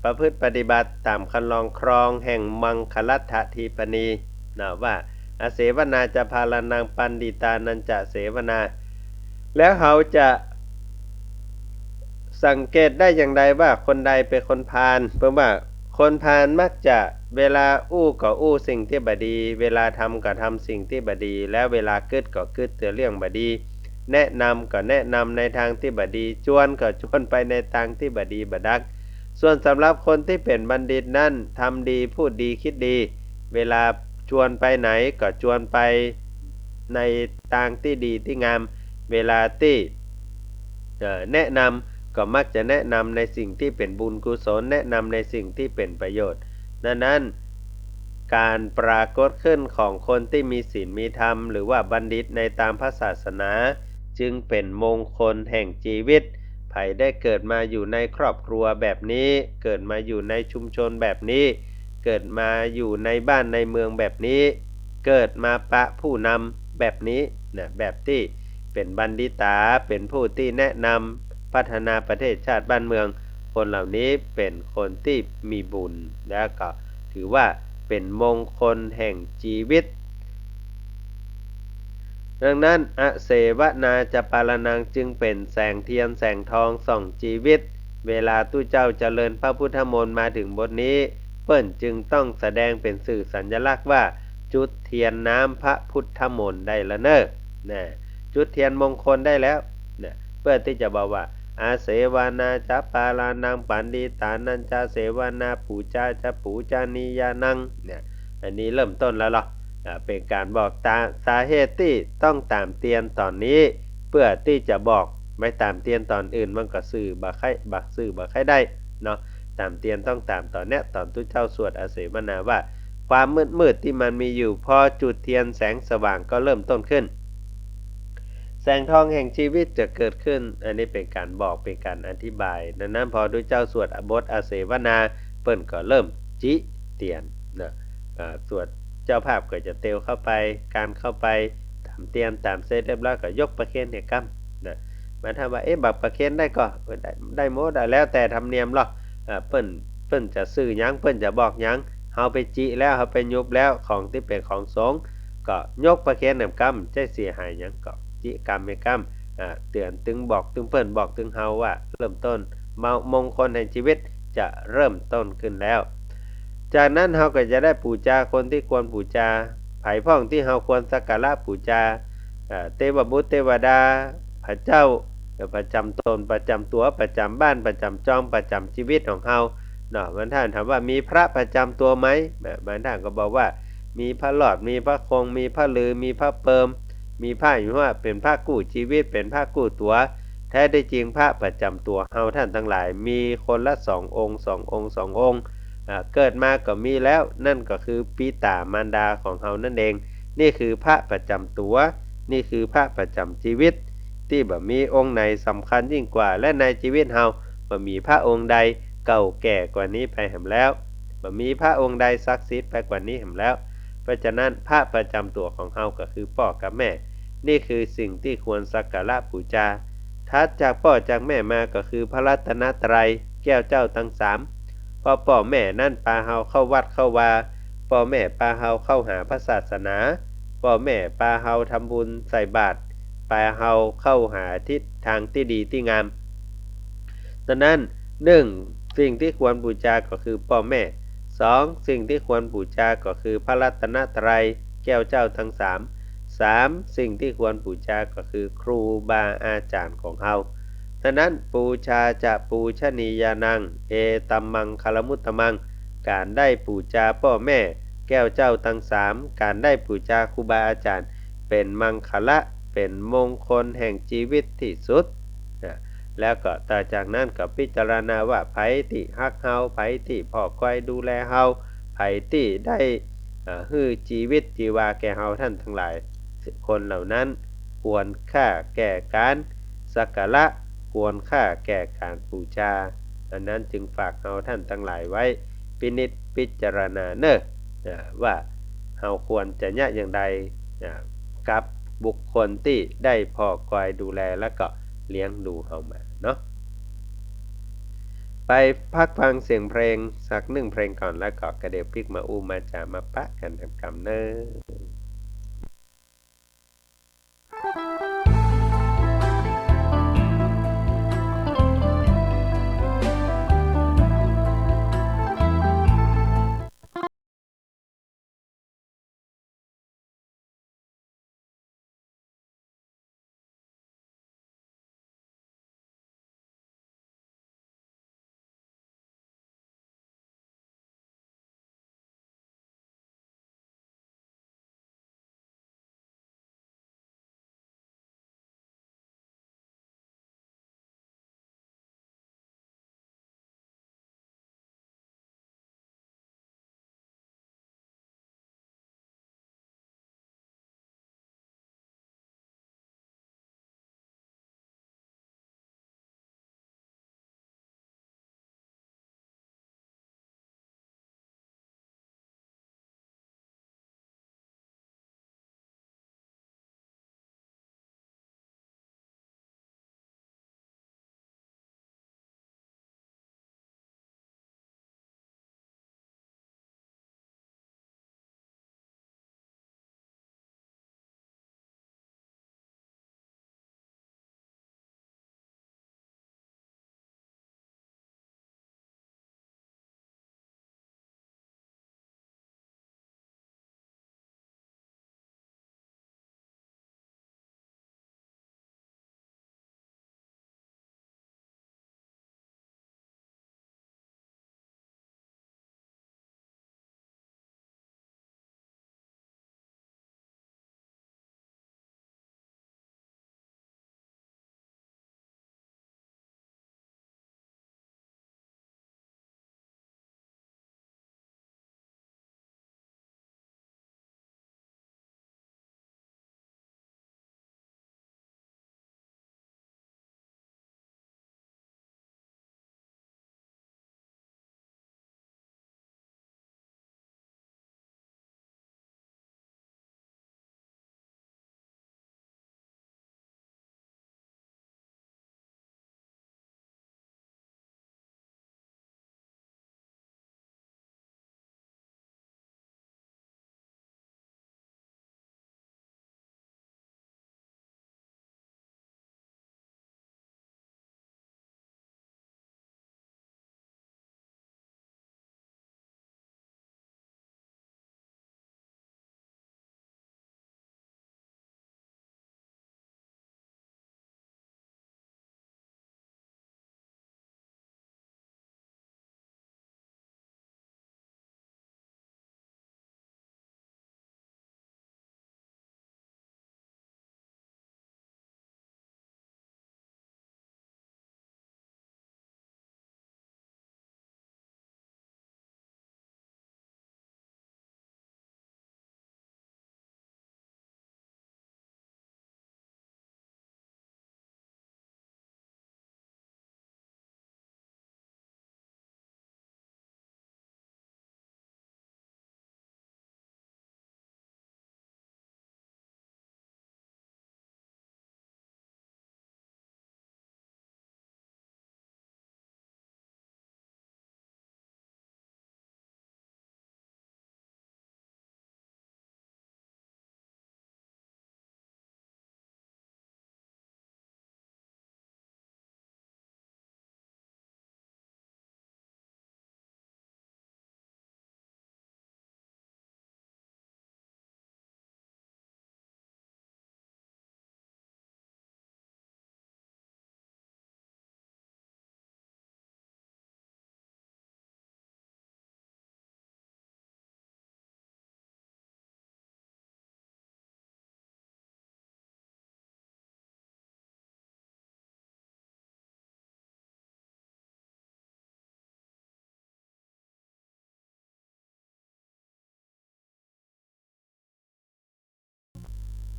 ประพฤติปฏิบัติตามคันลองครองแห่งมังคลัตถทีปณีนะว่าอาเสวนาจะพาลานังปันดิตานันจะเสวนาแล้วเขาจะสังเกตได้อย่างไรว่าคนใดเป็นคนพาลเพราะว่าคนพาลมักจะเวลาอู้ก็อู้สิ่งที่บดีเวลาทำก็ทำสิ่งที่บดีแล้วเวลาคิดก็คิดแต่เรื่องบดีแนะนำก็แนะนำในทางที่บดีชวนก็ชวนไปในทางที่บดีบดักส่วนสำหรับคนที่เป็นบัณฑิตนั่นทำดีพูดดีคิดดีเวลาชวนไปไหนก็ชวนไปในทางที่ดีที่งามเวลาที่แนะนำก็มักจะแนะนำในสิ่งที่เป็นบุญกุศลแนะนำในสิ่งที่เป็นประโยชน์นั้นการปรากฏขึ้นของคนที่มีศีลมีธรรมหรือว่าบัณฑิตในตามพระศาสนาจึงเป็นมงคลแห่งชีวิตไผได้เกิดมาอยู่ในครอบครัวแบบนี้เกิดมาอยู่ในชุมชนแบบนี้เกิดมาอยู่ในบ้านในเมืองแบบนี้เกิดมาปะผู้นำแบบนี้นะแบบที่เป็นบัณฑิตาเป็นผู้ที่แนะนำพัฒนาประเทศชาติบ้านเมืองคนเหล่านี้เป็นคนที่มีบุญและก็ถือว่าเป็นมงคลแห่งชีวิตดังนั้นอเสวนาจะปาลนังจึงเป็นแสงเทียนแสงทองส่องชีวิตเวลาตู้เจ้าเจริญพระพุทธมนต์มาถึงบทนี้เปิ้นจึงต้องแสดงเป็นสื่อสัญลักษณ์ว่าจุดเทียนน้ำพระพุทธมนต์ได้ละเนอะจุดเทียนมงคลได้แล้วเพื่อที่จะบอกว่าอาเสวนาจะปาลานังปันดิตานันจะเสวนาปูจาจะปูจานิยานังอันนี้เริ่มต้นแล้วหรอเป็นการบอกสาเหตุที่ต้องตามเตียนตอนนี้เพื่อที่จะบอกไม่ตามเตียนตอนอื่นมันก็สื่อบักให้ได้เนาะตามเตียนต้องตามตอนเนี้ยตอนทุเจ้าสวดอาเสวนาว่าความมืดที่มันมีอยู่พอจุดเทียนแสงสว่างก็เริ่มต้นขึ้นแสงทองแห่งชีวิตจะเกิดขึ้นอันนี้เป็นการบอกเป็นการอธิบายดังนั้นพอทุเจ้าสวดบทอาเสวนาเปิ้นก็เริ่มจิเตียนนะสวดเจ้าภาพก็จะเตลเข้าไปการเข้าไปตามเตียนตามเซตเรียบร้อยก็ยกประเคนเนี่ยกัมนะมาถามว่าบักประเคนได้ก็ได้หมดแล้วแต่ธรรมเนียมหรอกเปิ้นจะซื้อหยังเปิ้นจะบอกหยังเฮาไปจิแล้วเฮาไปยุบแล้วของที่เป็นของสงฆ์ก็ยกประเคนนำกัมใจเสียหายหยังก็จิกรรมไม่กัมเตือนถึงบอกถึงเปิ้นบอกถึงเฮาว่าเริ่มต้นมงคลแห่งชีวิตจะเริ่มต้นขึ้นแล้วจากนั้นเฮาก็จะได้บูชาคนที่ควรบูชาไผพ้องที่เฮาควรสักการะบูชาเทวบุตรเทวดาพระเจ้าประจำตนประจำตัวประจำบ้านประจำจอมประจำชีวิตของเฮาเนาะบางท่านถามว่ามีพระประจำตัวไหมบางท่านก็บอกว่ามีพระหลอดมีพระคงมีพระลือมีพระเปิมมีพระอยู่ว่าเป็นพระกู้ชีวิตเป็นพระกู้ตัวแท้ได้จริงพระประจำตัวเฮาท่านทั้งหลายมีคนละ2 องค์เกิดมาก็มีแล้วนั่นก็คือปิตามารดาของเฮานั่นเองนี่คือพระประจำตัวนี่คือพระประจำชีวิตที่บ่มีองค์ไหนสำคัญยิ่งกว่าและในชีวิตเฮาบ่มีพระองค์ใดเก่าแก่กว่านี้ไปแห่งแล้วบ่มีพระองค์ใดศักดิ์สิทธิ์ไปกว่านี้แห่งแล้วเพราะฉะนั้นพระประจำตัวของเฮาก็คือพ่อกับแม่นี่คือสิ่งที่ควรสักการะบูชา ถัดจากพ่อจากแม่มาก็คือพระรัตนตรัยแก้วเจ้าทั้งสามพอพ่อแม่นั่นปาเฮาเข้าวัดเข้าวาพ่อแม่ปาเฮาเข้าหาพระศาสนาพ่อแม่ปาเฮาทำบุญใส่บาตรปาเฮาเข้าหาทิศทางที่ดีที่งามดังนั้น1สิ่งที่ควรบูชาก็คือพ่อแม่2สิ่งที่ควรบูชาก็คือพระรัตนตรัยแก้วเจ้าทั้งสาม3สิ่งที่ควรบูชาก็คือครูบาอาจารย์ของเฮาฉะนั้นปูชาจะปูชนียานังเอตัมมังคลมุตตมังการได้ปูชาพ่อแม่แก้วเจ้าทั้งสามการได้ปูชาครูบาอาจารย์เป็นมังคละเป็นมงคลแห่งชีวิตที่สุดแล้วก็ต่อจากนั้นก็พิจารณาว่าไผที่ฮักเฮาไผที่พ่อคอยดูแลเฮาไผที่ได้ฮื้อชีวิตจีวาแก่เฮาท่านทั้งหลายคนเหล่านั้นควรค่าแก่การสักการะควรค่าแก่การบูชาอันนั้นจึงฝากเฮาท่านทั้งหลายไว้พินิจพิจารณาเนอะว่าเฮาควรจะเนี่ยอย่างใดกับบุคคลที่ได้พ่อคอยดูแลแล้วก็เลี้ยงดูเฮามาเนาะไปพักฟังเสียงเพลงสัก1เพลงก่อนแล้วก็กระเดี๋ยวพลิกมาอูมาจามาปะกันทำกำเนิด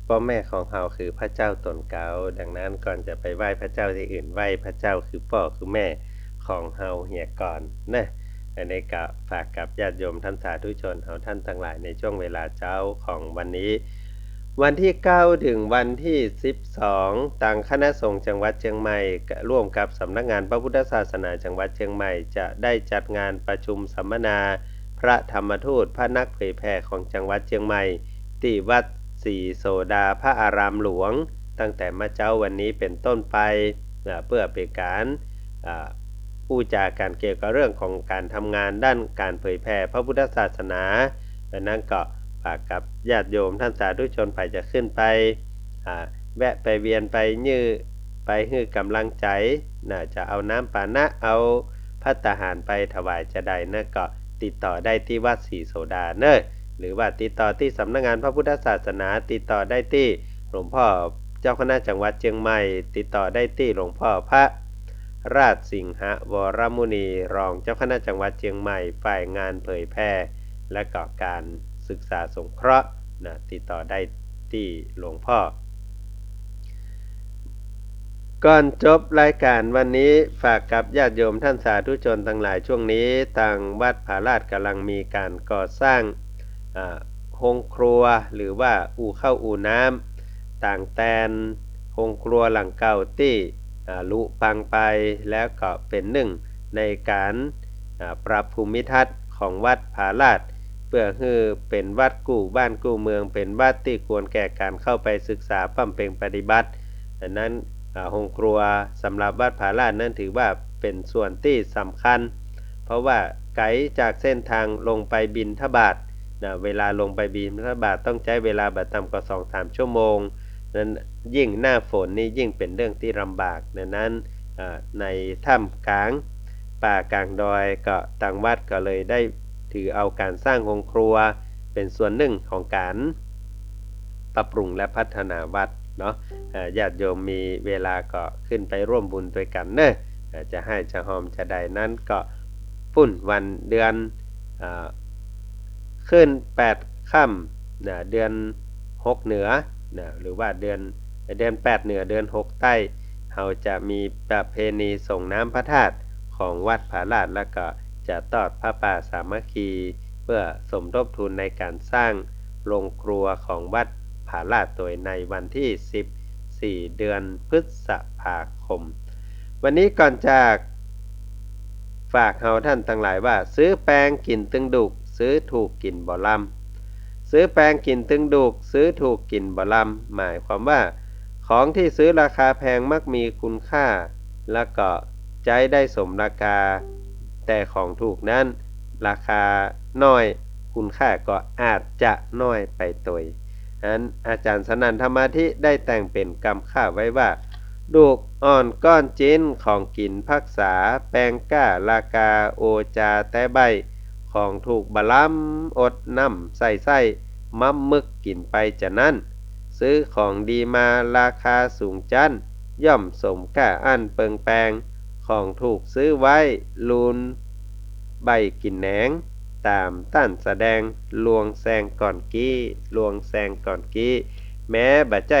พ่อแม่ของเราคือพระเจ้าตนเก่าดังนั้นก่อนจะไปไหว้พระเจ้าที่อื่นไหว้พระเจ้าคือพ่อคือแม่ของเราเหียก่อนนะอันนี้ก็ฝากกับญาติโยมท่านสาธุชนเฮาท่านทั้งหลายในช่วงเวลาเช้าของวันนี้วันที่9ถึงวันที่12ทางคณะสงฆ์จังหวัดเชียงใหม่ร่วมกับสำนักงานพระพุทธศาสนาจังหวัดเชียงใหม่จะได้จัดงานประชุมสัมมนาพระธรรมทูตพระนักเผยแผ่ของจังหวัดเชียงใหม่ที่วัดศรีโสดาพระอารามหลวงตั้งแต่เมื่อเช้าวันนี้เป็นต้นไปเพื่อเป็นการพูดจากันเกี่ยวกับเรื่องของการทำงานด้านการเผยแผ่พระพุทธศาสนาดังนั้นก็ฝากกับญาติโยมท่านสาธุชนไปจะขึ้นไปแวะไปเวียนไปยื้อไปให้กำลังใจจะเอาน้ำปานะเอาภัตตาหารไปถวายจะได้นะก็ติดต่อได้ที่วัดศรีโสดาเนอะหรือว่าติดต่อที่สำนักงานพระพุทธศาสนาติดต่อได้ที่หลวงพ่อเจ้าคณะจังหวัดเชียงใหม่ติดต่อได้ที่หลวงพ่อพระราชสิงหวรมุนีรองเจ้าคณะจังหวัดเชียงใหม่ฝ่ายงานเผยแพร่และก็การศึกษาสงเคราะห์ติดต่อได้ที่หลวงพ่อก่อนจบรายการวันนี้ฝากกับญาติโยมท่านสาธุชนทั้งหลายช่วงนี้ทางวัดผาลาดกำลังมีการก่อสร้างโรงครัวหรือว่าอู่ข้าวอู่น้ำต่างแตนโรงครัวหลังเก่าที่ลุพังไปแล้วก็เป็นหนึ่งในการปรับภูมิทัศน์ของวัดผาลาดเพื่อให้เป็นวัดกู้บ้านกู้เมืองเป็นวัดที่ควรแก่การเข้าไปศึกษาปั้มเพ็งปฏิบัติดังนั้นโรงครัวสำหรับวัดผาลาดนั้นถือว่าเป็นส่วนที่สำคัญเพราะว่าไกลจากเส้นทางลงไปบิณฑบาตเวลาลงไปบิณฑบาตต้องใช้เวลาบัดต่ำกว่า 2-3 ชั่วโมงนั้นยิ่งหน้าฝนนี่ยิ่งเป็นเรื่องที่ลำบากดังนั้นในถ้ำกลางป่ากลางดอยก็ทางวัดก็เลยได้ถือเอาการสร้างโรงครัวเป็นส่วนหนึ่งของการปรับปรุงและพัฒนาวัดเนาะญาติโยมมีเวลาก็ขึ้นไปร่วมบุญด้วยกันเนอะจะให้จะหอมจะใดนั้นก็พุ่นวันเดือนขึ้น8ค่ำเดือน6เหนือหรือว่าเดือน8เหนือเดือน6ใต้เราจะมีประเพณีส่งน้ำพระธาตุของวัดผาลาดแล้วก็จะทอดผ้าป่าสามัคคีเพื่อสมทบทุนในการสร้างโรงครัวของวัดผาลาดโดยในวันที่14เดือนพฤษภาคมวันนี้ก่อนจากฝากเฮาท่านทั้งหลายว่าซื้อแป้งกินตึงดุกซื้อถูกกินบ่ลำซื้อแป้งกินตึงดุกซื้อถูกกินบ่ลำหมายความว่าของที่ซื้อราคาแพงมักมีคุณค่าแล้วก็ใจได้สมราคาแต่ของถูกนั้นราคาน้อยคุณค่าก็อาจจะน้อยไปตัวนั้นอาจารย์สนั่นธรรมาธิได้แต่งเป็นกำข้าไว้ว่าดูกอ่อนก้อนจิ้นของกินพักษาแปงก้าลากาโอจาแต่ใบของถูกบะล้ำอดน้ำใส่มัมมึกกินไปจะนั้นซื้อของดีมาราคาสูงจันย่อมสมก้าอันเปิงแปงของถูกซื้อไว้ลูนใบกินแหนงตามต้านแสดงลวงแซงก่อนกี้ลวงแซงก่อนกี้แม้บะใจ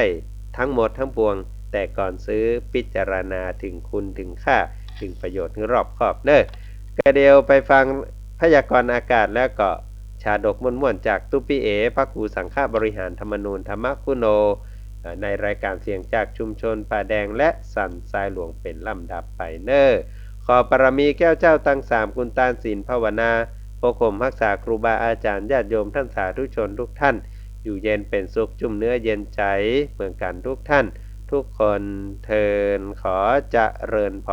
ทั้งหมดทั้งปวงแต่ก่อนซื้อพิจารณาถึงคุณถึงค่าถึงประโยชน์รอบคอบเนอะกระเดียวไปฟังพยากรณ์อากาศแล้วก็ชาดกม่วนๆจากตุ๊ปิเอพระครูสังฆบริหารธรรมนูญธรรมคุโนในรายการเสียงจากชุมชนป่าแดงและสันทรายหลวงเป็นลำดับไปเนอขอปรมีแก้วเจ้าตั้ง3คุณตาลศีลภาวนาปกคมรักษาครูบาอาจารย์ญาติโยมท่านสาธุชนทุกท่านอยู่เย็นเป็นสุขจุ่มเนื้อเย็นใจเหมือนกันทุกท่านทุกคนเทินขอเจริญพ